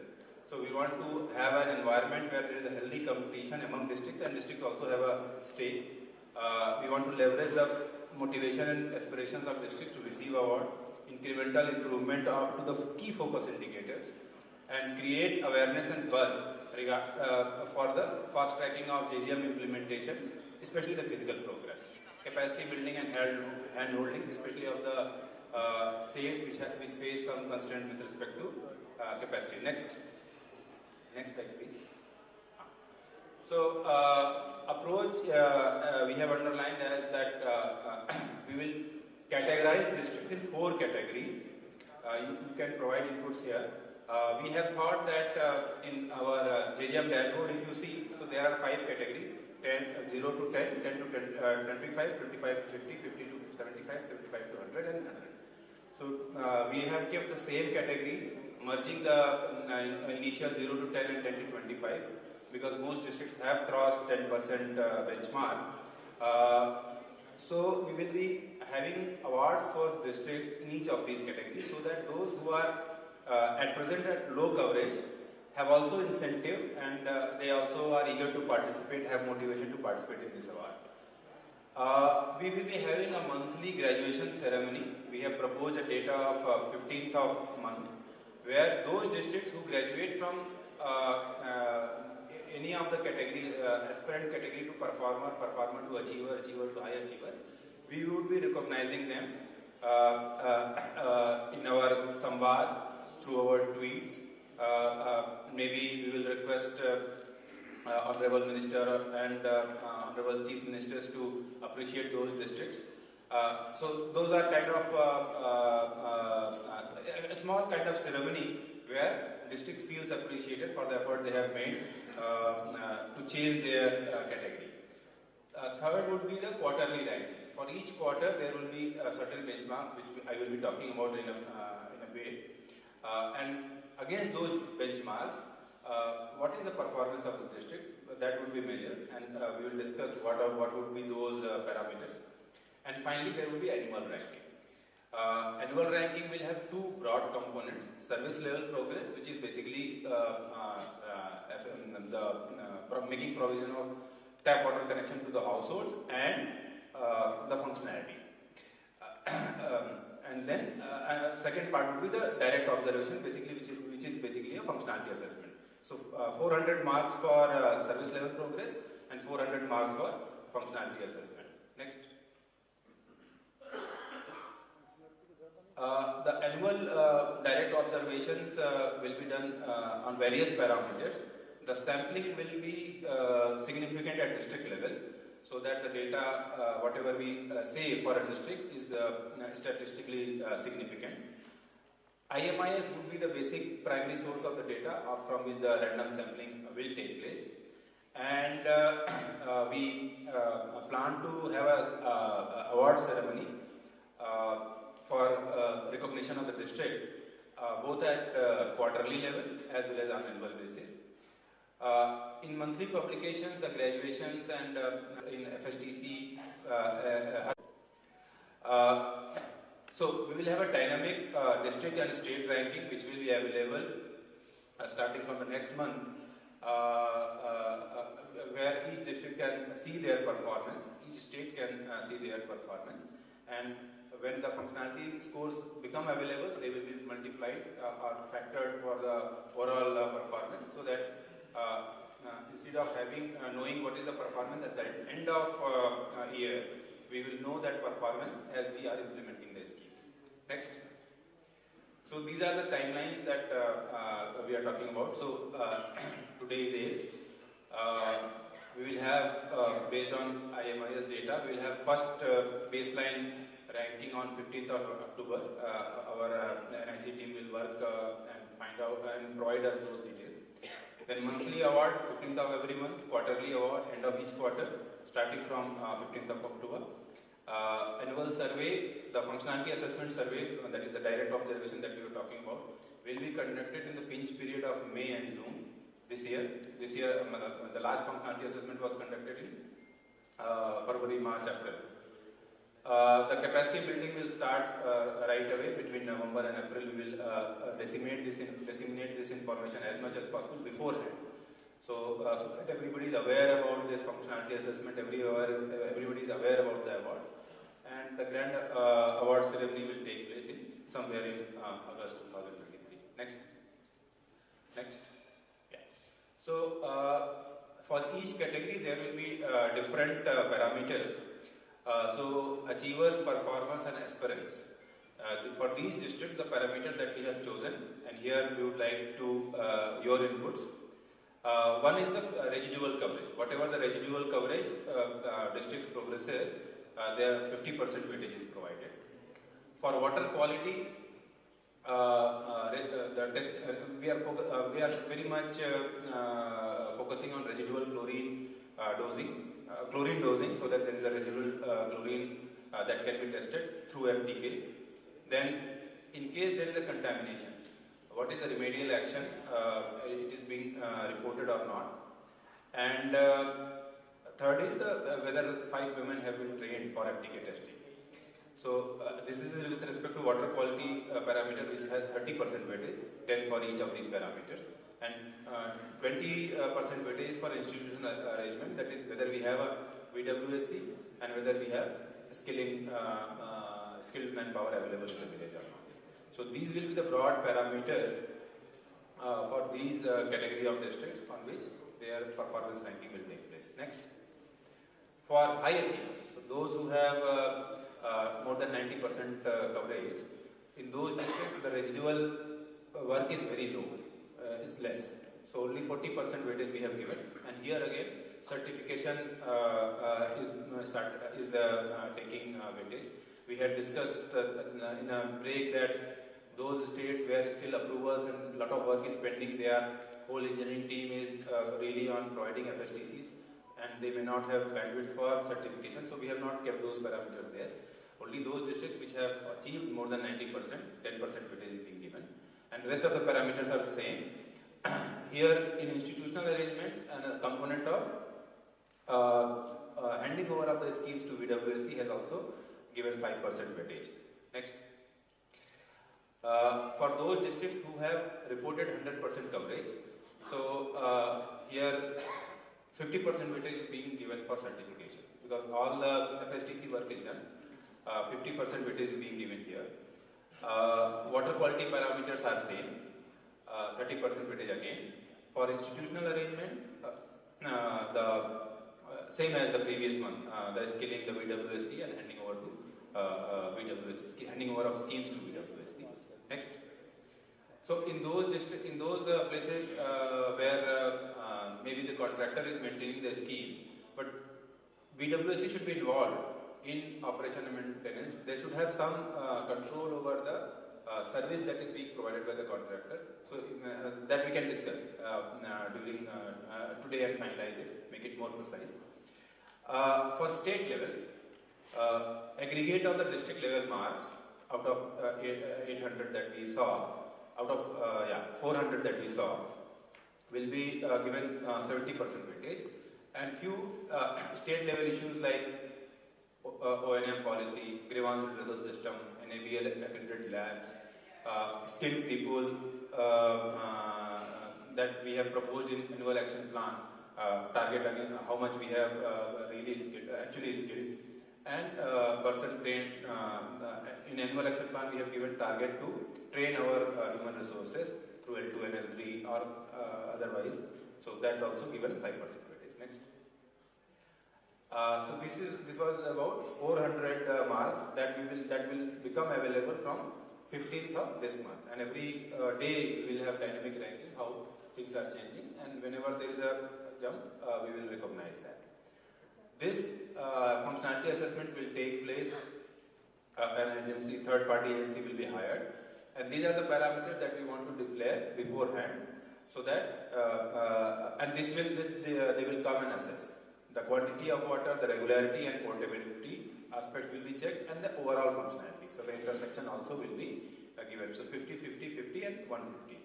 So we want to have an environment where there is a healthy competition among districts, and districts also have a stake. We want to leverage the motivation and aspirations of districts to receive award, incremental improvement up to the key focus indicators, and create awareness and buzz for the fast tracking of JGM implementation, especially the physical progress, capacity building and hand holding, especially of the states which face some constraint with respect to capacity. Next slide, please. So approach we have underlined as that we will categorize districts in 4 categories. You can provide inputs here. We have thought that in our JGM dashboard, if you see, so there are 5 categories: 0 to 10, 10 to 25, 25 to 50, 50 to 75, 75 to 100, and 100. So we have kept the same categories, merging the initial 0 to 10 and 10 to 25, because most districts have crossed 10% benchmark. So we will be having awards for districts in each of these categories, so that those who are at present at low coverage have also incentive, and they also are eager to participate, have motivation to participate in this award. We will be having a monthly graduation ceremony. We have proposed a data of 15th of month, where those districts who graduate from any of the categories, aspirant category to performer, performer to achiever, achiever to high achiever, we would be recognizing them in our samvad, through our tweets. Maybe we will request Honorable Minister and Honorable Chief Ministers to appreciate those districts. So those are kind of a small kind of ceremony where districts feels appreciated for the effort they have made to change their category. Third would be the quarterly ranking. For each quarter there will be certain benchmarks which I will be talking about in a way. And against those benchmarks, what is the performance of the district? That would be measured, and we will discuss what would be those parameters. And finally, there will be annual ranking. Annual ranking will have 2 broad components: service level progress, which is basically making provision of tap water connection to the households, and the functionality. And then second part would be the direct observation, basically which is basically a functionality assessment. So 400 marks for service level progress and 400 marks for functionality assessment. Next. The annual direct observations will be done on various parameters. The sampling will be significant at district level, so that the data, whatever we say for a district, is statistically significant. IMIS would be the basic primary source of the data from which the random sampling will take place. And we plan to have a award ceremony for recognition of the district, both at quarterly level as well as on annual basis. In monthly publications, the graduations and in FSTC. So we will have a dynamic district and state ranking which will be available starting from the next month, where each district can see their performance, each state can see their performance, and when the functionality scores become available, they will be multiplied or factored for the overall performance, so that instead of knowing what is the performance at the end of year, we will know that performance as we are implementing the schemes. Next. So these are the timelines that we are talking about. So today is 8th. We will have, based on IMIS data, we will have first baseline ranking on 15th of October. Our NIC team will work and find out and provide us those details. Then monthly award, 15th of every month, quarterly award, end of each quarter, starting from 15th of October. Annual survey, the functionality assessment survey, that is the direct observation that we were talking about, will be conducted in the pinch period of May and June this year. This year, the last functionality assessment was conducted in February, March, April. The capacity building will start right away between November and April. We will disseminate this information as much as possible beforehand. So that everybody is aware about this functionality assessment, everybody is aware about the award. And the grand award ceremony will take place in somewhere in August 2023. Next. Yeah. So for each category there will be different parameters. So achievers, performers and aspirants. For these districts, the parameter that we have chosen, and here we would like to your inputs. One is the residual coverage. Whatever the residual coverage districts progresses, there 50% weightage is provided. For water quality, the test we are very much focusing on residual chlorine dosing, so that there is a residual chlorine that can be tested through FTKs. Then, in case there is a contamination, what is the remedial action? It is being reported or not. And third is whether 5 women have been trained for FTK testing. So this is with respect to water quality parameter, which has 30% weightage, 10 for each of these parameters, and 20% weightage for institutional arrangement. That is whether we have a VWSC and whether we have skilled manpower available in the village or not. So these will be the broad parameters for these category of districts on which their performance ranking will take place. Next. For high achievers, so those who have more than 90% coverage, in those districts the residual work is very low, is less. So only 40% weightage we have given, and here again certification is taking weightage. We had discussed in a break that those states where still approvals and a lot of work is pending, their whole engineering team is really on providing FSTCs, and they may not have bandwidth for certification, so we have not kept those parameters there. Only those districts which have achieved more than 90%, 10% weightage is being given, and the rest of the parameters are the same. Here in institutional arrangement, and a component of handing over of the schemes to VWSC has also given 5% weightage. Next. For those districts who have reported 100% coverage, so here 50% weightage is being given for certification, because all the FSTC work is done. 50% weightage is being given here. Water quality parameters are same, 30% weightage again. For institutional arrangement, the same as the previous one, the skilling the VWSC and handing over to VWSC, handing over of schemes to VWSC. Next. So in those places where maybe the contractor is maintaining the scheme, but VWSC should be involved in operation and maintenance. They should have some control over the service that is being provided by the contractor. So that we can discuss during today and finalize it, make it more precise. For state level, aggregate of the district level marks out of 800 that we saw, out of 400 that we saw, will be given 70% weightage, and few state level issues like O&M policy, grievance redressal system, NABL accredited labs, skilled people that we have proposed in annual action plan, target again how much we have really skilled, actually skilled, and person trained. In annual action plan we have given target to train our human resources through L2 and L3 or otherwise. So that also given 5% weightage. Next. So this was about 400 marks that will become available from 15th of this month, and every day we will have dynamic ranking how things are changing, and whenever there is a jump we will recognize that. This functionality assessment will take place, an agency, third party agency will be hired, and these are the parameters that we want to declare beforehand, so that and they will come and assess. The quantity of water, the regularity and portability aspects will be checked, and the overall functionality. So the intersection also will be given. So 50, 50, 50 and 150.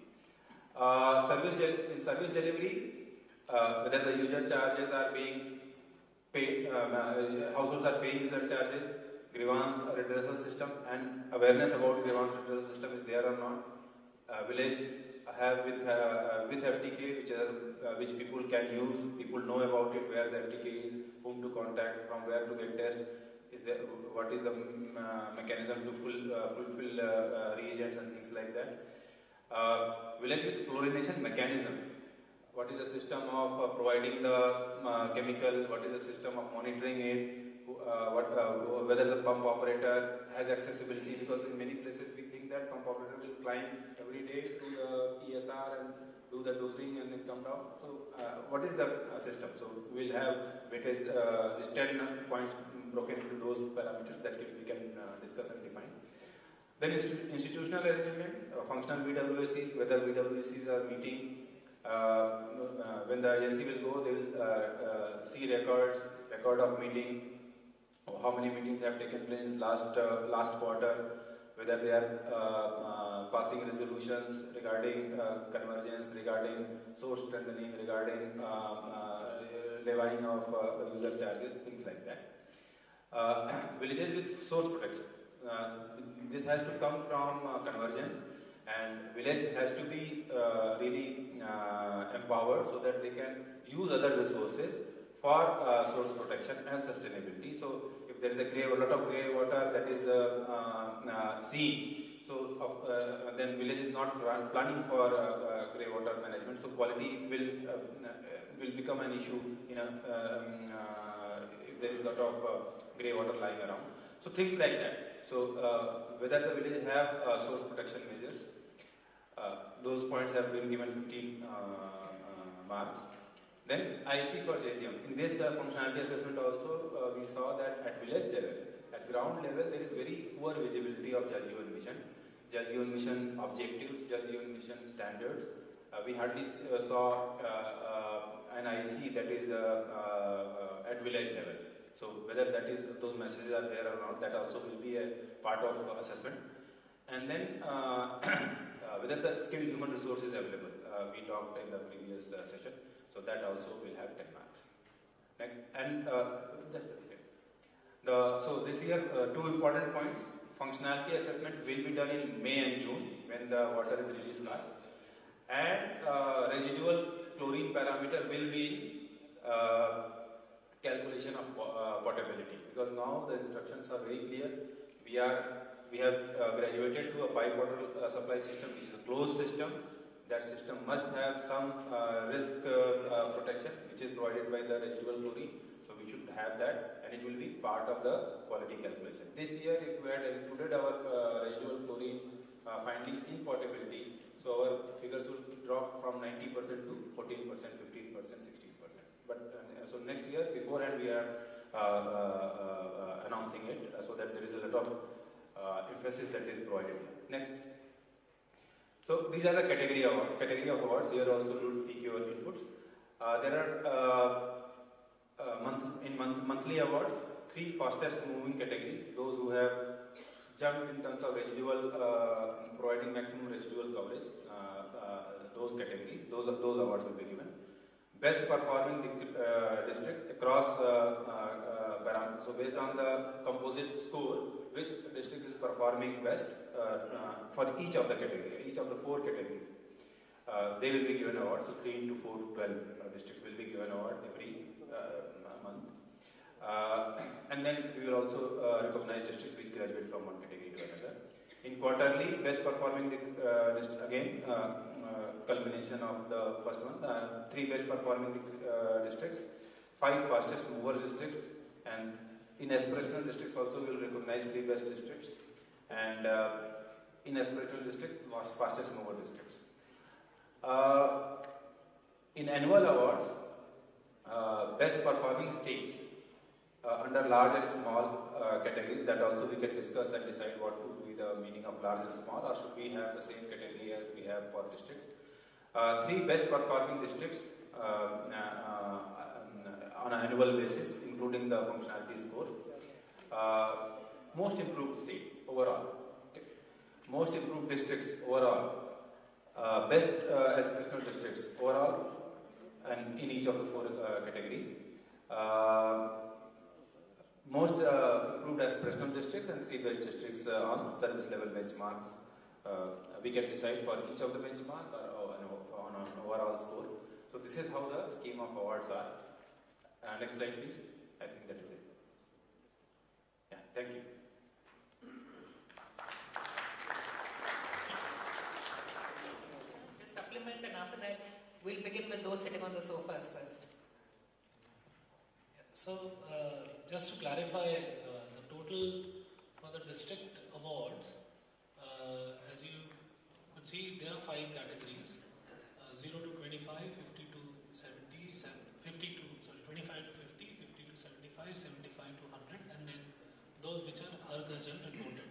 In service delivery, whether the user charges are being paid, households are paying user charges, grievance redressal system and awareness about grievance redressal system is there or not. Village have with FTK, which people can use. People know about it, where the FTK is, whom to contact, from where to get test. What is the mechanism to fulfill reagents and things like that. Village with chlorination mechanism. What is the system of providing the chemical? What is the system of monitoring it? Whether the pump operator has accessibility, because in many places we think that pump operator will climb every day to the ESR and do the dosing and then come down. So what is the system? So we will have weightage, these 10 points broken into those parameters that we can discuss and define. Then institutional arrangement, functional VWACs, whether VWACs are meeting. When the agency will go, they will see record of meeting, how many meetings have taken place last quarter, whether they are passing resolutions regarding convergence, regarding source strengthening, regarding levying of user charges, things like that. Villages with source protection. This has to come from convergence, and village has to be really empowered so that they can use other resources for source protection and sustainability. So if there is a lot of grey water that is seen, so then village is not planning for grey water management. So quality will become an issue if there is a lot of grey water lying around. So things like that. So whether the village have source protection measures, those points have been given 15 marks. Then IC for JGM. In this functionality assessment also, we saw that at village level, at ground level, there is very poor visibility of Jal Jeevan Mission. Jal Jeevan Mission objectives, Jal Jeevan Mission standards. We hardly saw an IC that is at village level. So whether those messages are there or not, that also will be a part of assessment. And then whether the skilled human resource is available. We talked in the previous session. So that also will have 10 marks. Next, and just a second. So this year, two important points. Functionality assessment will be done in May and June when the water is really scarce. And residual chlorine parameter will be calculation of potability. Because now the instructions are very clear. We have graduated to a pipe water supply system, which is a closed system. That system must have some risk protection, which is provided by the residual chlorine. So we should have that, and it will be part of the quality calculation. This year, if we had included our residual chlorine findings in potability, so our figures will drop from 90% to 14%, 15%, 16%. But so next year, beforehand, we are announcing it so that there is a lot of emphasis that is provided. Next. So these are the category of awards. Here also you will see your inputs. There are monthly awards, 3 fastest moving categories. Those who have jumped in terms of residual, providing maximum residual coverage. Those categories, those awards will be given. Best performing districts across parameters. So based on the composite score, which district is performing best for each of the categories, each of the 4 categories. They will be given awards. So 3 into 4, 12 districts will be given award every month. And then we will also recognize districts which graduate from one category to another. In quarterly, best performing district, again, culmination of the first one, 3 best performing districts, 5 fastest mover districts, and in aspirational districts also we will recognize 3 best districts, and in aspirational districts, fastest mover districts. In annual awards, best performing states under large and small categories, that also we can discuss and decide what would be the meaning of large and small, or should we have the same category as we have for districts. 3 best performing districts on an annual basis, including the functionality score. Most improved state overall. Okay. Most improved districts overall. Best aspirational districts overall, and in each of the 4 categories. most improved aspirational districts and 3 best districts on service level benchmarks. We can decide for each of the benchmark or on an overall score. So this is how the scheme of awards are. Next slide please. I think that is it. Yeah, thank you. Just supplement, and after that we'll begin with those sitting on the sofas first. So, just to clarify, the total for the district awards, as you could see, there are 5 categories: 0 to 25, 50 to 70, 25 to 50, 50 to 75, 75 to 100, and then those which are Argajan reported.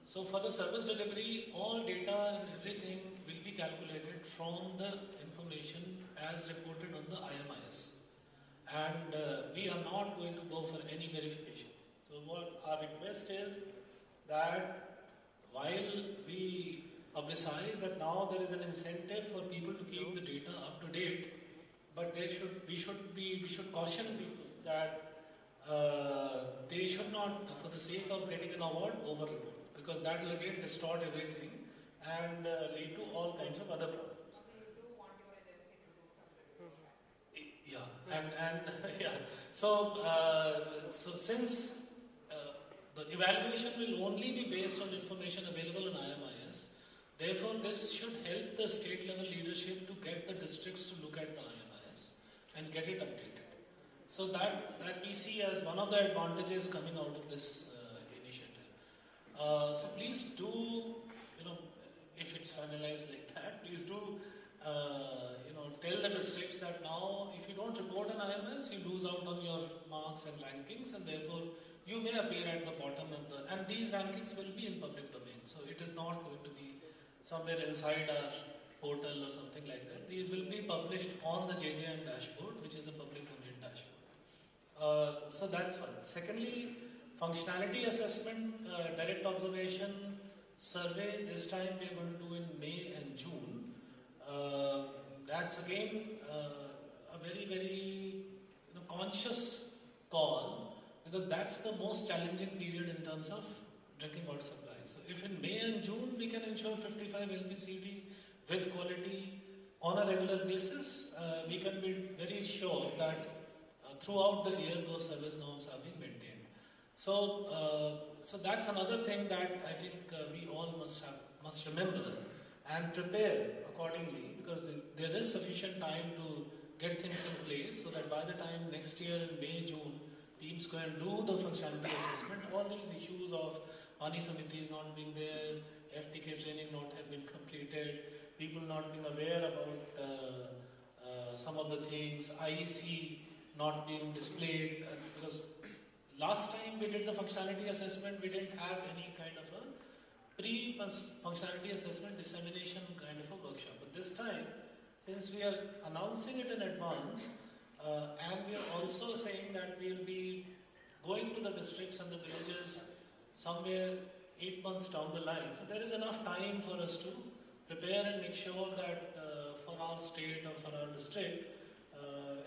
So, for the service delivery, all data and everything will be calculated from the information as reported on the IMIS. And we are not going to go for any verification. So what our request is that while we publicize that now there is an incentive for people to keep the data up to date, but we should caution people that they should not, for the sake of getting an award, over-report, because that will again distort everything and lead to all kinds of other problems. Yeah, and yeah. So since the evaluation will only be based on information available in IMIS, therefore this should help the state level leadership to get the districts to look at the IMIS and get it updated. So that we see as one of the advantages coming out of this initiative. So please do, if it's finalized like that, please do tell the districts that now if you don't report an IMS, you lose out on your marks and rankings, and therefore you may appear at the bottom of and these rankings will be in public domain. So it is not going to be somewhere inside our portal or something like that. These will be published on the JJM dashboard, which is the public domain dashboard. So that's one. Secondly, functionality assessment, direct observation survey, this time we are going to do in May and June. That's again a very, very conscious call, because that's the most challenging period in terms of drinking water supply. So if in May and June we can ensure 55 LPCD with quality on a regular basis, we can be very sure that throughout the year those service norms are being maintained. So, so that's another thing that I think we all must remember and prepare accordingly, because there is sufficient time to get things in place so that by the time next year in May, June, teams go and do the functionality assessment, all these issues of Pani Samitis not being there, FTK training not have been completed, people not being aware about some of the things, IEC not being displayed, because last time we did the functionality assessment, we didn't have any kind of a pre-functionality assessment dissemination kind of a workshop. But this time, since we are announcing it in advance, and we are also saying that we will be going to the districts and the villages somewhere 8 months down the line. So there is enough time for us to prepare and make sure that for our state or for our district,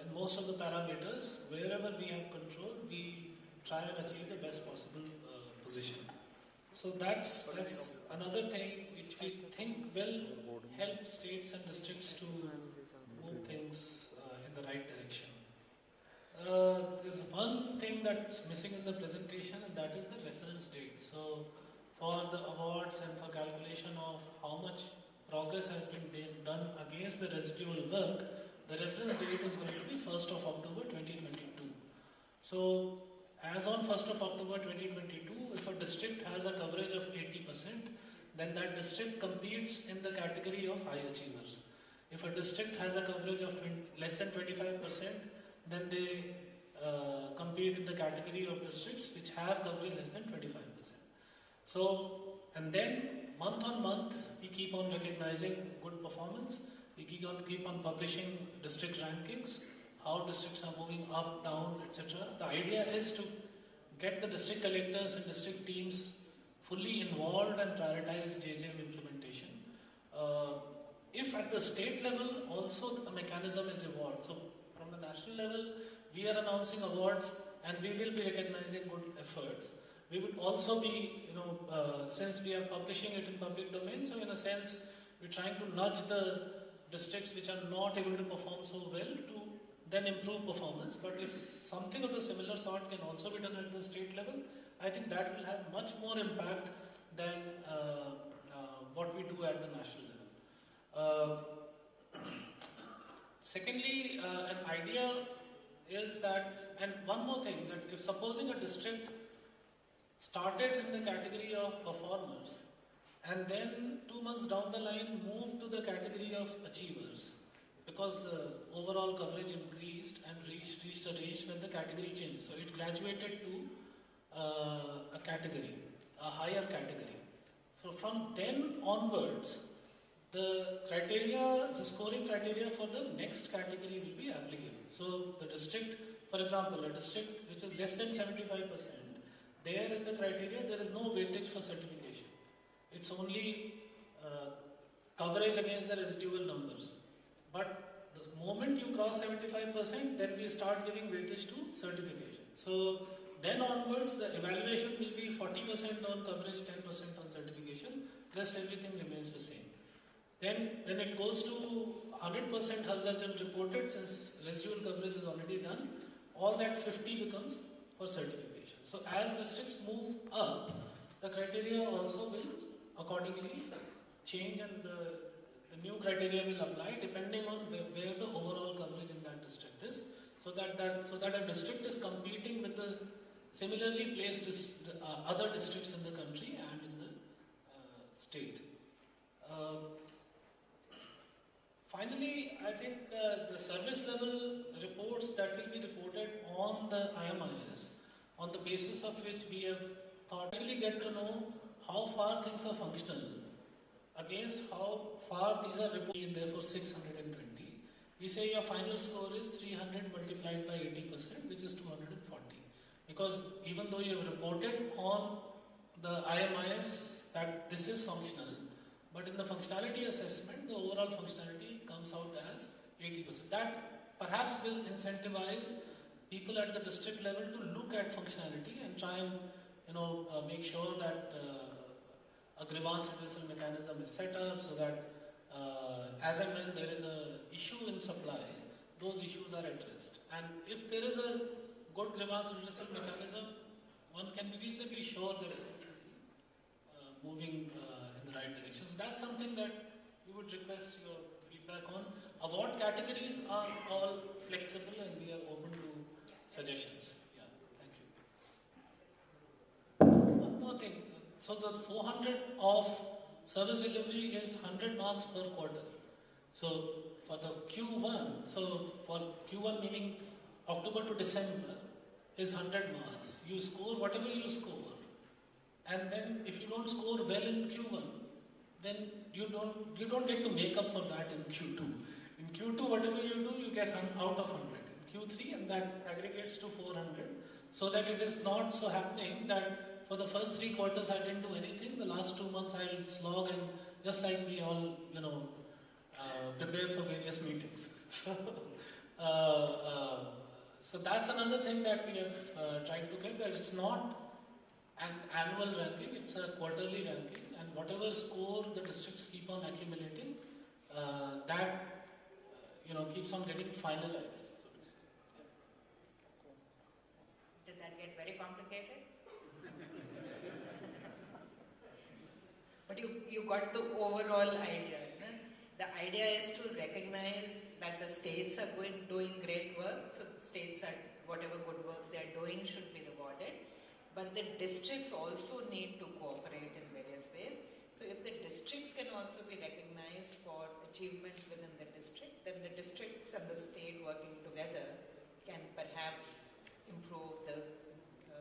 in most of the parameters, wherever we have control, we try and achieve the best possible position. So that's another thing which we think will help states and districts to move things in the right direction. There's one thing that's missing in the presentation, and that is the reference date. So for the awards and for calculation of how much progress has been done against the residual work, the reference date is going to be 1st of October 2022. So as on 1st of October 2022, if a district has a coverage of 80%, then that district competes in the category of high achievers. If a district has a coverage of less than 25%, then they compete in the category of districts which have coverage less than 25%. So, and then month on month, we keep on recognizing good performance. We keep on publishing district rankings, how districts are moving up, down, etc. The idea is to get the district collectors and district teams fully involved and prioritize JJM implementation. If at the state level also a mechanism is evolved, so from from the national level, we are announcing awards and we will be recognizing good efforts. We would also be, since we are publishing it in public domain, so in a sense, we're trying to nudge the districts which are not able to perform so well to then improve performance. But if something of the similar sort can also be done at the state level, I think that will have much more impact than what we do at the national level. Secondly, an idea is that, and one more thing, that if supposing a district started in the category of performers and then 2 months down the line moved to the category of achievers, because the overall coverage increased and reached a range when the category changed. So it graduated to a category, a higher category. So from then onwards, the scoring criteria for the next category will be applicable. So the district, for example, a district which is less than 75%, there in the criteria there is no weightage for certification. It's only coverage against the residual numbers. But the moment you cross 75%, then we start giving weightage to certification. So then onwards, the evaluation will be 40% on coverage, 10% on certification, rest everything remains the same. Then when it goes to 100% Hal reported, since residual coverage is already done, all that 50 becomes for certification. So as districts move up, the criteria also will accordingly change, and the new criteria will apply depending on where the overall coverage in that district is, so that a district is competing with the similarly placed other districts in the country and in the state. Finally, I think the service level reports that will be reported on the IMIS, on the basis of which we have actually get to know how far things are functional against how far these are reported, and therefore 620. We say your final score is 300 multiplied by 80%, which is 240. Because even though you have reported on the IMIS that this is functional, but in the functionality assessment, the overall functionality comes out as 80%. That perhaps will incentivize people at the district level to look at functionality and try and make sure that a grievance redressal mechanism is set up, so that as and when there is an issue in supply, those issues are addressed. And if there is a good grievance redressal mechanism, one can be reasonably sure that it will be moving in the right direction. So that's something that we would request your feedback on. Award categories are all flexible and we are open to suggestions. Yeah, thank you. One more thing. So the 400 of service delivery is 100 marks per quarter. So for the Q1, so for Q1 meaning October to December is 100 marks. You score whatever you score. And then if you don't score well in Q1, then you don't get to make up for that in Q2. In Q2, whatever you do, you get out of 100. In Q3, and that aggregates to 400. So that it is not so happening that for the first 3 quarters I didn't do anything. The last 2 months I will slog, and just like we all, prepare for various meetings. So that's another thing that we have tried to get, that it's not an annual ranking, it's a quarterly ranking, and whatever score the districts keep on accumulating, that keeps on getting finalized. Did that get very complicated? But you got the overall idea. The idea is to recognize that the states are doing great work, so states are, whatever good work they are doing should be rewarded. But the districts also need to cooperate in various ways. So if the districts can also be recognized for achievements within the district, then the districts and the state working together can perhaps improve the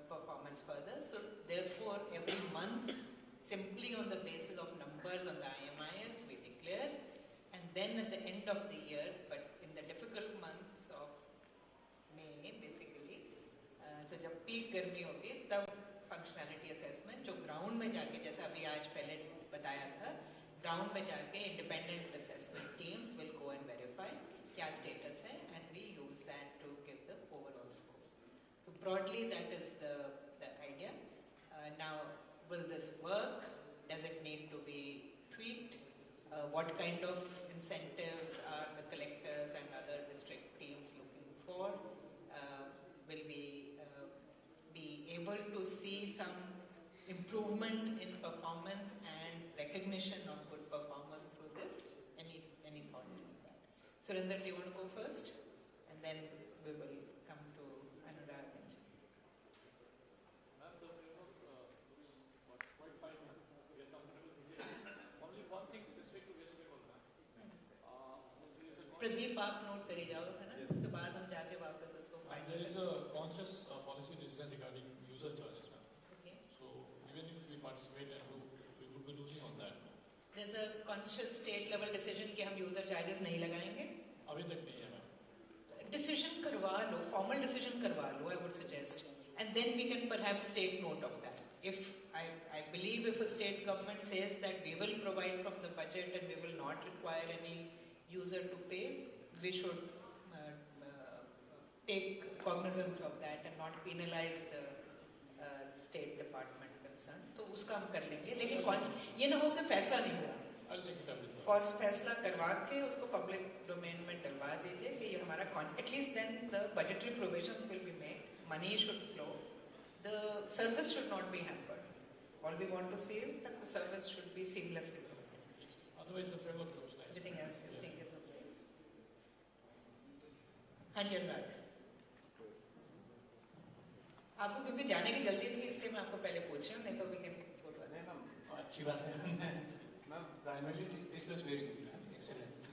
performance further. So therefore, every month, simply on the basis of numbers on the IMIS, we declare. And then at the end of the year, but in the difficult months of May, basically, so जब peak गर्मी होगी, तब functionality assessment, जो ground में जाके, जैसा अभी आज पहले बताया था, ground में जाके independent assessment teams will go and verify क्या status है, and we use and to give the overall score. So broadly, that is the idea. Now, will this work? Does it need to be tweaked? What kind of incentives are the collectors and other district teams looking for? Will we be able to see some improvement in performance and recognition of good performance through this? Any thoughts on that? Surinder, do you want to go first? And then we will come to Anurag. Pradeep आप note करी जाओ है ना उसके बाद हम जाके वापस इसको final There is a conscious policy decision regarding user charges, ma'am. Okay. So even if we participate and do, we would be losing on that. There's a conscious state level decision कि हम user charges नहीं लगाएंगे. अभी तक नहीं है, ma'am. Decision करवा लो, formal decision करवा लो, I would suggest, and then we can perhaps take note of that. If I believe if a state government says that we will provide from the budget and we will not require any user to pay, we should take cognizance of that and not penalize the state department concerned. तो उसका हम कर लेंगे, लेकिन ये ना हो कि फैसला नहीं हुआ. फैसला करवा के उसको पब्लिक डोमेन में डलवा दीजिए कि ये हमारा at least then the budgetary provisions will be made, money should flow, the service should not be hampered. All we want to see is that the service should be seamlessly provided. Otherwise the framework looks nice. Everything else you think is okay. हाँ जी अनुराग, आपको क्योंकि जाने की जल्दी थी इसलिए मैं आपको पहले पूछ रही हूँ, नहीं तो we can go to नहीं मैम, अच्छी बात है ma'am. Primarily this looks very good, excellent.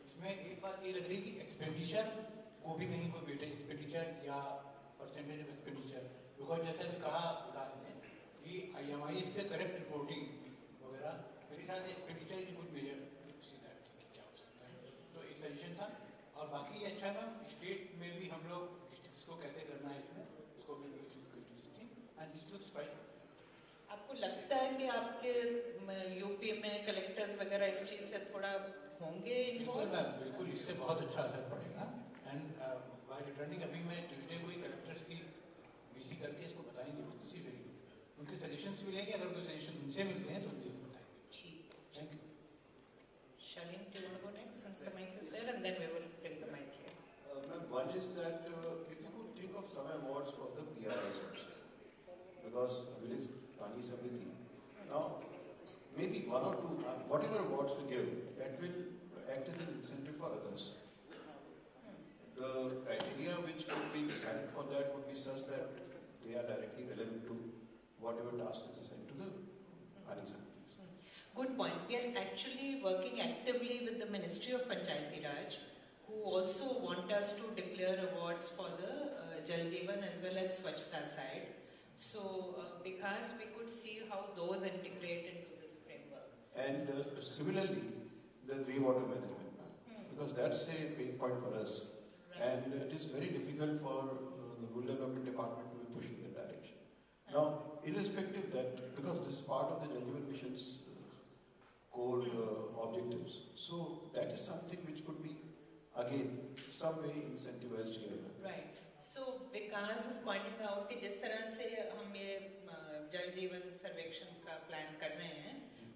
इसमें एक बात ये लग रही है कि एक्सपेंडिचर को भी कहीं कोई वेटेज एक्सपेंडिचर या परसेंटेज ऑफ एक्सपेंडिचर, बिकॉज जैसा भी कहा विकास ने कि IMIS पे करेक्ट रिपोर्टिंग वगैरह, मेरे ख्याल से expenditure is good measure to see that क्या हो सकता है. तो एक सजेशन था. और बाकी अच्छा मैम, स्टेट में भी हम लोग डिस्ट्रिक्ट्स को कैसे करना है इसमें, उसको भी एंड दिस लुक्स फाइन. आपको लगता है कि आपके यूपी में कलेक्टर्स वगैरह इस चीज से थोड़ा होंगे? बिल्कुल मैम, बिल्कुल, इससे बहुत अच्छा असर पड़ेगा. एंड बाय रिटर्निंग अभी मैं ट्यूजडे को ही कलेक्टर्स की विजिट करके इसको बताएंगे. इसी वेरी उनके सजेशंस मिलेंगे, अगर कोई सजेशन उनसे मिलते हैं तो मुझे बताएंगे. ठीक. Thank you. Shalin, do you want to go next since the mic is there, and then we will bring the mic here. One is that if you could think of some awards for the PRIs also, because village Pani Samiti. Now, maybe one or two, whatever awards we give, that will act as an incentive for others. The criteria which could be decided for that would be such that they are directly relevant to whatever task is assigned to the Pani Samiti. Good point. We are actually working actively with the Ministry of Panchayati Raj, who also want us to declare awards for the Jal Jeevan as well as Swachhta side. So, because we could see how those integrate into this framework. And similarly, the grey water management, because that's a pain point for us. Right. And it is very difficult for the rural development department to be pushing that direction. Now, irrespective that, because this is part of the Jal Jeevan Mission's core objectives. So that is something which could be, again, some way incentivized here. Right. So Vikas is pointing out कि जिस तरह से हम ये जल जीवन सर्वेक्षण का प्लान कर रहे हैं,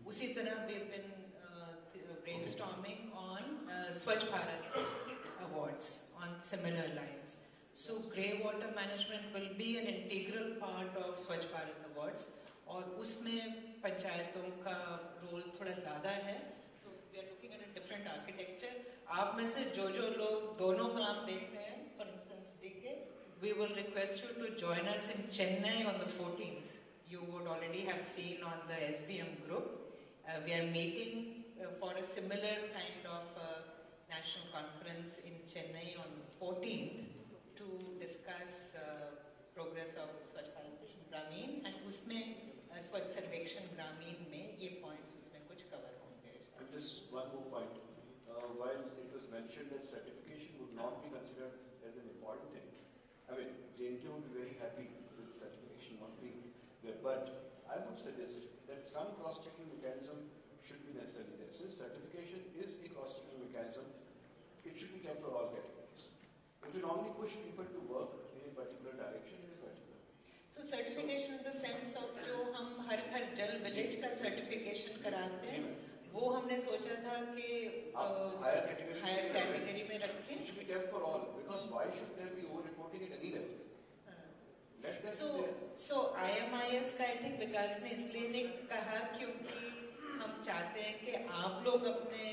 उसी तरह we've been brainstorming on Swachh Bharat awards on similar lines. So grey water management will be an integral part of Swachh Bharat awards. और उसमें पंचायतों का रोल थोड़ा ज़्यादा है, तो we are looking at a different architecture. आप में से जो लोग दोनों काम देख रहे हैं, for instance DK, we will request you to join us in Chennai on the 14th. You would already have seen on the SBM group. We are meeting for a similar kind of national conference in Chennai on the 14th to discuss progress of Swachh Bharat Mission Gramin, and उसमें स्वच्छ सर्वेक्षण ग्रामीण में ये points उसमें कुछ cover होंगे. And just one more point. While it was mentioned that certification would not be considered as an important thing, I mean, JNK would be very happy with certification not being there, but I would suggest that some cross-checking mechanism should be necessary there. Since certification is a cross-checking mechanism, it should be kept for all categories. It will only push people to work in a particular direction in a particular way. So certification in the sense of जो हम हर जल village का certification कराते हैं, वो हमने सोचा था कि higher category में रखें. It should be kept for all, because why should there be over-reporting at any level? Let them be there. So IMIS का I think विकास ने इसलिए नहीं कहा क्योंकि हम चाहते हैं कि आप लोग अपने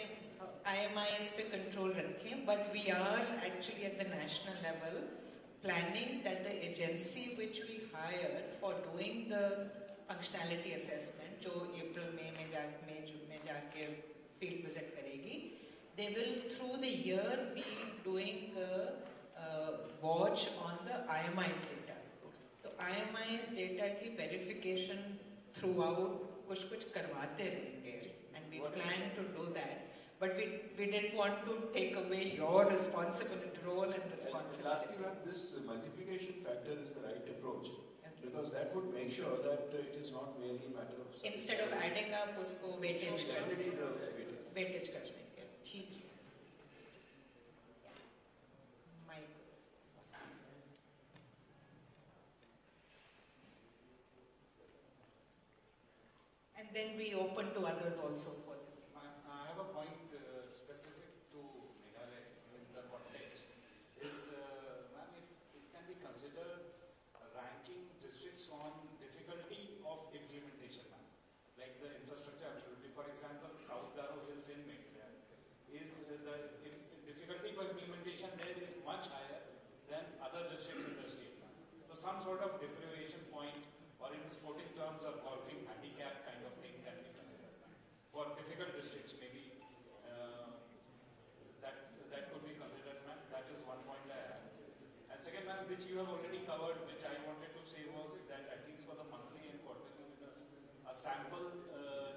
IMIS पे control रखें, but we are actually at the national level planning that the agency which we hire for doing the functionality assessment, जो April में जाके field visit करेगी, they will through the year be doing a watch on the IMIS data. तो IMIS data की verification throughout कुछ करवाते रहेंगे, and we plan to do that. But we didn't want to take away your responsibility, role and responsibility. Lastly, this multiplication factor is the right approach, because that would make sure that it is not merely a matter of... Instead of adding up, उसको weightage weightage करने के, ठीक है. Mike. And then we open to others also for this. I have a point specific to Meghalaya in the context. Is, ma'am, if it can be considered ranking districts on difficulty of implementation, ma'am. Like the infrastructure availability. For example, South Garo Hills in Meghalaya is the difficulty for implementation there is much higher than other districts in the state, ma'am. So some sort of deprivation point, or in sporting terms or golfing handicap kind of thing can be considered. For difficult districts, maybe that could be considered, ma'am. That is one point I have. And second, ma'am, which you have already covered, which I wanted to say was that at least for the monthly and quarterly winners, a sample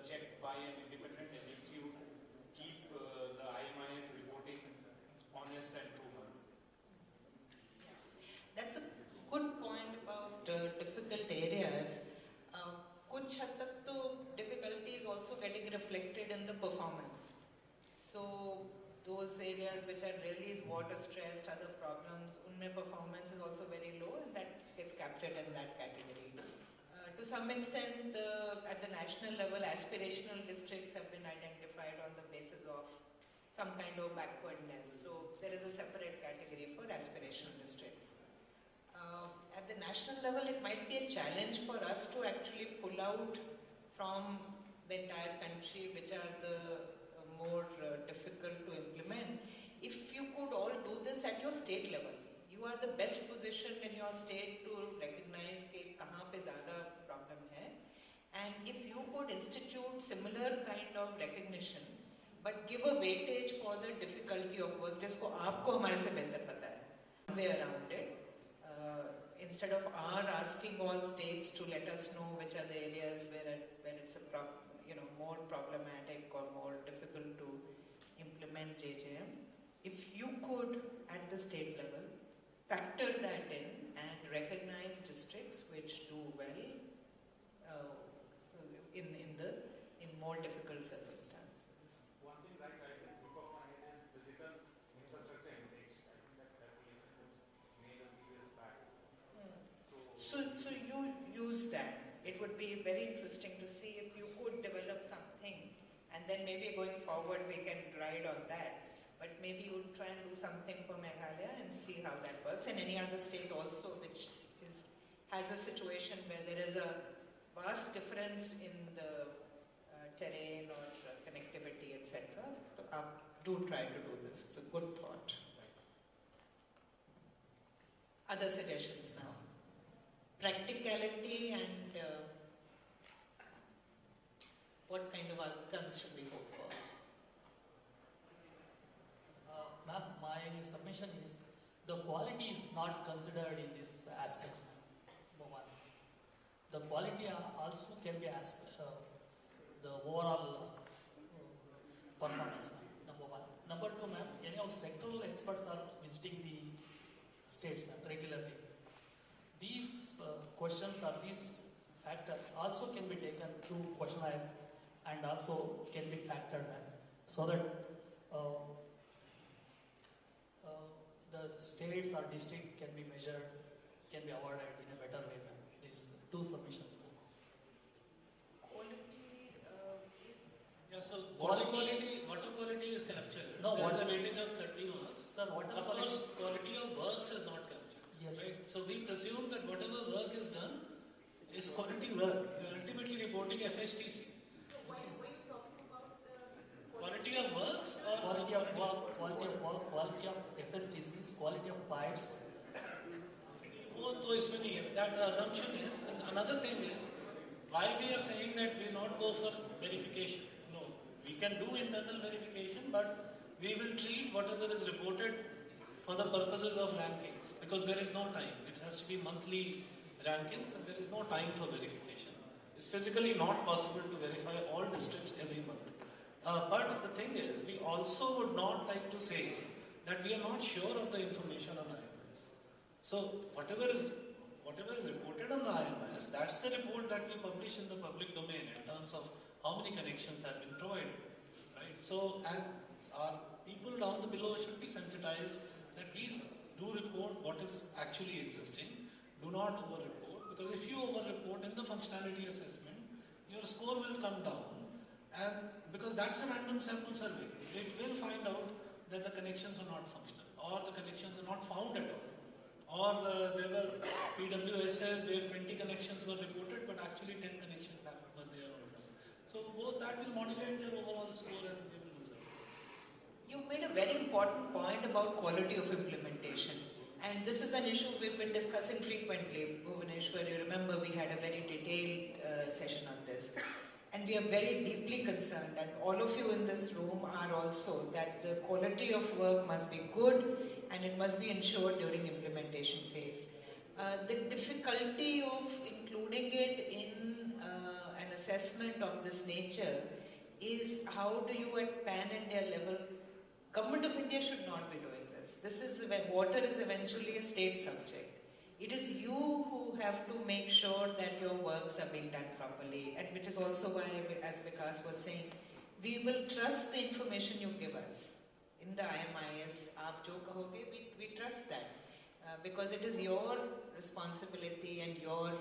check by an independent agency would keep the IMIS reporting honest and true, ma'am. That's a good point about difficult areas. कुछ हद तक तो difficulty is also getting reflected in the performance. So those areas which are really water stressed, other problems, उनमें performance is also very low, and that gets captured in that category. To some extent, at the national level, aspirational districts have been identified on the basis of some kind of backwardness. So there is a separate category for aspirational districts. At the national level, it might be a challenge for us to actually pull out from the entire country which are the more difficult to implement. If you could all do this at your state level, you are the best positioned in your state to recognize कि कहाँ पे ज़्यादा problem है, and if you could institute similar kind of recognition, but give a weightage for the difficulty of work, जिसको आपको हमारे से बेहतर पता है, one way around it. Instead of our asking all states to let us know which are the areas where it's a more problematic or more difficult to implement JJM, if you could at the state level factor that in and recognize districts which do well in more difficult circumstances. One thing that I can think of is physical infrastructure index. I think that calculation was made a few years back. So you use that. It would be very interesting to see if you could develop something, and then maybe going forward we can ride on that. But maybe you would try and do something for Meghalaya and see how that works, and any other state also which has a situation where there is a vast difference in the terrain or connectivity, etc. So, do try to do this. It's a good thought. Other suggestions now? Practicality and what kind of outcomes should we hope for? Ma'am, my submission is the quality is not considered in these aspects. Number one, the quality also can be the overall performance. Number one. Number two, ma'am, any of sectoral experts are visiting the states, ma'am, regularly. These questions or these factors also can be taken through questionnaire and also can be factored, ma'am, so that the the states or district can be measured, can be awarded in a better way, ma'am. These two submissions, ma'am. Yeah, so water quality is captured. No, there is water- a weightage of 30 marks. Sir, water of quality- course, quality of works is not captured. Yes. Right? So we presume that whatever work is done is quality work. You are ultimately reporting FHTC. Quality of works or Quality of work, quality of FSTCs, quality of pipes. वो तो इसमें नहीं है. That assumption is. And another thing is, why we are saying that we not go for verification. No, we can do internal verification, but we will treat whatever is reported for the purposes of rankings, because there is no time. It has to be monthly rankings, and there is no time for verification. It's physically not possible to verify all districts every month. But the thing is, we also would not like to say that we are not sure of the information on IMS. So whatever is reported on the IMS, that's the report that we publish in the public domain in terms of how many connections have been provided, right? So, and our people down the below should be sensitized that please do report what is actually existing. Do not over-report, because if you over-report in the functionality assessment, your score will come down. And because that's a random sample survey, it will find out that the connections are not functional, or the connections are not found at all, or there were PWSs where 20 connections were reported, but actually 10 connections happened, but they are all done. So both that will modulate their overall score, and they will lose out. You made a very important point about quality of implementation. And this is an issue we've been discussing frequently. Bhuvaneshwar, you remember we had a very detailed session on this. And we are very deeply concerned, and all of you in this room are also, that the quality of work must be good and it must be ensured during implementation phase. The difficulty of including it in an assessment of this nature is how do you at pan-India level, Government of India should not be doing this. This is when water is eventually a state subject. It is you who have to make sure that your works are being done properly, and which is also why, as Vikas was saying, we will trust the information you give us. In the IMIS, aap jo kahoge, we trust that. Because it is your responsibility and your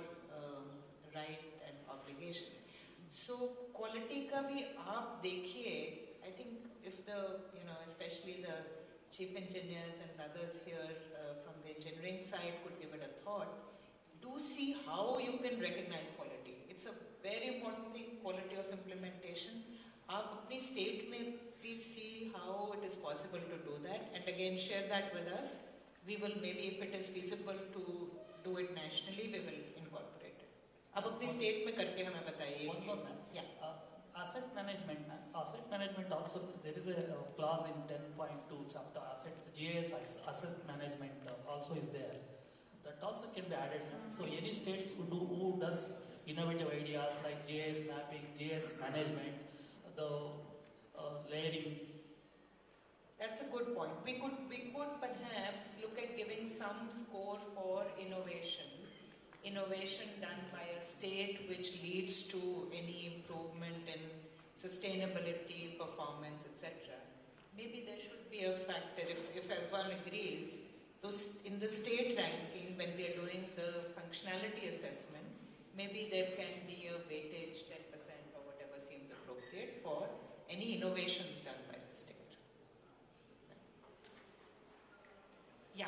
right and obligation. So, quality ka bhi aap dekhiye. I think if the, especially the chief engineers and others here from the engineering side could give it a thought, do see how you can recognize quality. It's a very important thing, quality of implementation. Aap apni state mein please see how it is possible to do that, and again share that with us. We will, maybe if it is feasible to do it nationally, we will incorporate it. Ab apni state mein karke hame bataiye. One more, ma'am. Yeah. Asset management, ma'am. Asset management also, there is a clause in 10.2 chapter GIS asset management also is there. That also can be added, ma'am. So any states who does innovative ideas like GIS mapping, GIS management, the layering. That's a good point. We could perhaps look at giving some score for innovation done by a state which leads to any improvement in sustainability, performance, etc. Maybe there should be a factor, if everyone agrees, those in the state ranking when we are doing the functionality assessment, maybe there can be a weightage 10% or whatever seems appropriate for any innovations done by the state. Yeah.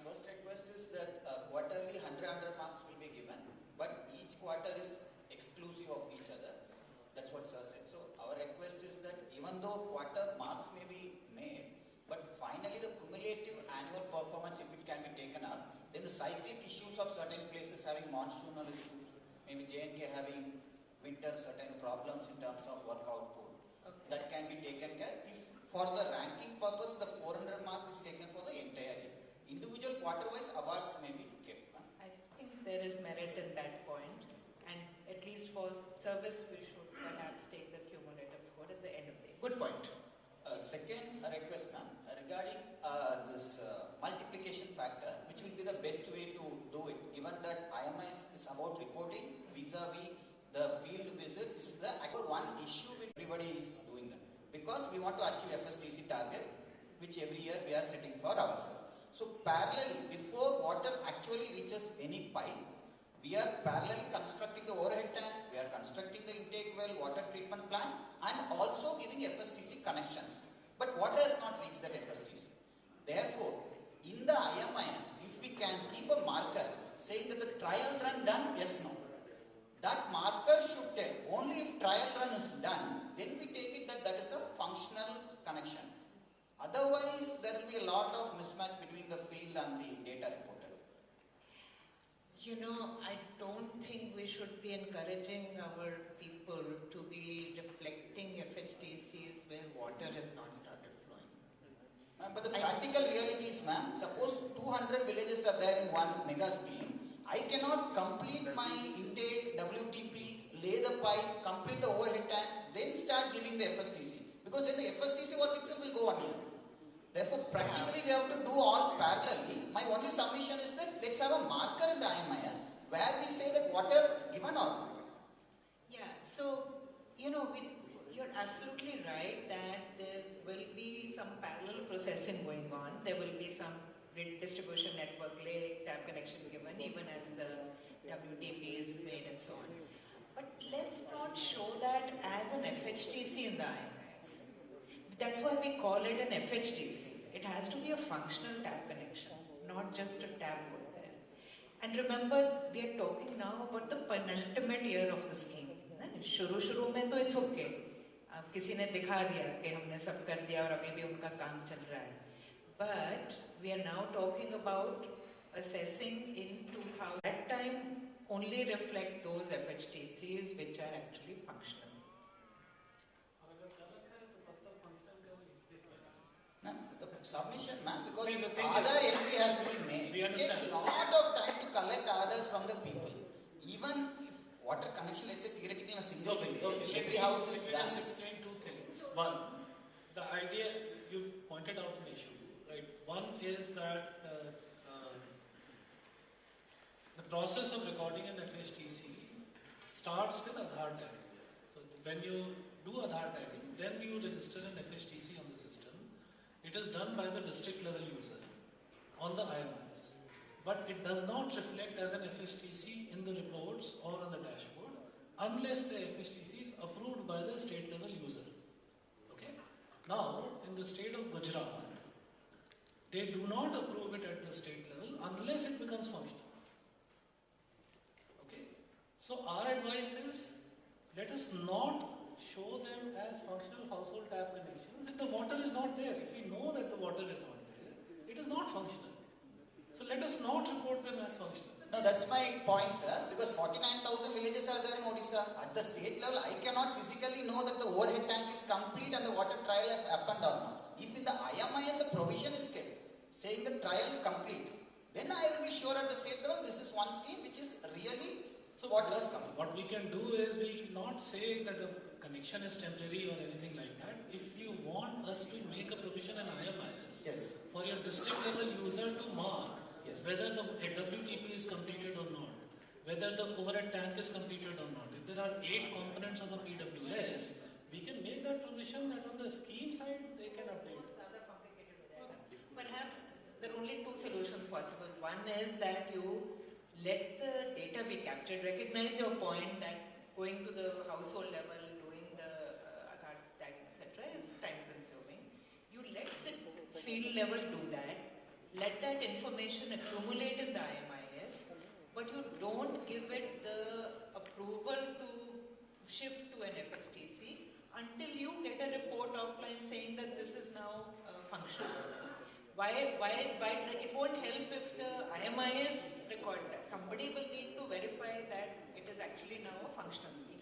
First request is that quarterly 100 marks will be given, but each quarter is exclusive of each other. That's what sir said. So our request is that even though quarter marks may be made, but finally the cumulative annual performance, if it can be taken up, then the cyclic issues of certain places having monsoonal issues, maybe J&K having winter certain problems in terms of work output, that can be taken care. If for the ranking purpose, the 400 mark is taken for the entire year. Individual quarter-wise awards may be kept. I think there is merit in that point, and service, we should perhaps take the cumulative score at the end of the day. Good point. Second request, ma'am, regarding this multiplication factor, which will be the best way to do it, given that IMIS is about reporting vis-a-vis the field visit, is the actual one issue with everybody is doing that. Because we want to achieve FSTC target, which every year we are setting for ourselves. So parallelly, before water actually reaches any pipe, we are parallelly constructing the overhead tank, we are constructing the intake well, water treatment plant, and also giving FSTC connections. But water has not reached that FSTC. Therefore, in the IMIS, if we can keep a marker saying that the trial run done, yes, no. That marker should tell, only if trial run is done, then we take it that that is a functional connection. Otherwise, there will be a lot of mismatch between the field and the data reporter. You know, I don't think we should be encouraging our people to be reflecting FHTCs where water has not started flowing. But the practical reality is, ma'am, suppose 200 villages are there in one mega scheme. I cannot complete my intake, WTP, lay the pipe, complete the overhead tank, then start giving the FSTC. Because then the FSTC work itself will go on here. Therefore, practically we have to do all parallelly. My only submission is that let's have a marker in the IMIS where we say that water given or not. Yeah, so, you know, you're absolutely right that there will be some parallel processing going on. There will be some distribution network laid, tap connection given, even as the WTP is made and so on. But let's not show that as an FHTC in the IMIS. That's why we call it an FHTC. It has to be a functional tap connection, not just a tap put there. And remember, we are talking now about the penultimate year of the scheme. शुरू में तो it's okay. किसी ने दिखा दिया कि हमने सब कर दिया और अभी भी उनका काम चल रहा है. But we are now talking about assessing in 2000. That time only reflect those FHTCs which are actually functional. No, the submission, ma'am, because other entry has to be made. It takes a lot of time to collect others from the people. Even if water connection, let's say theoretically in a single village, every house is done. Let us explain two things. One, the idea, you pointed out an issue, right? One is that the process of recording an FHTC starts with Aadhaar tagging. So when you do Aadhaar tagging, then you register an FHTC on the system. It is done by the district level user on the IMIS. But it does not reflect as an FHTC in the reports or on the dashboard unless the FHTC is approved by the state level user. Okay? Now, in the state of Gujarat, they do not approve it at the state level unless it becomes functional. Okay? So our advice is, let us not show them as functional household tap connections if the water is not there. If we know that the water is not there, it is not functional. So let us not report them as functional. No, that's my point, sir. Because 49,000 villages are there in Odisha. At the state level, I cannot physically know that the overhead tank is complete and the water trial has happened or not. If in the IMIS a provision is kept, saying the trial complete, then I will be sure at the state level this is one scheme which is really water is coming. What we can do is we not say that the connection is temporary or anything like that. If you want us to make a provision in IMIS for your district level user to mark whether the WTP is completed or not, whether the overhead tank is completed or not. If there are 8 components of the PWS, we can make that provision that on the scheme side they can update. Perhaps there are only 2 solutions possible. One is that you let the data be captured. Recognize your point that going to the household level, doing the Aadhaar tagging, etc. is time consuming. You let the field level do that. Let that information accumulate in the IMIS, but you don't give it the approval to shift to an FHTC until you get a report offline saying that this is now functional. Why it won't help if the IMIS records that. Somebody will need to verify that it is actually now a functional scheme.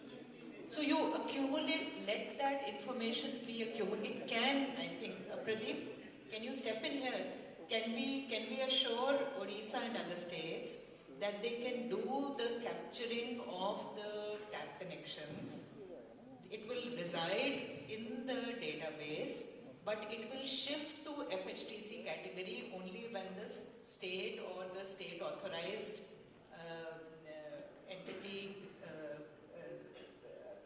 So you accumulate, let that information be accumulated. It can, I think, Pradeep, can you step in here? Can we assure Odisha and other states that they can do the capturing of the tap connections base, but it will shift to FHTC category only when the state or the state authorized entity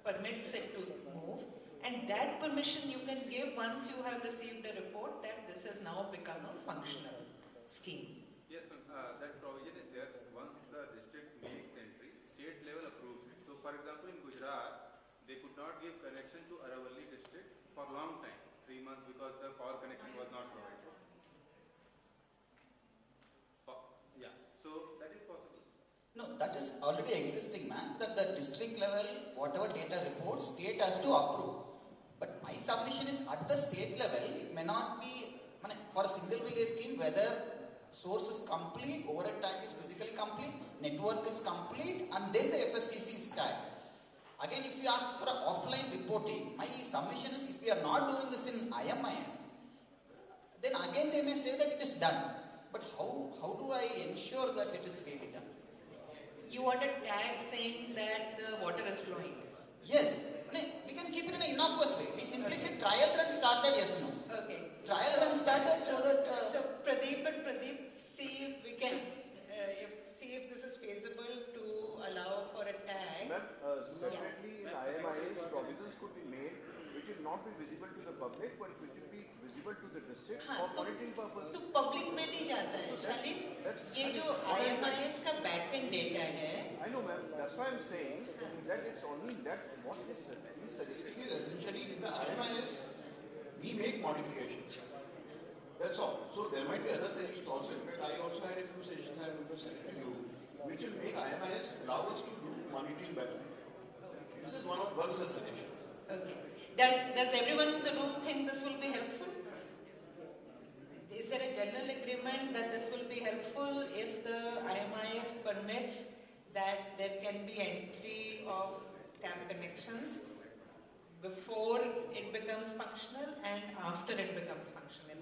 permits it to move. And that permission you can give once you have received a report that this has now become a functional scheme. Yes, that provision is there. Once the district makes entry, state level approves it. So, for example, in Gujarat, they could not give connection to Aravalli district for a long time, 3 months, because the power connection was not provided. Yeah, so that is possible. No, that is already existing, man. That the district level, whatever data reports, state has to approve. But my submission is at the state level, it may not be, for a single village scheme, whether source is complete, overhead tank is physically complete, network is complete, and then the FSTC is tagged. Again, if you ask for an offline reporting, my submission is if we are not doing this in IMIS, then again they may say that it is done. But how do I ensure that it is really done? You want a tag saying that the water is flowing? Yes. We can keep it in an innocuous way. We simply say trial run started, yes, no. Okay. Trial run started so that... So Pradeep, see if we can, see if this is feasible to allow for a tag. Separately in IMIS, provisions could be made which will not be visible to the public, but which will be visible to the district for monitoring purpose. तो public में नहीं जाता है, शालिन. ये जो IMIS का backend data है. I know, ma'am. That's why I'm saying that it's only that what is suggested is essentially in the IMIS we make modifications. That's all. So there might be other suggestions also. In fact, I also had a few suggestions I'm going to send it to you, which will make IMIS allow us to do monitoring better. This is one of Burns' suggestions. Okay. Does everyone in the room think this will be helpful? Is there a general agreement that this will be helpful if the IMIS permits that there can be entry of tap connections before it becomes functional and after it becomes functional?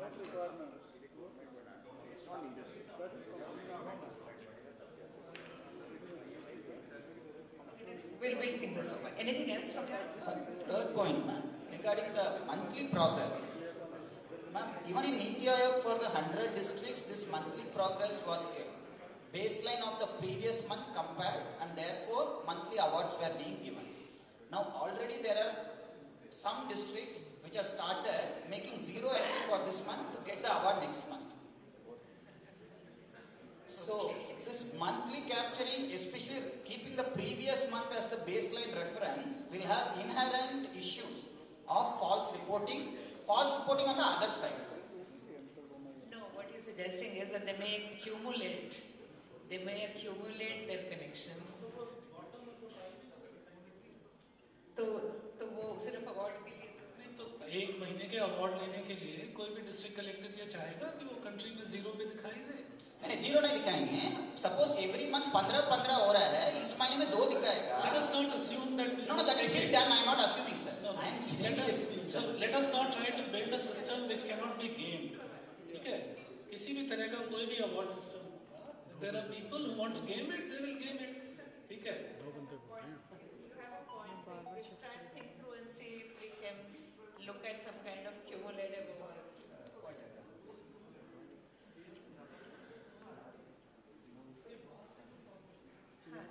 We'll think this over. Anything else from that? Third point, ma'am, regarding the monthly progress. Ma'am, even in Niti Aayog for the 100 districts, this monthly progress was baseline of the previous month compared, and therefore monthly awards were being given. Now already there are some districts which have started making zero entry for this month to get the award next month. So this monthly capturing, especially keeping the previous month as the baseline reference, will have inherent issues of false reporting on the other side. No, what you're suggesting is that they may accumulate their connections. तो वो सिर्फ award के लिए नहीं, तो एक महीने के अवार्ड लेने के लिए कोई भी डिस्ट्रिक्ट कलेक्टर ये चाहेगा कि वो कंट्री में जीरो पे दिखाई दे? नहीं, जीरो नहीं दिखाएंगे. सपोज एवरी मंथ 15 हो रहा है, इस महीने में 2 दिखाएगा. Let us not assume that. No, that is being done. I am not assuming, sir. No, let us not try to build a system which cannot be gamed. ठीक है? किसी भी तरह का कोई भी अवार्ड सिस्टम होगा. If there are people who want to game it, they will game it. ठीक है? Look at some kind of cumulative or whatever.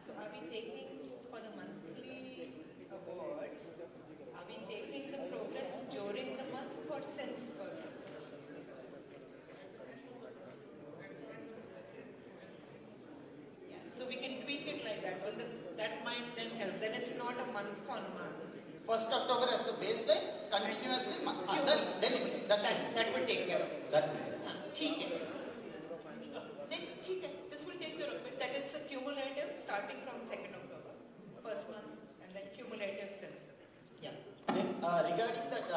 So are we taking for the monthly awards, are we taking the progress during the month or since first? Yeah, so we can tweak it like that. Well, that might then help. Then it's not a month on month. 1st October as the baseline, continuously month. Then that would take care of it. That ठीक है. This will take care of it. That it's a cumulative starting from 2nd October, first month, and then cumulative since then. Yeah. Then regarding that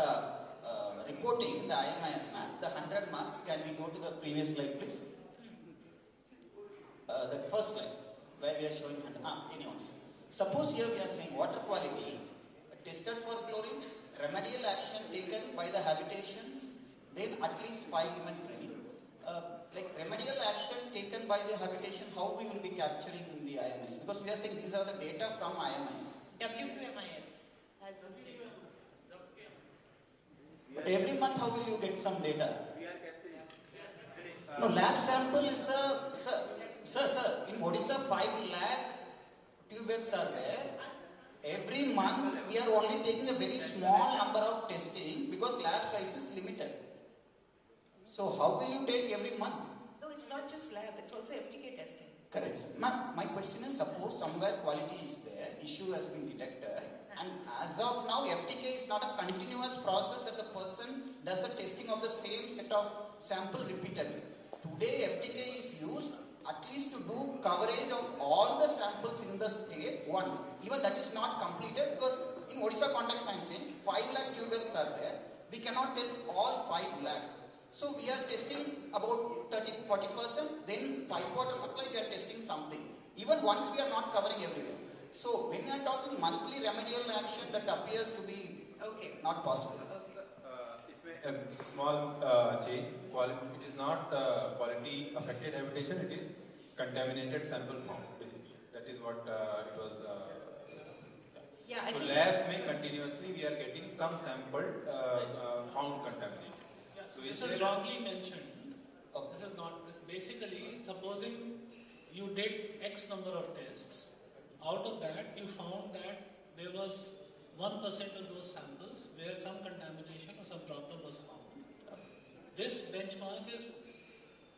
reporting, the IMIS map, the 100 marks, can we go to the previous slide, please? The first slide, where we are showing 100. Anyone. Suppose here we are saying water quality tested for chlorine, remedial action taken by the habitations, then at least 5 given training. Like remedial action taken by the habitation, how we will be capturing in the IMIS? Because we are saying these are the data from IMIS. W2MIS has this data. But every month how will you get some data? No, lab sample is sir, in Odisha 5 lakh tube wells are there. Every month we are only taking a very small number of testing because lab size is limited. So how will you take every month? No, it's not just lab, it's also FTK testing. Correct. Ma'am, my question is, suppose somewhere quality is there, issue has been detected, and as of now FTK is not a continuous process that the person does the testing of the same set of sample repeatedly. Today FTK is used at least to do coverage of all the samples in the state once. Even that is not completed because in Odisha context I am saying 5 lakh tube wells are there. We cannot test all 5 lakh. So we are testing about 30-40%. Then pipe water supply we are testing something. Even once we are not covering everywhere. So when we are talking monthly remedial action, that appears to be not possible. A small change. It is not quality affected habitation, it is contaminated sample found, basically. That is what it was. So labs may continuously, we are getting some sample found contaminated. So this is wrongly mentioned. This is not this. Basically, supposing you did X number of tests, out of that you found that there was 1% of those samples where some contamination or some problem was found. This benchmark is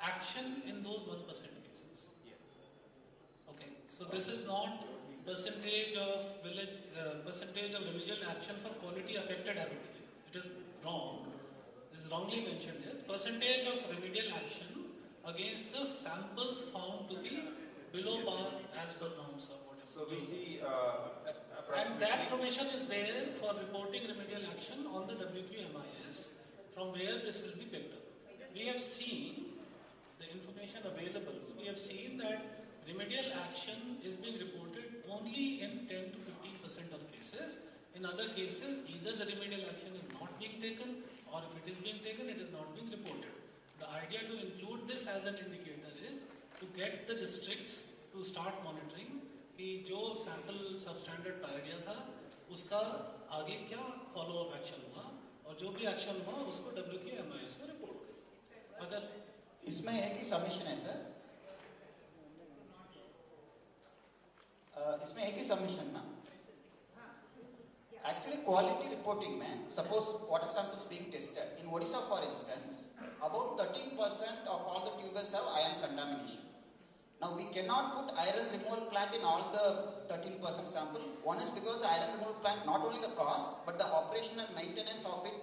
action in those 1% cases. Yes. Okay. So this is not percentage of remedial action for quality affected habitations. It is wrong. This is wrongly mentioned here. Percentage of remedial action against the samples found to be below par as per norms or whatever. So we see and that provision is there for reporting remedial action on the WQMIS from where this will be picked up. We have seen the information available. We have seen that remedial action is being reported only in 10 to 15% of cases. In other cases, either the remedial action is not being taken, or if it is being taken, it is not being reported. The idea to include this as an indicator is to get the districts to start monitoring कि जो sample substandard पाया गया था उसका आगे क्या follow up action हुआ और जो भी एक्शन हुआ उसको WQMIS में रिपोर्ट करें. अगर इसमें एक ही सबमिशन है सर, इसमें एक ही सबमिशन ना एक्चुअली क्वालिटी रिपोर्टिंग में suppose water samples being tested in Odisha for instance about 13% of all the tube wells have iron contamination. Now we cannot put iron removal plant in all the 13% sample. One is because iron removal plant, not only the cost, but the operation and maintenance of it,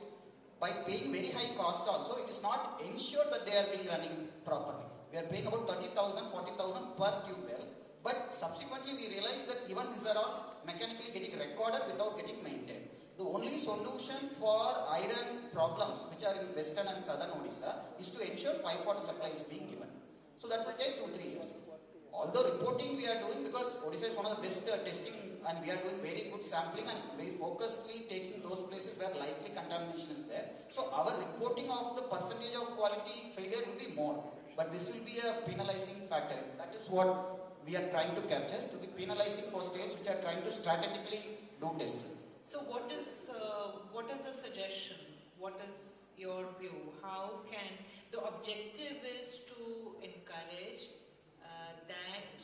by paying very high cost also, it is not ensured that they are being running properly. We are paying about 30,000, 40,000 per tube well, but subsequently we realized that even these are all mechanically getting recorded without getting maintained. The only solution for iron problems which are in western and southern Odisha is to ensure pipe water supply is being given. So that will take 2-3 years. Although reporting we are doing because Odisha is one of the best testing and we are doing very good sampling and very focusedly taking those places where likely contamination is there. So our reporting of the percentage of quality failure will be more. But this will be a penalizing factor. That is what we are trying to capture. It will be penalizing for states which are trying to strategically do testing. So what is the suggestion? What is your view? How can, the objective is to encourage that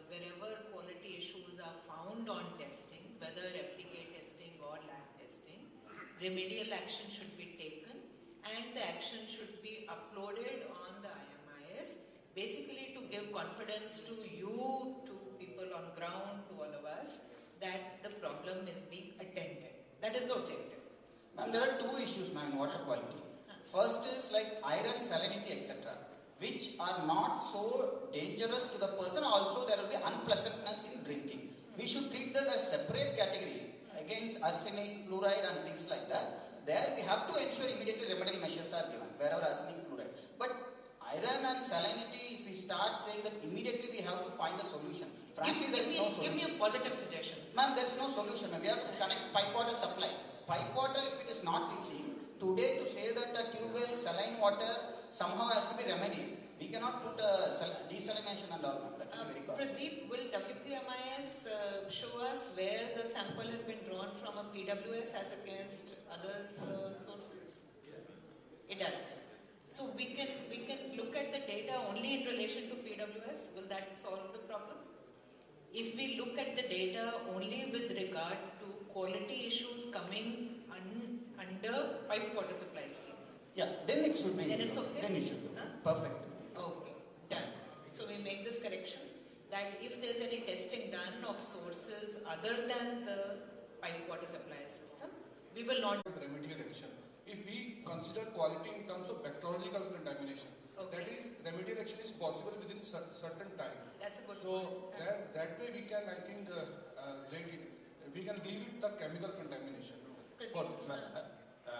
wherever quality issues are found on testing, whether FTK testing or lab testing, remedial action should be taken and the action should be uploaded on the IMIS, basically to give confidence to you, to people on ground, to all of us, that the problem is being attended. That is the objective. Ma'am, there are two issues, ma'am, in water quality. First is like iron, salinity, etc., which are not so dangerous to the person. Also, there will be unpleasantness in drinking. We should treat that as separate category against arsenic, fluoride, and things like that. There, we have to ensure immediately remedial measures are given wherever arsenic, fluoride. But iron and salinity, if we start saying that immediately we have to find a solution. Frankly, there is no solution. Give me a positive suggestion. Ma'am, there is no solution. We have to connect pipe water supply. Pipe water, if it is not reaching, today to say that a tube well, saline water somehow has to be remedied. We cannot put desalination and all. That will be very costly. Pradeep, will WQMIS show us where the sample has been drawn from a PWS as against other sources? It does. So we can look at the data only in relation to PWS. Will that solve the problem? If we look at the data only with regard to quality issues coming under pipe water supply schemes. Yeah, then it should be. Then it's okay? Then it should be. Huh? Perfect. Okay, done. So we make this correction that if there's any testing done of sources other than the pipe water supply system, we will not remedial action. If we consider quality in terms of bacteriological contamination, that is, remedial action is possible within certain time. That's a good So that way we can, I think, grade it. We can leave it the chemical contamination.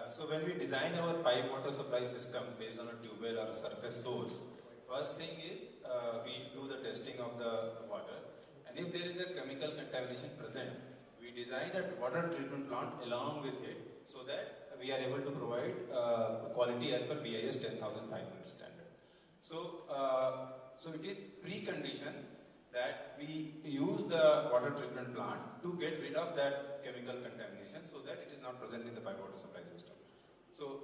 So when we design our pipe water supply system based on a tube well or a surface source, first thing is we do the testing of the water, and if there is a chemical contamination present, we design a water treatment plant along with it so that we are able to provide quality as per BIS 10,500 standard. So, so it is precondition that we use the water treatment plant to get rid of that chemical contamination so that it is not present in the pipe water supply system. So,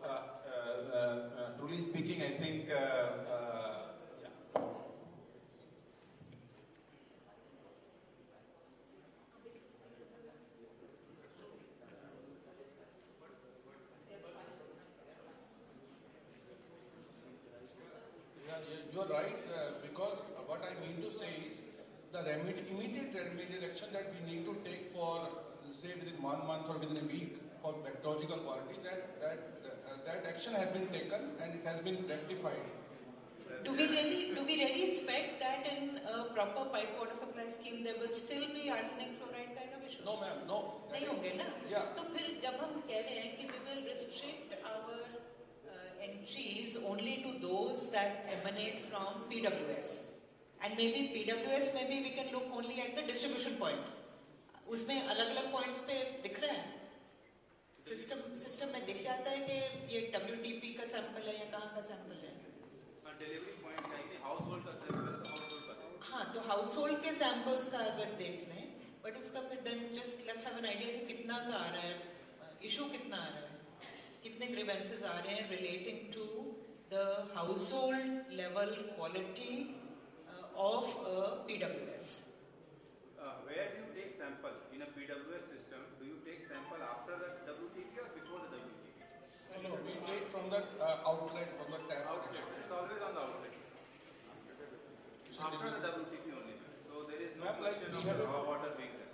truly speaking, I think, You are right, because what I mean to say is the immediate remedial action that we need to take for, say, within 1 month or within a week for bacteriological quality, that action has been taken and it has been rectified. Do we really expect that in a proper pipe water supply scheme there will still be arsenic fluoride kind of issues? No, ma'am, no. नहीं होंगे ना? Yeah. तो फिर जब हम कह रहे हैं कि we will restrict our entries only to those that emanate from PWS, and maybe PWS, maybe we can look only at the distribution point. उसमें अलग-अलग points पे दिख रहा है. System में दिख जाता है कि ये WTP का sample है या कहाँ का sample है. डिलीवरी पॉइंट का कि हाउसहोल्ड का सैंपल तो हाउसहोल्ड का. हाँ, तो हाउसहोल्ड के सैंपल्स का अगर देख लें, बट उसका फिर then just let's have an idea कि कितना का आ रहा है, इशू कितना आ रहा है, कितने ग्रीवेंसेस आ रहे हैं relating to the household level quality of PWS. Where do you take sample in a PWS system? Do you take sample after the WTP or before the WTP? No, we take from the outlet, from the tap. Outlet. It's always on the outlet. After the WTP only. So there is no question of the raw water being there.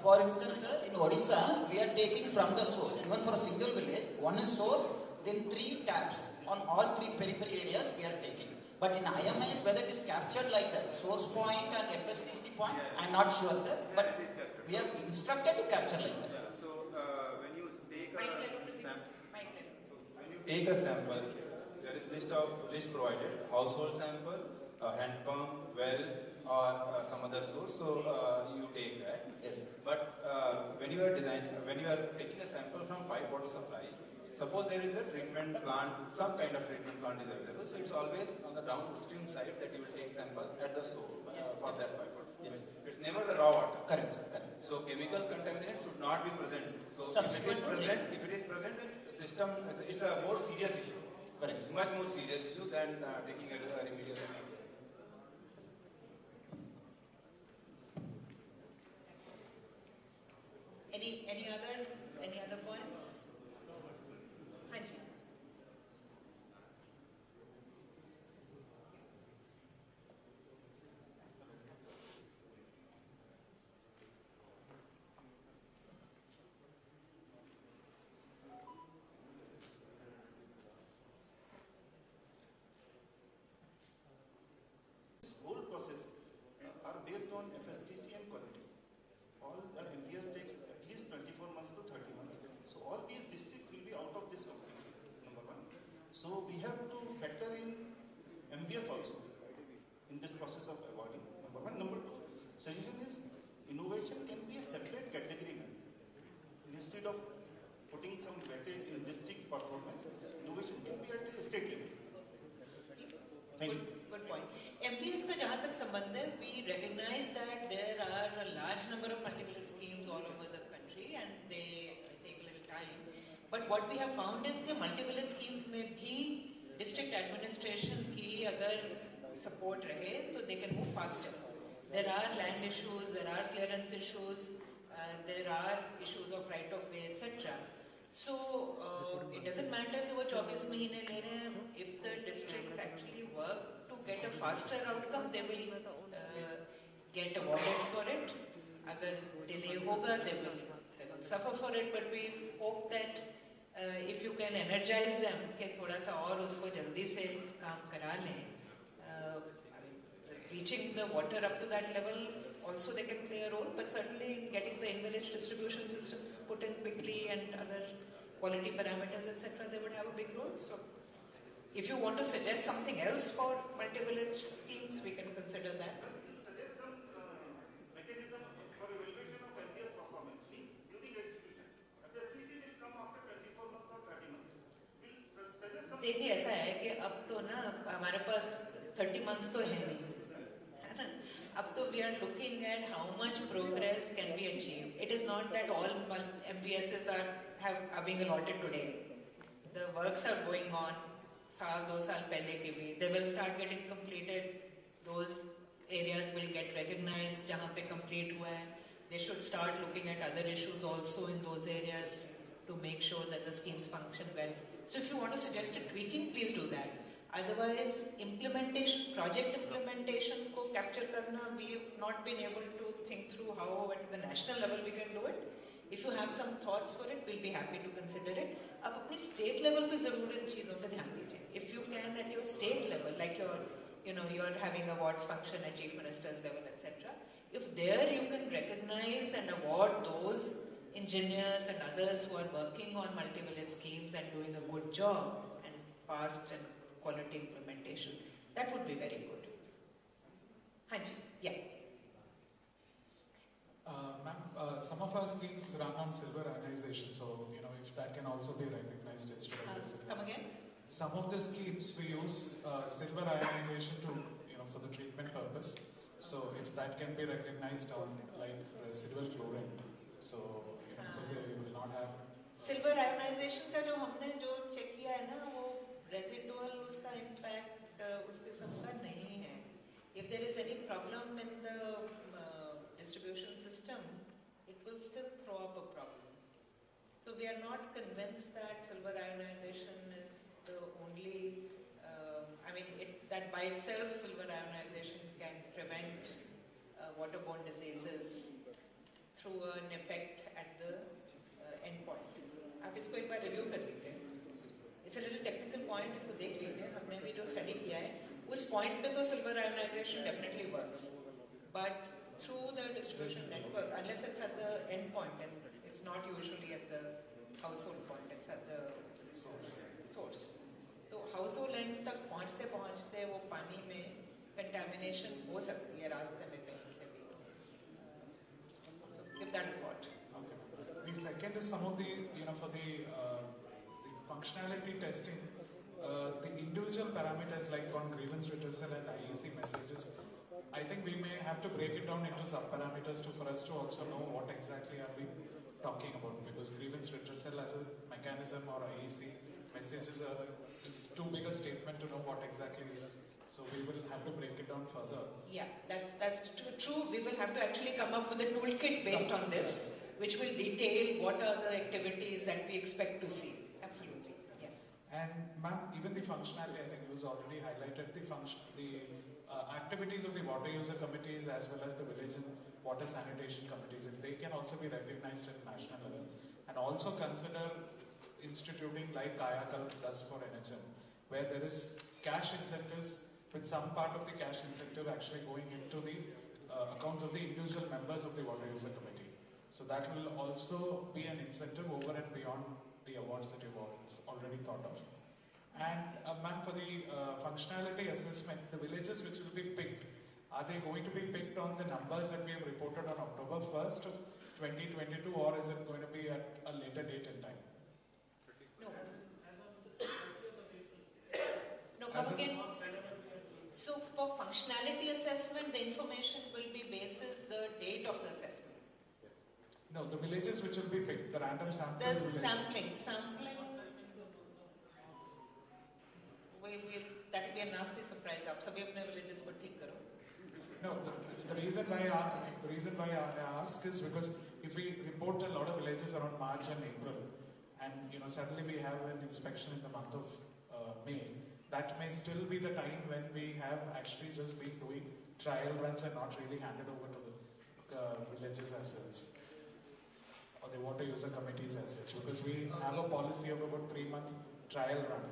For instance, sir, in Odisha, we are taking from the source. Even for a single village, one is source, then 3 taps on all 3 periphery areas we are taking. But in IMS, whether it is captured like that, source point and FSTC point, I am not sure, sir. But we have instructed to capture like that. So when you take a sample, there is list provided, household sample, hand pump, well, or some other source. So you take that. Yes. But when you are taking a sample from pipe water supply, suppose there is a treatment plant, some kind of treatment plant is available. So it's always on the downstream side that you will take sample at the source for that pipe water. Yes. It's never the raw water. Correct, sir. Correct. So chemical contamination should not be present. So if it is present, then the system it's a more serious issue. Correct. It's much more serious issue than taking a remedial action. Any other points? Hanji. This whole process are based on FSTC and quality. All the MPS takes at least 24 months to 30 months. So all these districts will be out of this competition, number 1. So we have to factor in MPS also in this process of awarding, number 1. Number 2, suggestion is innovation can be a separate category. Instead of putting some weightage in district performance, innovation can be at a state level. Thank you. Good point. MPS का जहाँ तक संबंध है, we recognize that there are a large number of multi-village schemes all over the country and they take a little time. But what we have found is that multi-village schemes में भी district administration की अगर support रहे तो they can move faster. There are land issues, there are clearance issues, there are issues of right of way, etc. So it doesn't matter कि वो 24 महीने ले रहे हैं. If the districts actually work to get a faster outcome, they will get awarded for it. अगर delay होगा, they will suffer for it. But we hope that if you can energize them कि थोड़ा सा और उसको जल्दी से काम करा लें. Reaching the water up to that level, also they can play a role, but certainly in getting the in-village distribution systems put in quickly and other quality parameters, etc., they would have a big role. So, if you want to suggest something else for multi-village schemes, we can consider that. देखिए ऐसा है कि अब तो ना हमारे पास 30 months तो है नहीं. Up to we are looking at how much progress can be achieved. It is not that all MVSs are being allotted today. The works are going on. साल 2 साल पहले के भी. They will start getting completed. Those areas will get recognized जहाँ पे complete हुआ है. They should start looking at other issues also in those areas to make sure that the schemes function well. So if you want to suggest a tweaking, please do that. Otherwise, implementation, project implementation को capture करना, we have not been able to think through how at the national level we can do it. If you have some thoughts for it, we'll be happy to consider it. आप अपनी state level पे ज़रूर इन चीज़ों पे ध्यान दीजिए. If you can at your state level, like you're having awards function at chief minister's level, etc. If there you can recognize and award those engineers and others who are working on multi-village schemes and doing a good job and fast and quality implementation, that would be very good. Hanji, yeah. Ma'am, some of our schemes run on silver ionization, so if that can also be recognized instead of residue. Come again? Some of the schemes we use silver ionization to for the treatment purpose. So if that can be recognized on like residual chlorine, so because we will not have silver ionization का जो हमने जो check किया है ना वो residual उसका impact उसके सबका नहीं है. If there is any problem in the distribution system, it will still throw up a problem. So we are not convinced that silver ionization is the only. That by itself, silver ionization can prevent waterborne diseases through an effect at the end point. आप इसको एक बार review कर लीजिए. It's a little technical point, इसको देख लीजिए. हमने भी जो study किया है, उस point पे तो silver ionization definitely works. But through the distribution network, unless it's at the end point, and it's not usually at the household point, it's at the source. तो household end तक पहुँचते वो पानी में contamination हो सकती है रास्ते में कहीं से भी. So give that a thought. The second is some of the, for the functionality testing, the individual parameters like on grievance redressal and IEC messages, I think we may have to break it down into sub-parameters for us to also know what exactly are we talking about, because grievance redressal as a mechanism or IEC messages is too big a statement to know what exactly is. So we will have to break it down further. Yeah, that's true. We will have to actually come up with a toolkit based on this, which will detail what are the activities that we expect to see. Absolutely, yeah. And ma'am, even the functionality, I think it was already highlighted, the activities of the water user committees as well as the village and water sanitation committees, if they can also be recognized at national level. And also consider instituting like Kayakal does for NHM, where there is cash incentives with some part of the cash incentive actually going into the accounts of the individual members of the water user committee. So that will also be an incentive over and beyond the awards that you've already thought of. And ma'am, for the functionality assessment, the villages which will be picked, are they going to be picked on the numbers that we have reported on October 1st of 2022, or is it going to be at a later date in time? No, come again. So for functionality assessment, the information will be basis the date of the assessment. No, the villages which will be picked, the random sample There's village. sampling. That will be a nasty surprise. आप सभी अपने villages को ठीक करो. No, the reason why I ask is because if we report a lot of villages around March and April, and suddenly we have an inspection in the month of May, that may still be the time when we have actually just been doing trial runs and not really handed over to the villages as such, or the water user committees as such, because we have a policy of about 3 months trial run.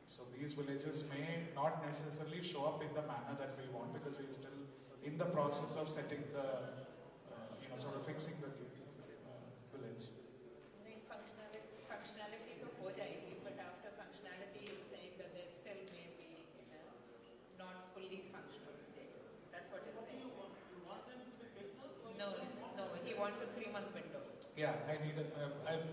So these villages may not necessarily show up in the manner that we want, because we're still in the process of setting the, sort of fixing the village. Functionality तो हो जाएगी, but after functionality is saying that there still may be not fully functional state. That's what he's saying. No, he wants a 3-month window. Yeah, I need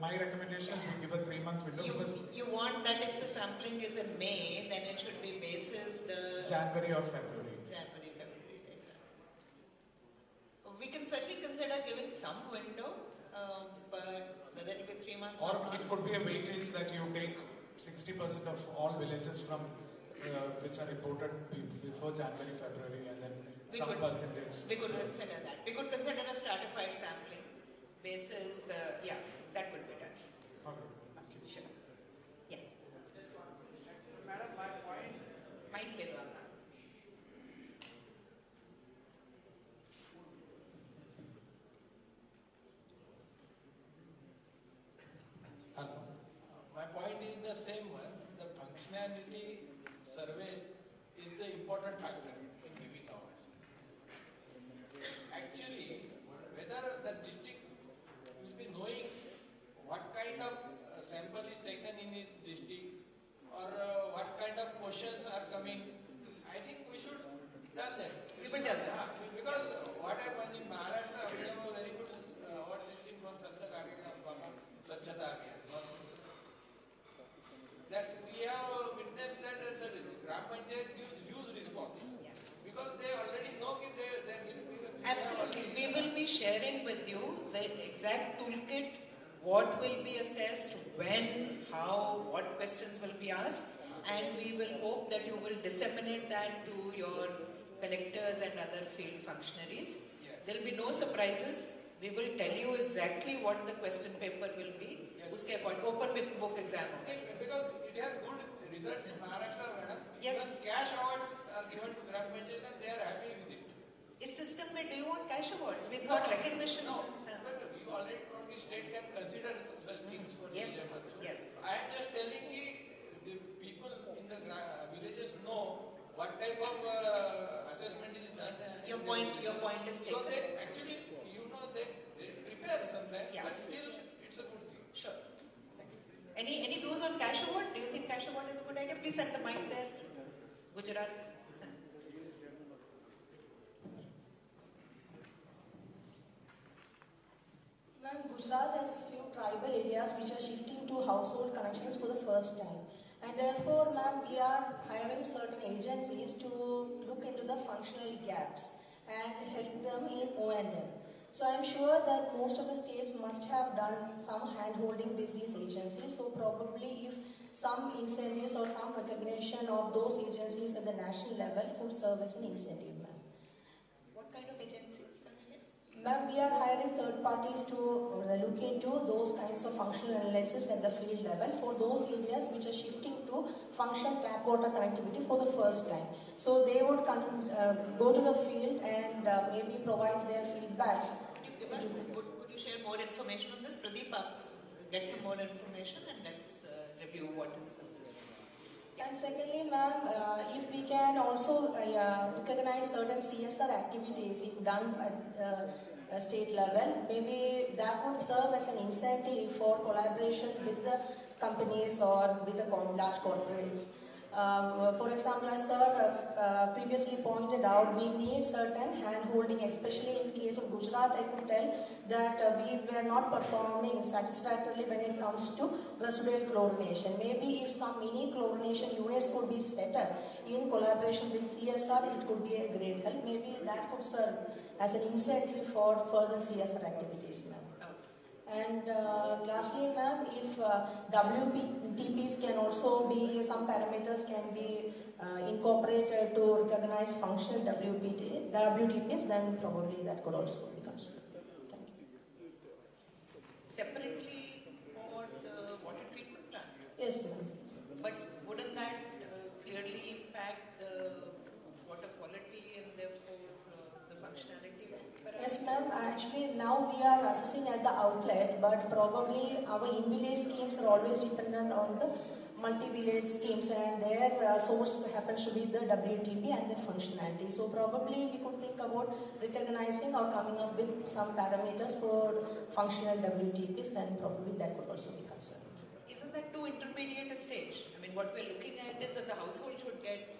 my recommendation is we give a 3-month window because you want that if the sampling is in May, then it should be basis the January or February. January, February data. We can certainly consider giving some window, but whether it be 3 months or it could be a weightage that you take 60% of all villages from which are reported before January, February, and then percentage. We could consider that. We could consider a stratified sampling basis that would be done. Okay. Sure. Yeah. Madam, my point. Mic le lo aapna. My point is the same one. The functionality survey is the important factor in giving hours. Actually, whether the district will be knowing what kind of sample is taken in his district or what kind of questions are coming, I think we should tell them. We will tell them. Because what happens in Maharashtra, we have a very good award system from Swachhata Abhiyan. That we have witnessed that the Gram Panchayat gives huge response. Because they already know that they will be... Absolutely. We will be sharing with you the exact toolkit, what will be assessed, when, how, what questions will be asked, and we will hope that you will disseminate that to your collectors and other field functionaries. There will be no surprises. We will tell you exactly what the question paper will be. Uske open book exam. Because it has good results in Maharashtra, madam. Yes. Even cash awards are given to Gram Panchayat and they are happy with it. Is system mein do you want cash awards? With what recognition? No, but you already told the state can consider such things for yes. Yes. I am just telling you, the people in the villages know what type of assessment is done. Your point is taken. So they actually, they prepare sometimes, but still it's a good thing. Sure. Any views on cash award? Do you think cash award is a good idea? Please send the mic there. Gujarat. Ma'am, Gujarat has a few tribal areas which are shifting to household connections for the first time. And therefore, ma'am, we are hiring certain agencies to look into the functional gaps and help them in O&M. So I'm sure that most of the states must have done some hand-holding with these agencies. So probably if some incentives or some recognition of those agencies at the national level could serve as an incentive, ma'am. What kind of agencies? Ma'am, we are hiring third parties to look into those kinds of functional analysis at the field level for those areas which are shifting to function tap water connectivity for the first time. So they would go to the field and maybe provide their feedbacks. Could you share more information on this? Pradeep, get some more information and let's review what is the system. And secondly, ma'am, if we can also recognize certain CSR activities if done at state level, maybe that would serve as an incentive for collaboration with the companies or with the large corporates. For example, as sir previously pointed out, we need certain hand-holding, especially in case of Gujarat. I could tell that we were not performing satisfactorily when it comes to residual chlorination. Maybe if some mini chlorination units could be set up in collaboration with CSR, it could be a great help. Maybe that could serve as an incentive for further CSR activities, ma'am. And lastly, ma'am, if WTPs can also be, some parameters can be incorporated to recognize functional WTPs, then probably that could also be considered. Thank you. Separately for the water treatment plant? Yes, ma'am. But wouldn't that clearly impact the water quality and therefore the functionality? Yes, ma'am. Actually, now we are assessing at the outlet, but probably our in-village schemes are always dependent on the multi-village schemes, and their source happens to be the WTP and the functionality. So probably we could think about recognizing or coming up with some parameters for functional WTPs, then probably that could also be considered. Isn't that too intermediate a stage? I mean, what we're looking at is that the household should get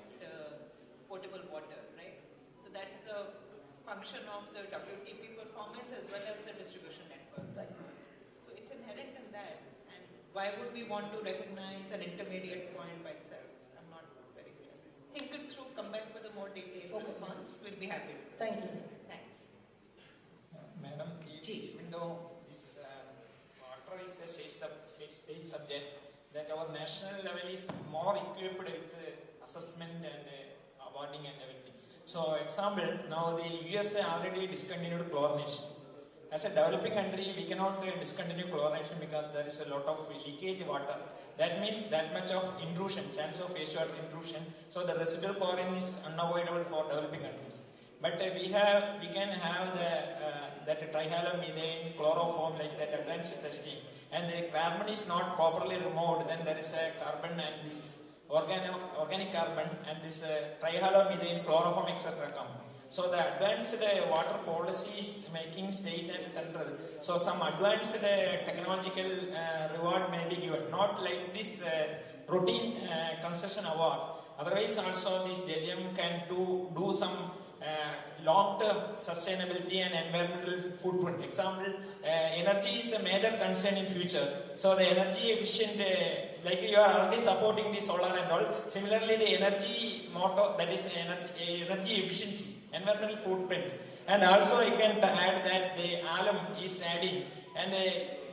potable water, right? So that's the function of the WTP performance as well as the distribution network. Right. So it's inherent in that. And why would we want to recognize an intermediate point by itself? I'm not very clear. Think it through, come back with a more detailed response. We'll be happy. Thank you. Thanks. Madam, even though this water is the state subject, that our national level is more equipped with assessment and awarding and everything. So, example, now the USA already discontinued chlorination. As a developing country, we cannot discontinue chlorination because there is a lot of leakage water. That means that much of intrusion, chance of wastewater intrusion. So the residual chlorine is unavoidable for developing countries. But we can have that trihalomethane, chloroform, like that advanced testing, and the carbon is not properly removed. Then there is a carbon and this organic carbon and this trihalomethane, chloroform, etc. come. So the advanced water policy is making state and central. So some advanced technological reward may be given, not like this routine concession award. Otherwise, also this JGM can do some long-term sustainability and environmental footprint. Example, energy is the major concern in future. So the energy efficient, like you are already supporting the solar and all. Similarly, the energy motto, that is energy efficiency, environmental footprint. And also you can add that the alum is adding. And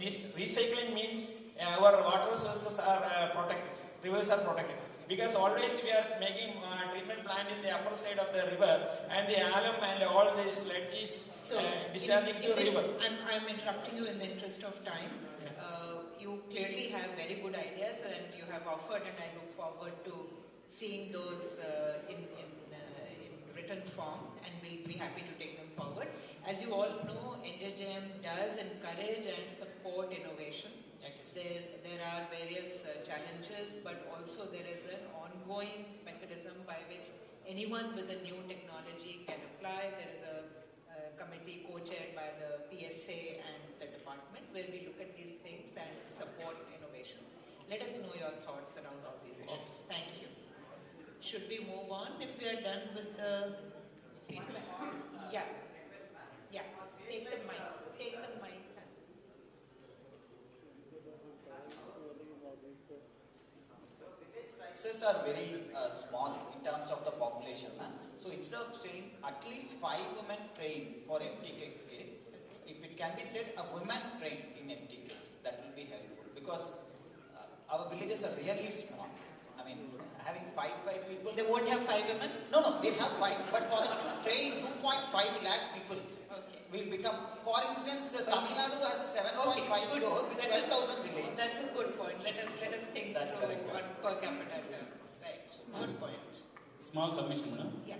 this recycling means our water sources are protected, rivers are protected. Because always we are making treatment plant in the upper side of the river, and the alum and all the sludge is discharging to the river. I'm interrupting you in the interest of time. You clearly have very good ideas and you have offered, and I look forward to seeing those in written form, and we'll be happy to take them forward. As you all know, NJJM does encourage and support innovation. There are various challenges, but also there is an ongoing mechanism by which anyone with a new technology can apply. There is a committee co-chaired by the PSA and the department where we look at these things and support innovations. Let us know your thoughts around all these issues. Thank you. Should we move on if we are done with the feedback? Yeah. Yeah. Take the mic. Take the mic. Sizes are very small in terms of the population. So instead of saying at least 5 women trained for FTK, if it can be said a woman trained in FTK, that will be helpful, because our villages are really small. I mean, having five people. They won't have 5 women? No, they have 5. But for us to train 2.5 lakh people, will become, for instance, Tamil Nadu has a 7.5 crore with 12,000 villages. That's a good point. Let us think through on per capita terms. Right. Good point. Small submission, madam. Yeah.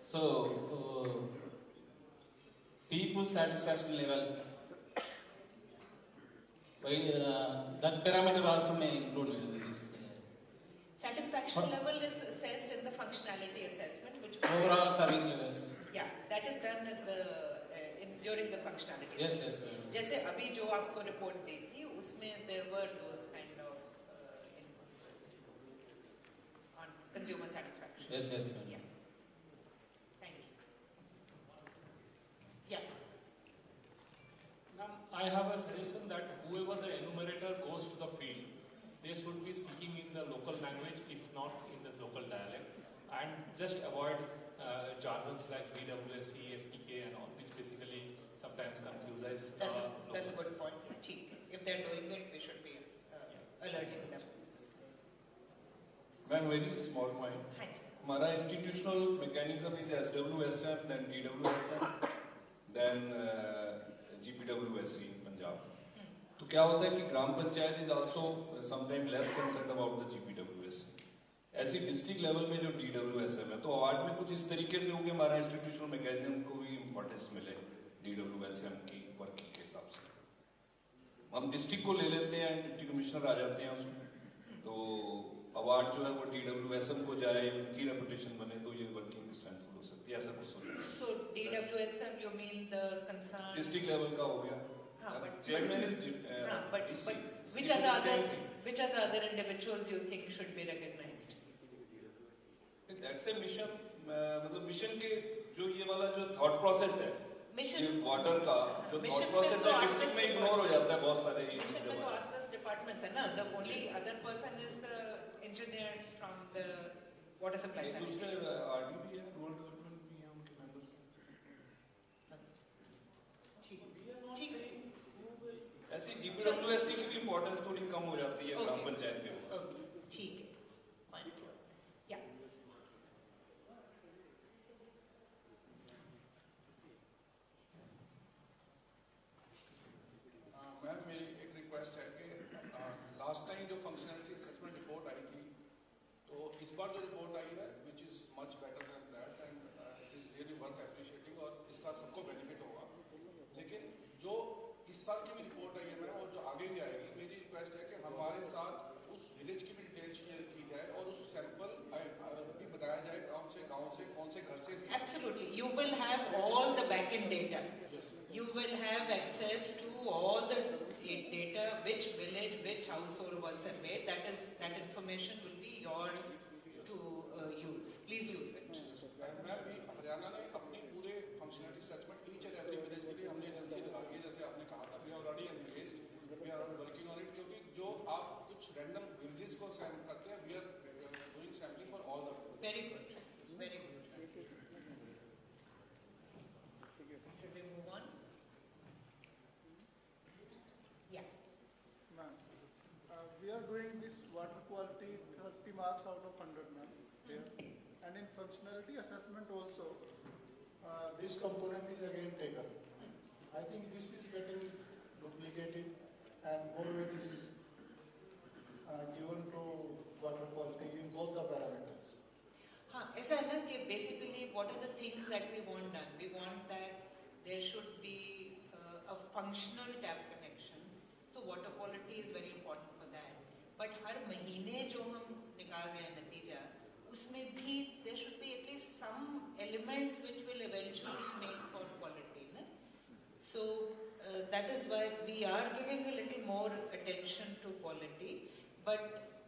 So, people satisfaction level, that parameter also may include in this. Satisfaction level is assessed in the functionality assessment, which overall service levels. Yeah, that is done at the during the functionality. Yes. जैसे अभी जो आपको report दी थी, उसमें there were those kind of inputs. Yes, yes, ma'am. Yeah. Thank you. Yeah. Ma'am, I have a suggestion that whoever the enumerator goes to the field, they should be speaking in the local language, if not in the local dialect, and just avoid jargons like VWSC, FTK and all, which basically sometimes confuses the That's a good point. If they're doing it, we should be alerting them. One very small point. हमारा institutional mechanism is SWSM, then DWSM, then GPWSC in Punjab. तो क्या होता है कि gram panchayat is also sometimes less concerned about the GPWSC. ऐसी district level में जो DWSM है, तो अवार्ड में कुछ इस तरीके से हो कि हमारा इंस्टीट्यूशनल मैकेनिज्म को भी इम्पोर्टेंस मिले DWSM की वर्किंग के हिसाब से. हम डिस्ट्रिक्ट को ले लेते हैं, डिप्टी कमिश्नर आ जाते हैं उसमें, तो अवार्ड जो है वो DWSM को जाए, उनकी रेपुटेशन बने, तो ये वर्किंग स्ट्रेंथफुल हो सकती है. ऐसा कुछ सोचें. So DWSM, you mean the concern? District level का हो गया. Chairman is but which are the other individuals you think should be recognized? That's a mission. मतलब मिशन के जो ये वाला जो थॉट प्रोसेस है, ये वाटर का जो थॉट प्रोसेस है, डिस्ट्रिक्ट में इग्नोर हो जाता है बहुत सारे. मिशन में तो 8-10 डिपार्टमेंट्स है ना. The only other person is the engineers from the water supply. दूसरे RD भी है, रूरल डेवलपमेंट भी है, उनके मेंबर्स. ठीक. ऐसी GPWSC की भी इम्पोर्टेंस थोड़ी कम हो जाती है ग्राम पंचायत के ऊपर. ठीक है. Yeah. मैम मेरी एक रिक्वेस्ट है कि लास्ट टाइम जो फंक्शनलिटी असेसमेंट रिपोर्ट आई थी, तो इस बार जो रिपोर्ट आई है which is much better than that and it is really worth appreciating और इसका सबको बेनिफिट होगा. लेकिन जो इस साल की भी रिपोर्ट आई है मैम और जो आगे भी आएगी, मेरी रिक्वेस्ट है कि हमारे साथ उस विलेज की भी डिटेल शेयर की जाए और उस सैंपल भी बताया जाए गाँव से कौन से घर से. Absolutely. You will have all the back-end data. You will have access to all the data, which village, which household was surveyed. That information will be yours to use. Please use it. Ma'am भी हरियाणा ने अपनी पूरे functionality assessment each and every village के लिए हमने agency लगा दी है, जैसे आपने कहा था. We are already engaged, we are working on it, क्योंकि जो आप कुछ रैंडम विलेजेस को सैंपल करते हैं, we are doing sampling for all the. Very good. Very good. Should we move on? Yeah. Ma'am, we are doing this water quality 30 marks out of 100, ma'am. Here. And in functionality assessment also, this component is again taken. I think this is getting duplicated and more weight is given to water quality in both the parameters. हाँ, ऐसा है ना कि basically what are the things that we want done? We want that there should be a functional tap connection. So water quality is very important for that. But हर महीने जो हम निकाल रहे हैं नतीजा, उसमें भी there should be at least some elements which will eventually make for quality, ना? So that is why we are giving a little more attention to quality, but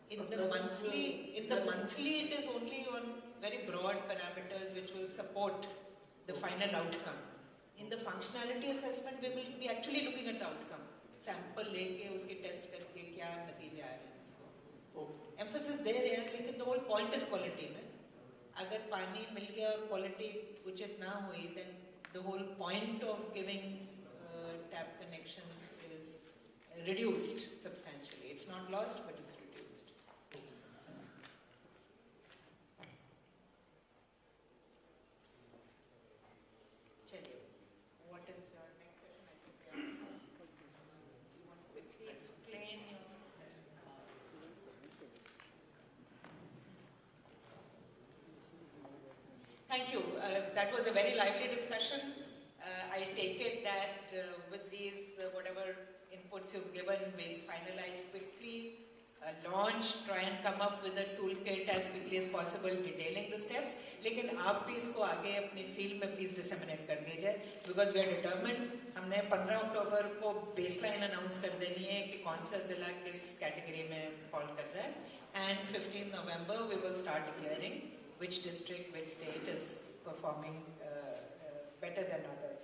in the monthly it is only on very broad parameters which will support the final outcome. In the functionality assessment we will be actually looking at the outcome. Sample लेके उसके test करके क्या नतीजे आ रहे हैं उसको. Emphasis there है, लेकिन the whole point is quality में. अगर पानी मिल गया और quality उचित ना हुई, then the whole point of giving tap connections is reduced substantially. It's not lost, but it's reduced. Chaliye, what is your next session? I think you want to quickly explain your. Thank you. That was a very lively discussion. I take it that with these whatever inputs you've given, we'll finalize quickly, launch, try and come up with a toolkit as quickly as possible detailing the steps. लेकिन आप भी इसको आगे अपनी field में please disseminate कर दीजिए, because we are determined. हमने 15 अक्टूबर को बेसलाइन अनाउंस कर देनी है कि कौन सा जिला किस कैटेगरी में फॉल कर रहा है, and 15 November we will start hearing which district, which state is performing better than others.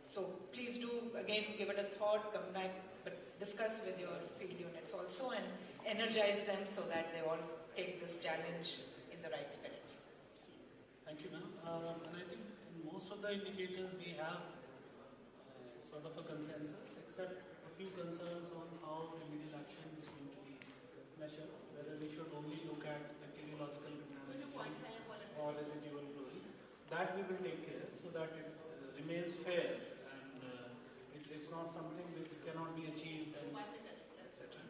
So please do again give it a thought, come back, but discuss with your field units also and energize them so that they all take this challenge in the right spirit. Thank you, ma'am. And I think in most of the indicators we have sort of a consensus, except a few concerns on how remedial action is going to be measured, whether we should only look at bacteriological contamination or residual chlorine. That we will take care so that it remains fair and it's not something which cannot be achieved, etc.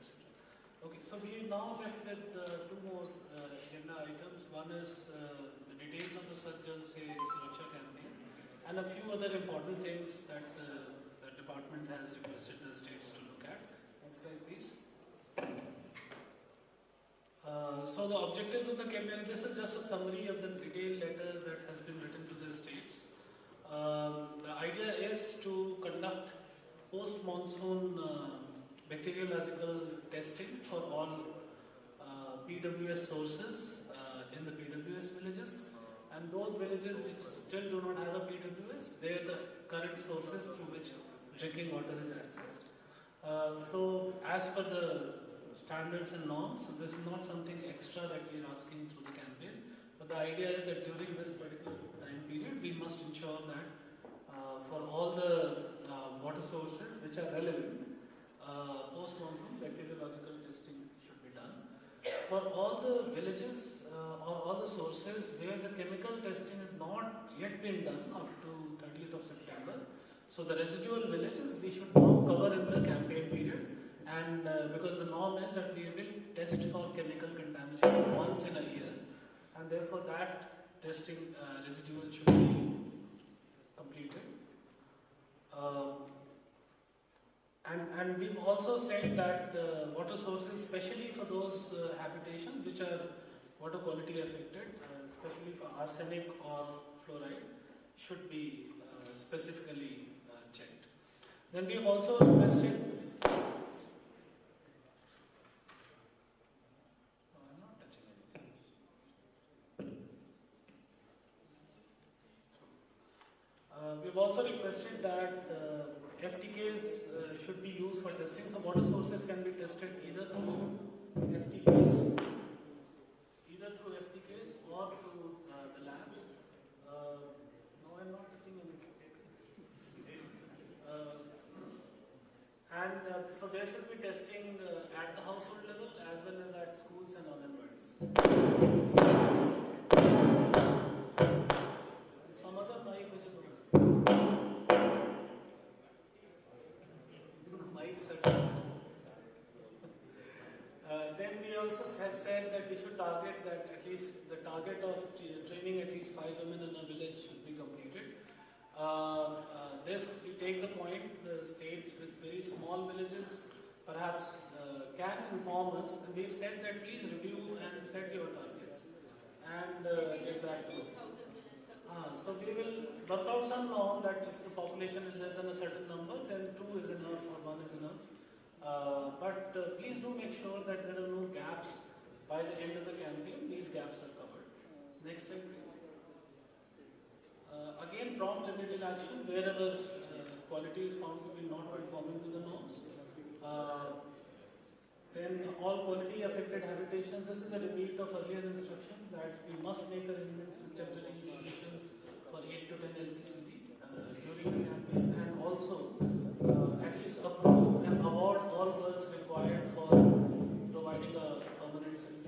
Okay, so we now left with two more agenda items. One is the details of the Swachh Jal Se Suraksha campaign and a few other important things that the department has requested the states to look at. Next slide, please. So the objectives of the campaign, this is just a summary of the detailed letter that has been written to the states. The idea is to conduct post-monsoon bacteriological testing for all PWS sources in the PWS villages, and those villages which still do not have a PWS, they are the current sources through which drinking water is accessed. So as per the standards and norms, so this is not something extra that we are asking through the campaign, but the idea is that during this particular time period, we must ensure that for all the water sources which are relevant, post-monsoon bacteriological testing should be done. For all the villages or all the sources where the chemical testing has not yet been done up to 30th of September, so the residual villages we should now cover in the campaign period, and because the norm is that we will test for chemical contamination once in a year, and therefore that testing residual should be completed. And we've also said that water sources, especially for those habitations which are water quality affected, especially for arsenic or fluoride, should be specifically checked. Then we have also requested. We've also requested that FTKs should be used for testing. So water sources can be tested either through FTKs, or through the labs. No, I'm not touching anything. So there should be testing at the household level as well as at schools and Anganwadis. Some other mic which is then we also have said that we should target that at least the target of training at least 5 women in a village should be completed. This, we take the point, the states with very small villages perhaps can inform us, and we've said that please review and set your targets and get back to us. So we will work out some norm that if the population is less than a certain number, then 2 is enough or 1 is enough. But please do make sure that there are no gaps by the end of the campaign. These gaps are covered. Next slide, please. Again, prompt remedial action wherever quality is found to be not conforming to the norms. Then all quality affected habitations. This is a repeat of earlier instructions that we must make arrangements with temporary solutions for 8 to 10 LPCD during the campaign, and also at least approve and award all works required for providing a permanent solution.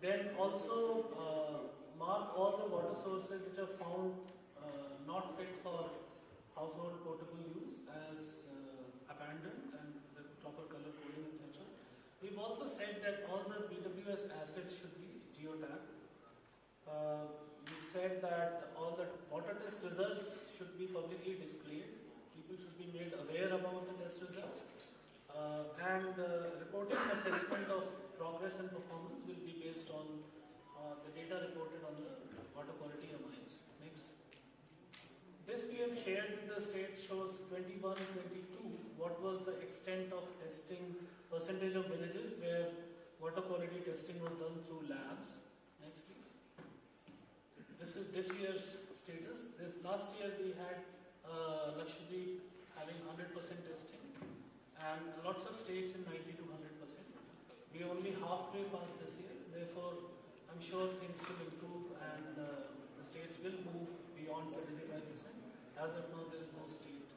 Then also mark all the water sources which are found not fit for household potable use as abandoned and with proper color coding, etc. We've also said that all the PWS assets should be geotagged. We've said that all the water test results should be publicly displayed. People should be made aware about the test results. And reporting assessment of progress and performance will be based on the data reported on the water quality MIS. Next. this we have shared with the state shows 21-22 what was the extent of testing, percentage of villages where water quality testing was done through labs. Next please. This is this year's status. Last year we had Lakshadweep having 100% testing and lots of states in 90 to 100%. We only halfway past this year. Therefore, I'm sure things will improve and the states will move beyond 75%. As of now, there is no state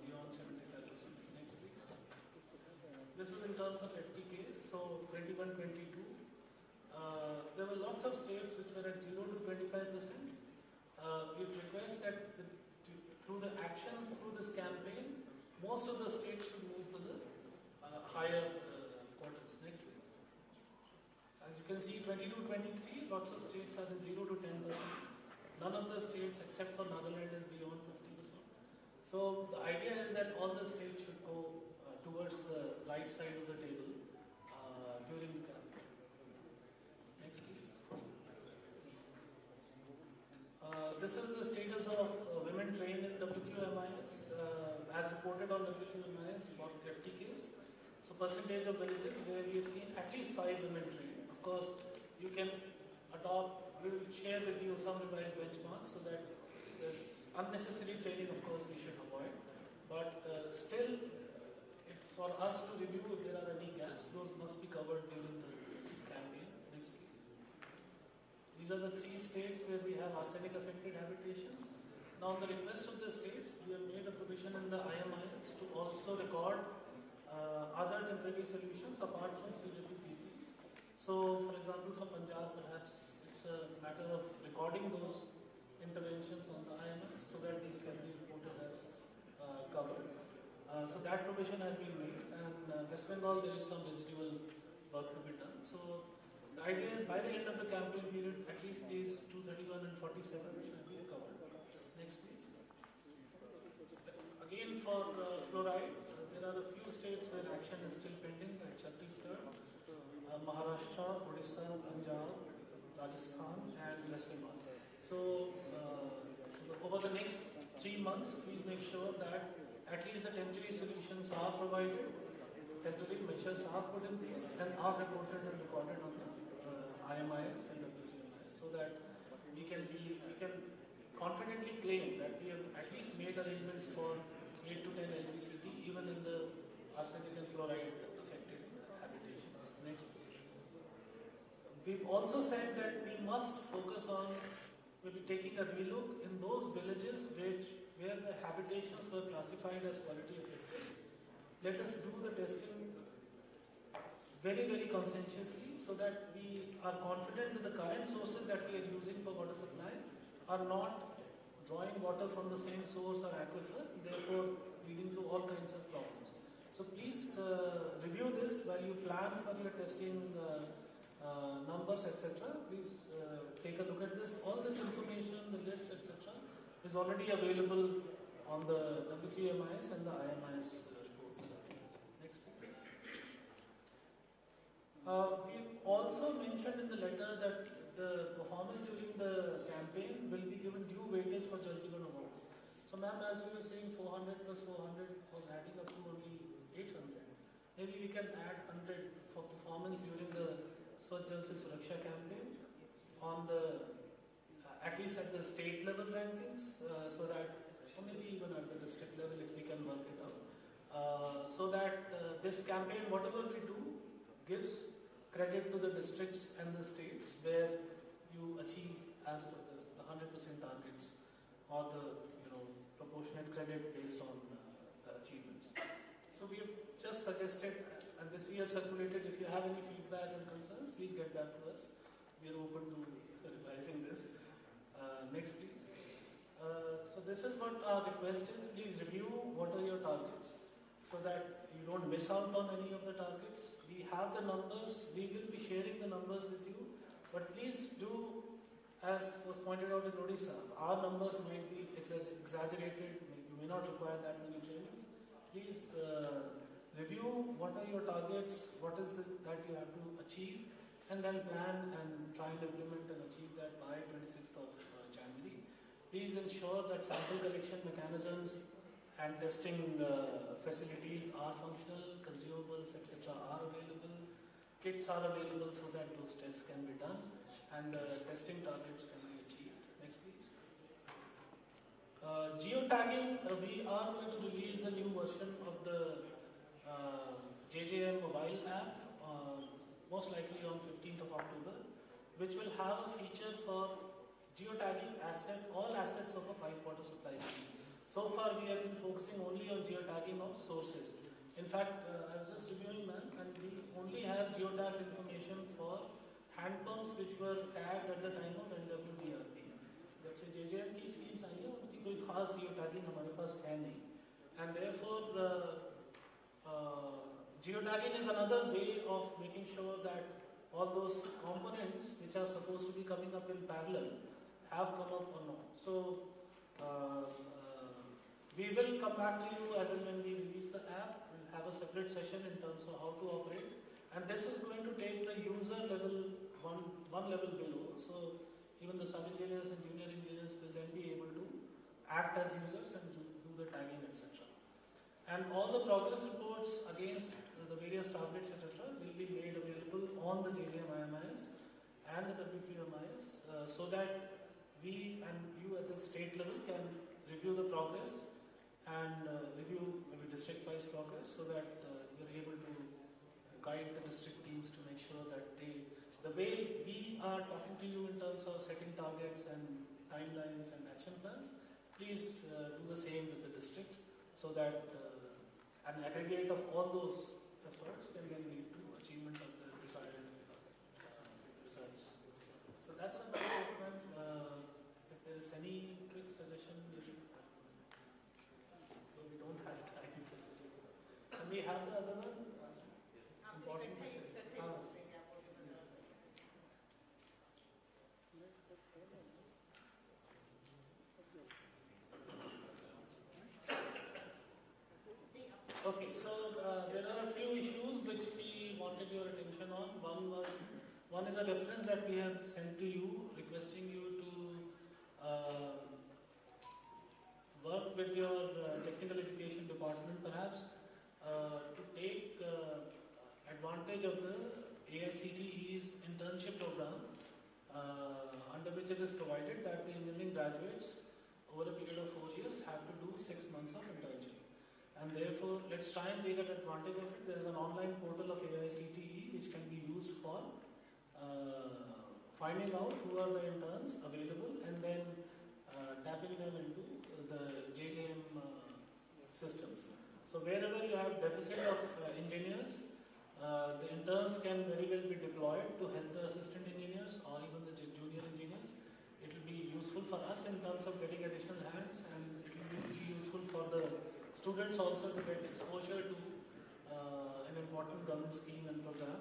beyond 75%. Next, please. This is in terms of FTKs. So 21-22. There were lots of states which were at 0 to 25%. We request that through the actions through this campaign, most of the states should move to the higher quarters. Next, please. As you can see, 22-23, lots of states are in 0 to 10%. None of the states except for Nagaland is beyond 50%. So the idea is that all the states should go towards the right side of the table during the campaign. Next, please. This is the status of women trained in WQMIS. As reported on WQMIS, about 50Ks. So percentage of villages where we have seen at least 5 women trained. Of course, you can adopt, we will share with you some revised benchmarks so that this unnecessary training, of course, we should avoid. But still, for us to review if there are any gaps, those must be covered during the campaign. Next, please. These are the 3 states where we have arsenic-affected habitations. Now, on the request of the states, we have made a provision in the IMIS to also record other temporary solutions apart from CWPPs. So, for example, for Punjab, perhaps it's a matter of recording those interventions on the IMS so that these can be reported as covered. So that provision has been made, and West Bengal there is some residual work to be done. So the idea is by the end of the campaign period, at least these 231 and 47 should be covered. Next, please. Again, for fluoride, there are a few states where action is still pending, like Chandigarh, Maharashtra, Odisha, Punjab, Rajasthan, and West Bengal. So, over the next 3 months, please make sure that at least the temporary solutions are provided, temporary measures are put in place, and are reported and recorded on the IMIS and WQMIS, so that we can confidently claim that we have at least made arrangements for 8 to 10 LVCT, even in the arsenic and fluoride affected habitations. Next. We've also said that we must focus on, we'll be taking a relook in those villages where the habitations were classified as quality affected. Let us do the testing very, very conscientiously so that we are confident that the current sources that we are using for water supply are not drawing water from the same source or aquifer, therefore leading to all kinds of problems. So please review this while you plan for your testing numbers, etc. Please take a look at this. All this information, the list, etc. is already available on the WQMIS and the IMIS reports. Next, please. We also mentioned in the letter that the performance during the campaign will be given due weightage for Jal Jeevan awards. So ma'am, as we were saying, 400 plus 400 was adding up to only 800. Maybe we can add 100 for performance during the Swachh Jal Se Suraksha campaign on the, at least at the state level rankings, so that, or maybe even at the district level if we can work it out. So that this campaign, whatever we do, gives credit to the districts and the states where you achieve as per the 100% targets or the proportionate credit based on the achievements. So we have just suggested, and this we have circulated. If you have any feedback and concerns, please get back to us. We are open to revising this. Next, please. So this is what our request is. Please review what are your targets so that you don't miss out on any of the targets. We have the numbers. We will be sharing the numbers with you. But please do, as was pointed out in Odisha, our numbers might be exaggerated. You may not require that many trainings. Please review what are your targets, what is it that you have to achieve, and then plan and try and implement and achieve that by 26th of January. please ensure that sample collection mechanisms and testing facilities are functional, consumables, etc. are available, kits are available so that those tests can be done and testing targets can be achieved. Next please. Geotagging, we are going to release a new version of the JJM mobile app, most likely on 15th of October, which will have a feature for geotagging all assets of a pipe water supply scheme. So far we have been focusing only on geotagging of sources. In fact, I was just reviewing that, and we only have geotagged information for hand pumps which were tagged at the time of NWDRP. जब से JJM की schemes आई है उनकी कोई खास geotagging हमारे पास है नहीं, and therefore geotagging is another way of making sure that all those components which are supposed to be coming up in parallel have come up or not. So we will come back to you as and when we release the app. We'll have a separate session in terms of how to operate, and this is going to take the user level one level below. So even the sub-engineers and junior engineers will then be able to act as users and do the tagging, etc. And all the progress reports against the various targets, etc. will be made available on the JJM IMIS and the WQMIS so that we and you at the state level can review the progress and review maybe district-wise progress so that we are able to guide the district teams to make sure that the way we are talking to you in terms of setting targets and timelines and action plans, please do the same with the districts so that an aggregate of all those efforts can then lead to achievement of the desired results. So that's a bit open. If there is any quick suggestion, we don't have time to suggest. Can we have the other one? Important question. Okay, so there are a few issues which we wanted your attention on. One is a reference that we have sent to you, requesting you to work with your technical education department, perhaps, to take advantage of the AICTE's internship program, under which it is provided that the engineering graduates over a period of 4 years have to do 6 months of internship. And therefore, let's try and take advantage of it. There is an online portal of AICTE which can be used for finding out who are the interns available and then tapping them into the JJM systems. So wherever you have deficit of engineers, the interns can very well be deployed to help the assistant engineers or even the junior engineers. It will be useful for us in terms of getting additional hands, and it will be really useful for the students also to get exposure to an important government scheme and program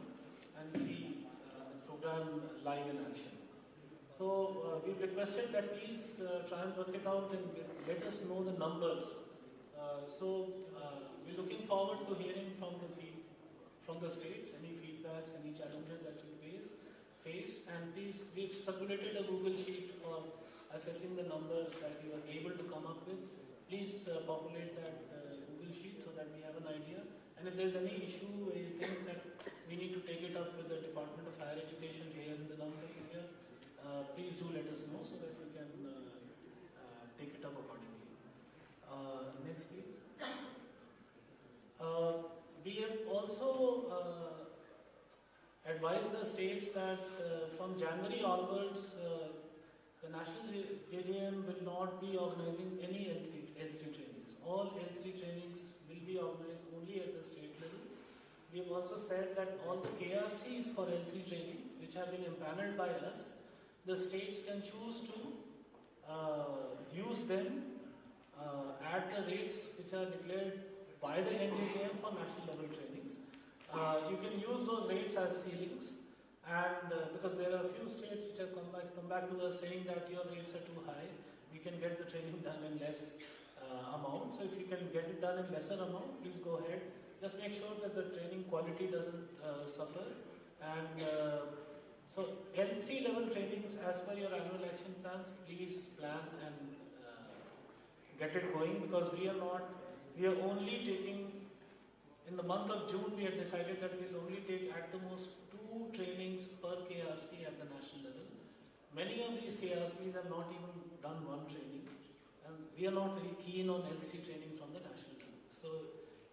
and see the program live in action. So we've requested that please try and work it out and let us know the numbers. We're looking forward to hearing from the states, any feedbacks, any challenges that you face, and please, we've circulated a Google sheet for assessing the numbers that you are able to come up with. Please populate that Google sheet so that we have an idea. And if there's any issue where you think that we need to take it up with the Department of Higher Education here in the Government of India, please do let us know so that we can take it up accordingly. Next, please. We have also advised the states that from January onwards, the National JJM will not be organizing any L3 trainings. All L3 trainings will be organized only at the state level. We have also said that all the KRCs for L3 trainings, which have been empaneled by us, the states can choose to use them at the rates which are declared by the NJJM for national level trainings. You can use those rates as ceilings. And because there are a few states which have come back to us saying that your rates are too high, we can get the training done in less amount. So if you can get it done in lesser amount, please go ahead. Just make sure that the training quality doesn't suffer. And so L3 level trainings as per your annual action plans, please plan and get it going, because we are only taking, in the month of June we had decided that we will only take at the most 2 trainings per KRC at the national level. Many of these KRCs have not even done 1 training, and we are not very keen on LC training from the national level. So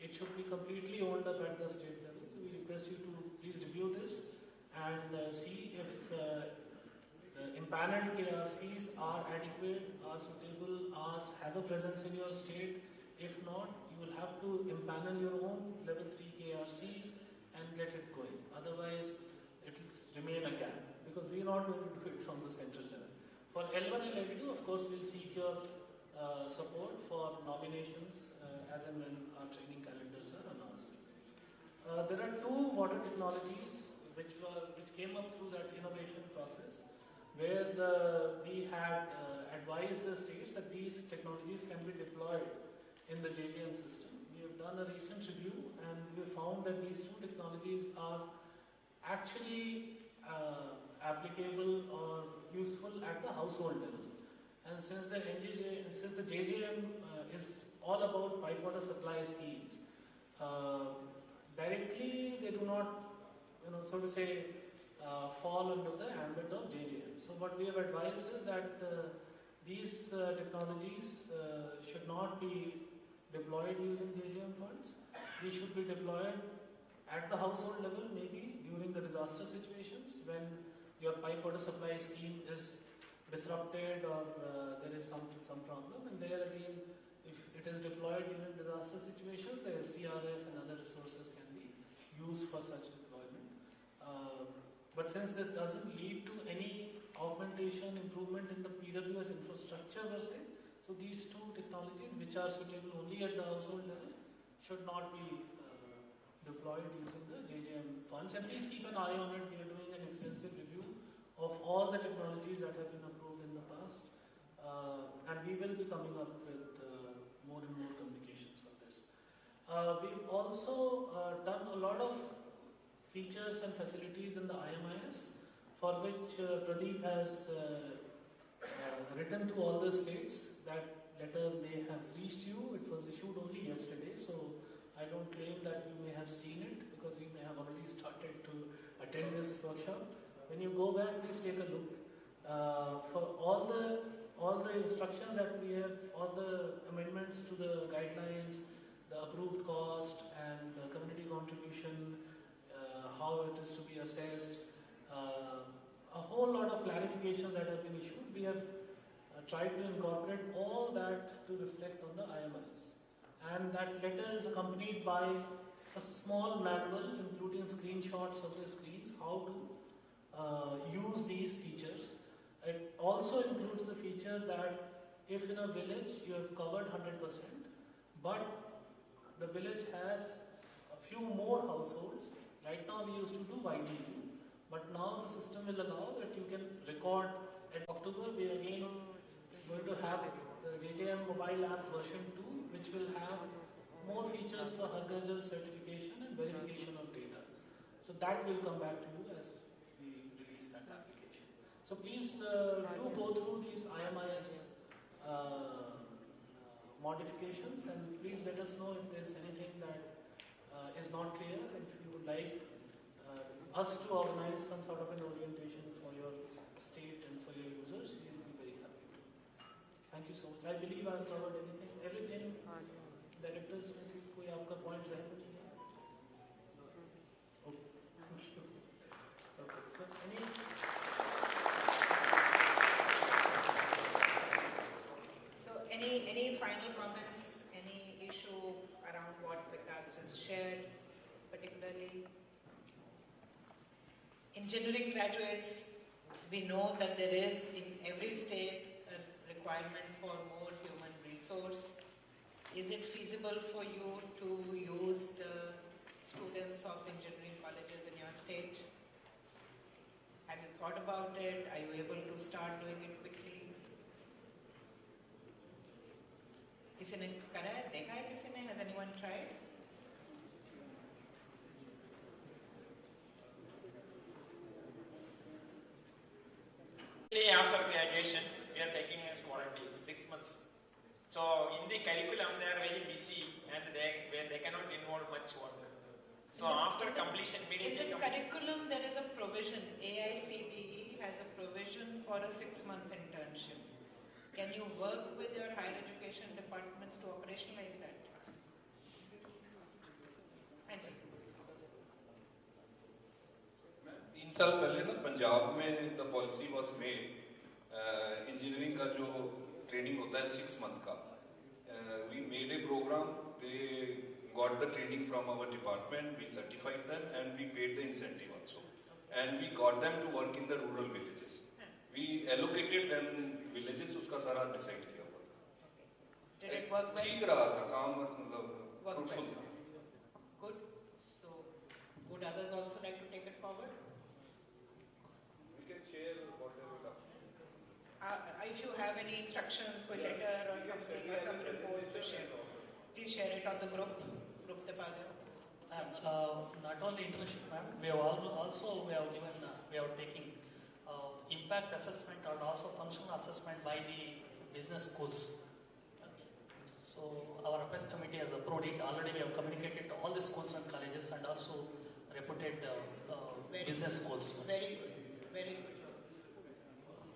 it should be completely owned up at the state level. So we request you to please review this and see if the empaneled KRCs are adequate, are suitable, have a presence in your state. If not, you will have to empanel your own level 3 KRCs and get it going. Otherwise, it will remain a gap, because we are not going to do it from the central level. For L1 and L2, of course, we will seek your support for nominations as and when our training calendars are announced. There are 2 water technologies which came up through that innovation process, where we had advised the states that these technologies can be deployed in the JJM system. We have done a recent review and we have found that these 2 technologies are actually applicable or useful at the household level. And since the JJM is all about pipe water supply schemes, directly they do not, so to say, fall under the ambit of JJM. So what we have advised is that these technologies should not be deployed using JJM funds. We should be deployed at the household level, maybe during the disaster situations when your pipe water supply scheme is disrupted or there is some problem, and there again, if it is deployed during disaster situations, the STRF and other resources can be used for such deployment. But since it doesn't lead to any augmentation, improvement in the PWS infrastructure per se, so these 2 technologies, which are suitable only at the household level, should not be deployed using the JJM funds. And please keep an eye on it. We are doing an extensive review of all the technologies that have been approved in the past, and we will be coming up with more and more communications on this. We've also done a lot of features and facilities in the IMIS, for which Pradeep has written to all the states. That letter may have reached you. It was issued only yesterday, so I don't claim that you may have seen it, because you may have already started to attend this workshop. When you go back, please take a look. For all the instructions that we have, all the amendments to the guidelines, the approved cost and community contribution, how it is to be assessed, a whole lot of clarifications that have been issued. We have tried to incorporate all that to reflect on the IMIS. And that letter is accompanied by a small manual, including screenshots of the screens, how to use these features. It also includes the feature that if in a village you have covered 100%, but the village has a few more households. Right now we used to do YTU, but now the system will allow that you can record. In October, we are again going to have the JJM mobile app version 2, which will have more features for Har Ghar Jal certification and verification of data. So that will come back to you as we release that application. So please do go through these IMIS modifications, and please let us know if there is anything that is not clear. If you would like us to organize some sort of an orientation for your state and for your users, we will be very happy to. Thank you so much. I believe I have covered everything. Directors में से कोई आपका point रह तो नहीं है? Okay. Thank you. Okay. So any final comments? Any issue around what Vikas has shared, particularly? Engineering graduates, we know that there is in every state a requirement for more human resource. Is it feasible for you to use the students of engineering colleges in your state? Have you thought about it? Are you able to start doing it quickly? किसी ने करा है, देखा है किसी ने? Has anyone tried? After graduation, we are taking as volunteers 6 months. So in the curriculum, they are very busy and they cannot involve much work. So after completion, in the curriculum, there is a provision. AICTE has a provision for a 6-month internship. Can you work with your higher education departments to operationalize that? Thank you. 3 साल पहले ना पंजाब में the policy was made engineering का जो training होता है 6 month का. We made a program. They got the training from our department. We certified them and we paid the incentive also. And we got them to work in the rural villages. We allocated them villages. उसका सारा decide किया हुआ था. Did it work well? ठीक रहा था काम मतलब fruitful था. Good. So, would others also like to take it forward? We can share whatever. If you have any instructions, a letter or something, or some report to share, please share it on the group Depada. Not only internship, ma'am, we have taken impact assessment and also functional assessment by the business schools. Okay. So our APES committee has approved it. Already we have communicated to all the schools and colleges and also reputed business schools. Very good, very good.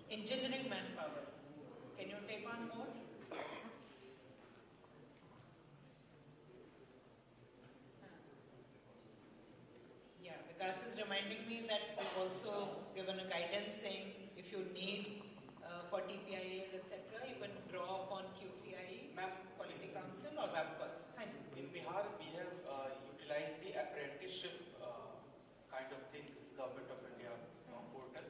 Engineering manpower. Can you take on more? Yeah, Vikas is reminding me that we've also given a guidance saying if you need for TPIAs, etc., you can draw upon QCIE, Quality Council or WAPCOS. In Bihar, we have utilized the apprenticeship kind of thing, Government of India portal,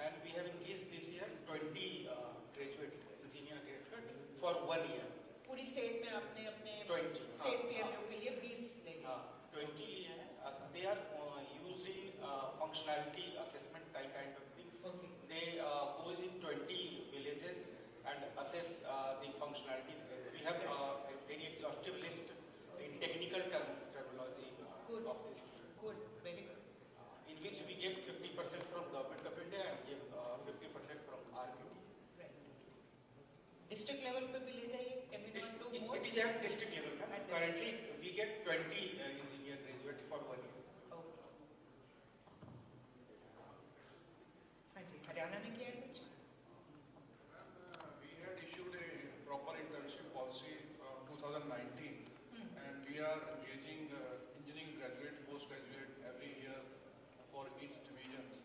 and we have engaged this year 20 graduates, engineer graduates, for 1 year. पूरी state में आपने अपने 20 state PMO के लिए 20 ले 20 लिए हैं. They are using functionality assessment kind of thing. Okay. They go in 20 villages and assess the functionality. We have a very exhaustive list in technical terminology of this. Good, very good. In which we get 50% from Government of India and give 50% from RQT. District level पे भी ले जाइए. Can we not do more? It is at district level. Currently, we get 20 engineer graduates for 1 year. Okay. हाँ जी, हरियाणा ने किया है कुछ? We had issued a proper internship policy for 2019, and we are engaging engineering graduate, postgraduate every year for each divisions.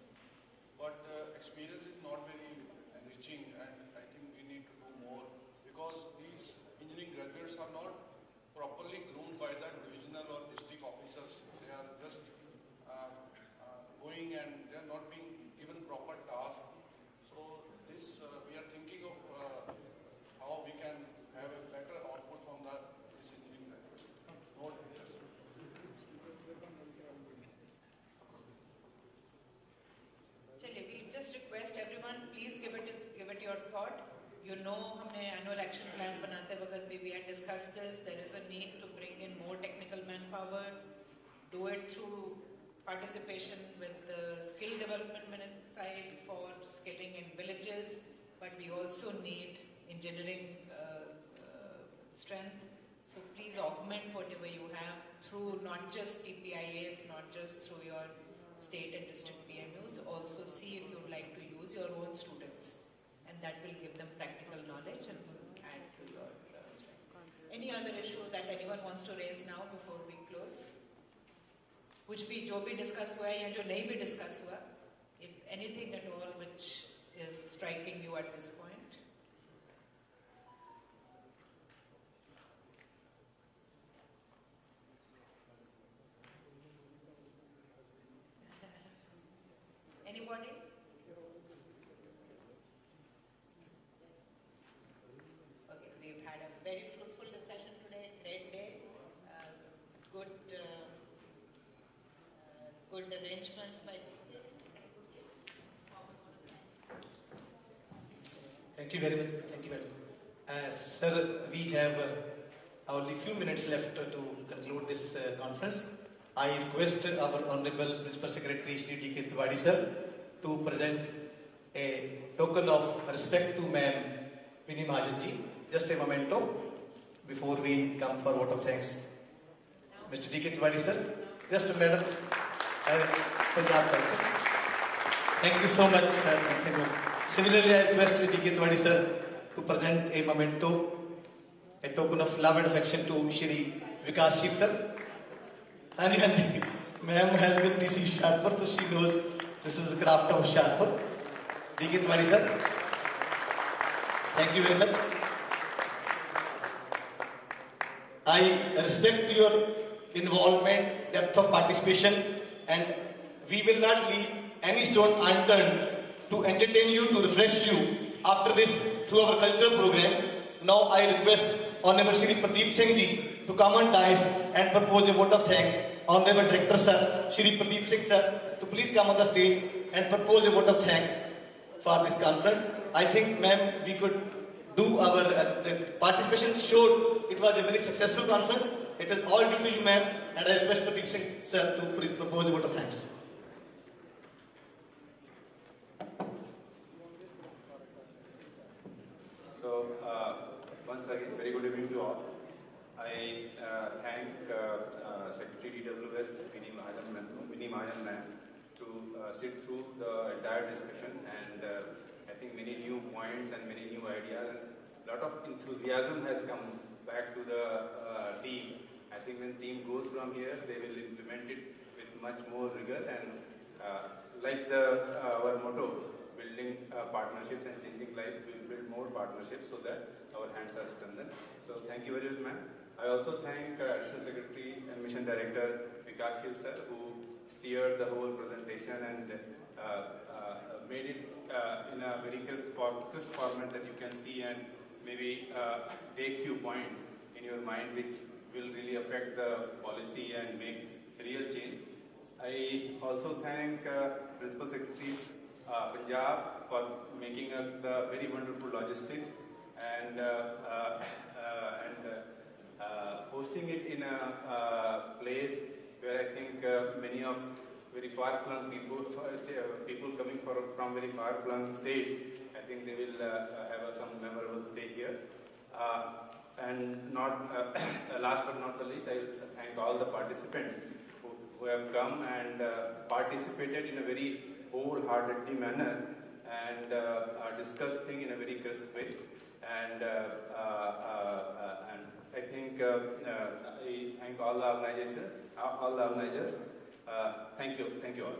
But experience is not very enriching, and I think we need to do more because these engineering graduates are not properly groomed by the divisional or district officers. They are just going and they are not being given proper tasks. So this we are thinking of how we can have a better output from this engineering graduates. चलिए, we just request everyone, please give it your thought. You know, हमने annual action plan बनाते वक्त भी we had discussed this. There is a need to bring in more technical manpower. Do it through participation with the skill development side for skilling in villages, but we also need engineering strength. So please augment whatever you have through not just TPIAs, not just through your state and district PMUs. Also see if you would like to use your own students, and that will give them practical knowledge and add to your strength. Any other issue that anyone wants to raise now before we close? कुछ भी जो भी discuss हुआ है या जो नहीं भी डिस्कस हुआ, if anything at all which is striking you at this point. Anybody? Okay, we've had a very fruitful discussion today. Great day. Good arrangements by. Thank you very much. Thank you very much. Sir, we have only few minutes left to conclude this conference. I request our Honorable Principal Secretary Shri D.K. Tiwari sir to present a token of respect to Ma'am Vini Mahajan ji. Just a memento before we come for vote of thanks. Mr. D.K. Tiwari sir, just a medal. Punjab culture. Thank you so much, sir. Similarly, I request D.K. Tiwari sir to present a memento, a token of love and affection to Shri Vikas Sheet sir. Hanji, ma'am has been DC Sharper, so she knows this is the craft of Sharper. D.K. Tiwari sir, thank you very much. I respect your involvement, depth of participation, and we will not leave any stone unturned to entertain you, to refresh you after this through our cultural program. Now I request Honorable Shri Pradeep Singh ji to come on dais and propose a vote of thanks. Honorable Director sir, Shri Pradeep Singh sir, to please come on the stage and propose a vote of thanks for this conference. I think, ma'am, we could do our the participation showed it was a very successful conference. It is all due to you, ma'am, and I request Pradeep Singh sir to please propose a vote of thanks. So, once again, very good evening to all. I thank Secretary DWS Vini Mahajan ma'am to sit through the entire discussion, and I think many new points and many new ideas and a lot of enthusiasm has come back to the team. I think when team goes from here, they will implement it with much more rigor, and like our motto, building partnerships and changing lives, will build more partnerships so that our hands are strengthened. So thank you very much, ma'am. I also thank Additional Secretary and Mission Director Vikas Shil sir, who steered the whole presentation and made it in a very crisp format that you can see, and maybe take few points in your mind which will really affect the policy and make real change. I also thank Principal Secretary Punjab for making the very wonderful logistics and hosting it in a place where I think many of very far-flung people coming from very far-flung states, I think they will have some memorable stay here. And not last but not the least, I thank all the participants who have come and participated in a very wholehearted manner and discussed things in a very crisp way. And I think I thank all the organizers. Thank you all.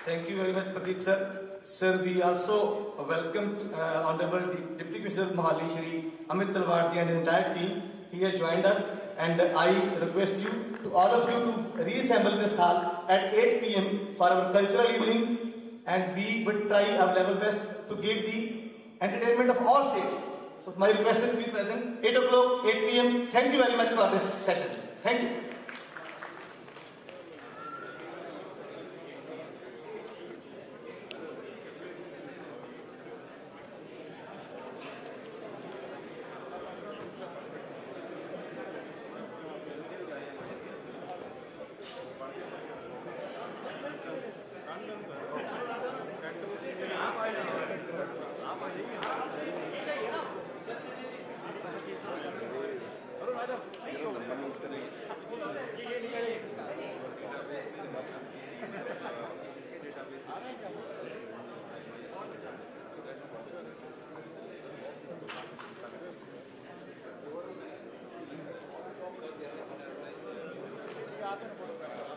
Thank you very much, Pradeep sir. Sir, we also welcome Honorable Deputy Commissioner Mohali, Shri Amit Talwar ji and his entire team. He has joined us, and I request you, to all of you, to reassemble this hall at 8 p.m. for our cultural evening, and we would try our level best to give the entertainment of all states. So my request is to be present 8 o'clock, 8 p.m. Thank you very much for this session. Thank you. Gracias.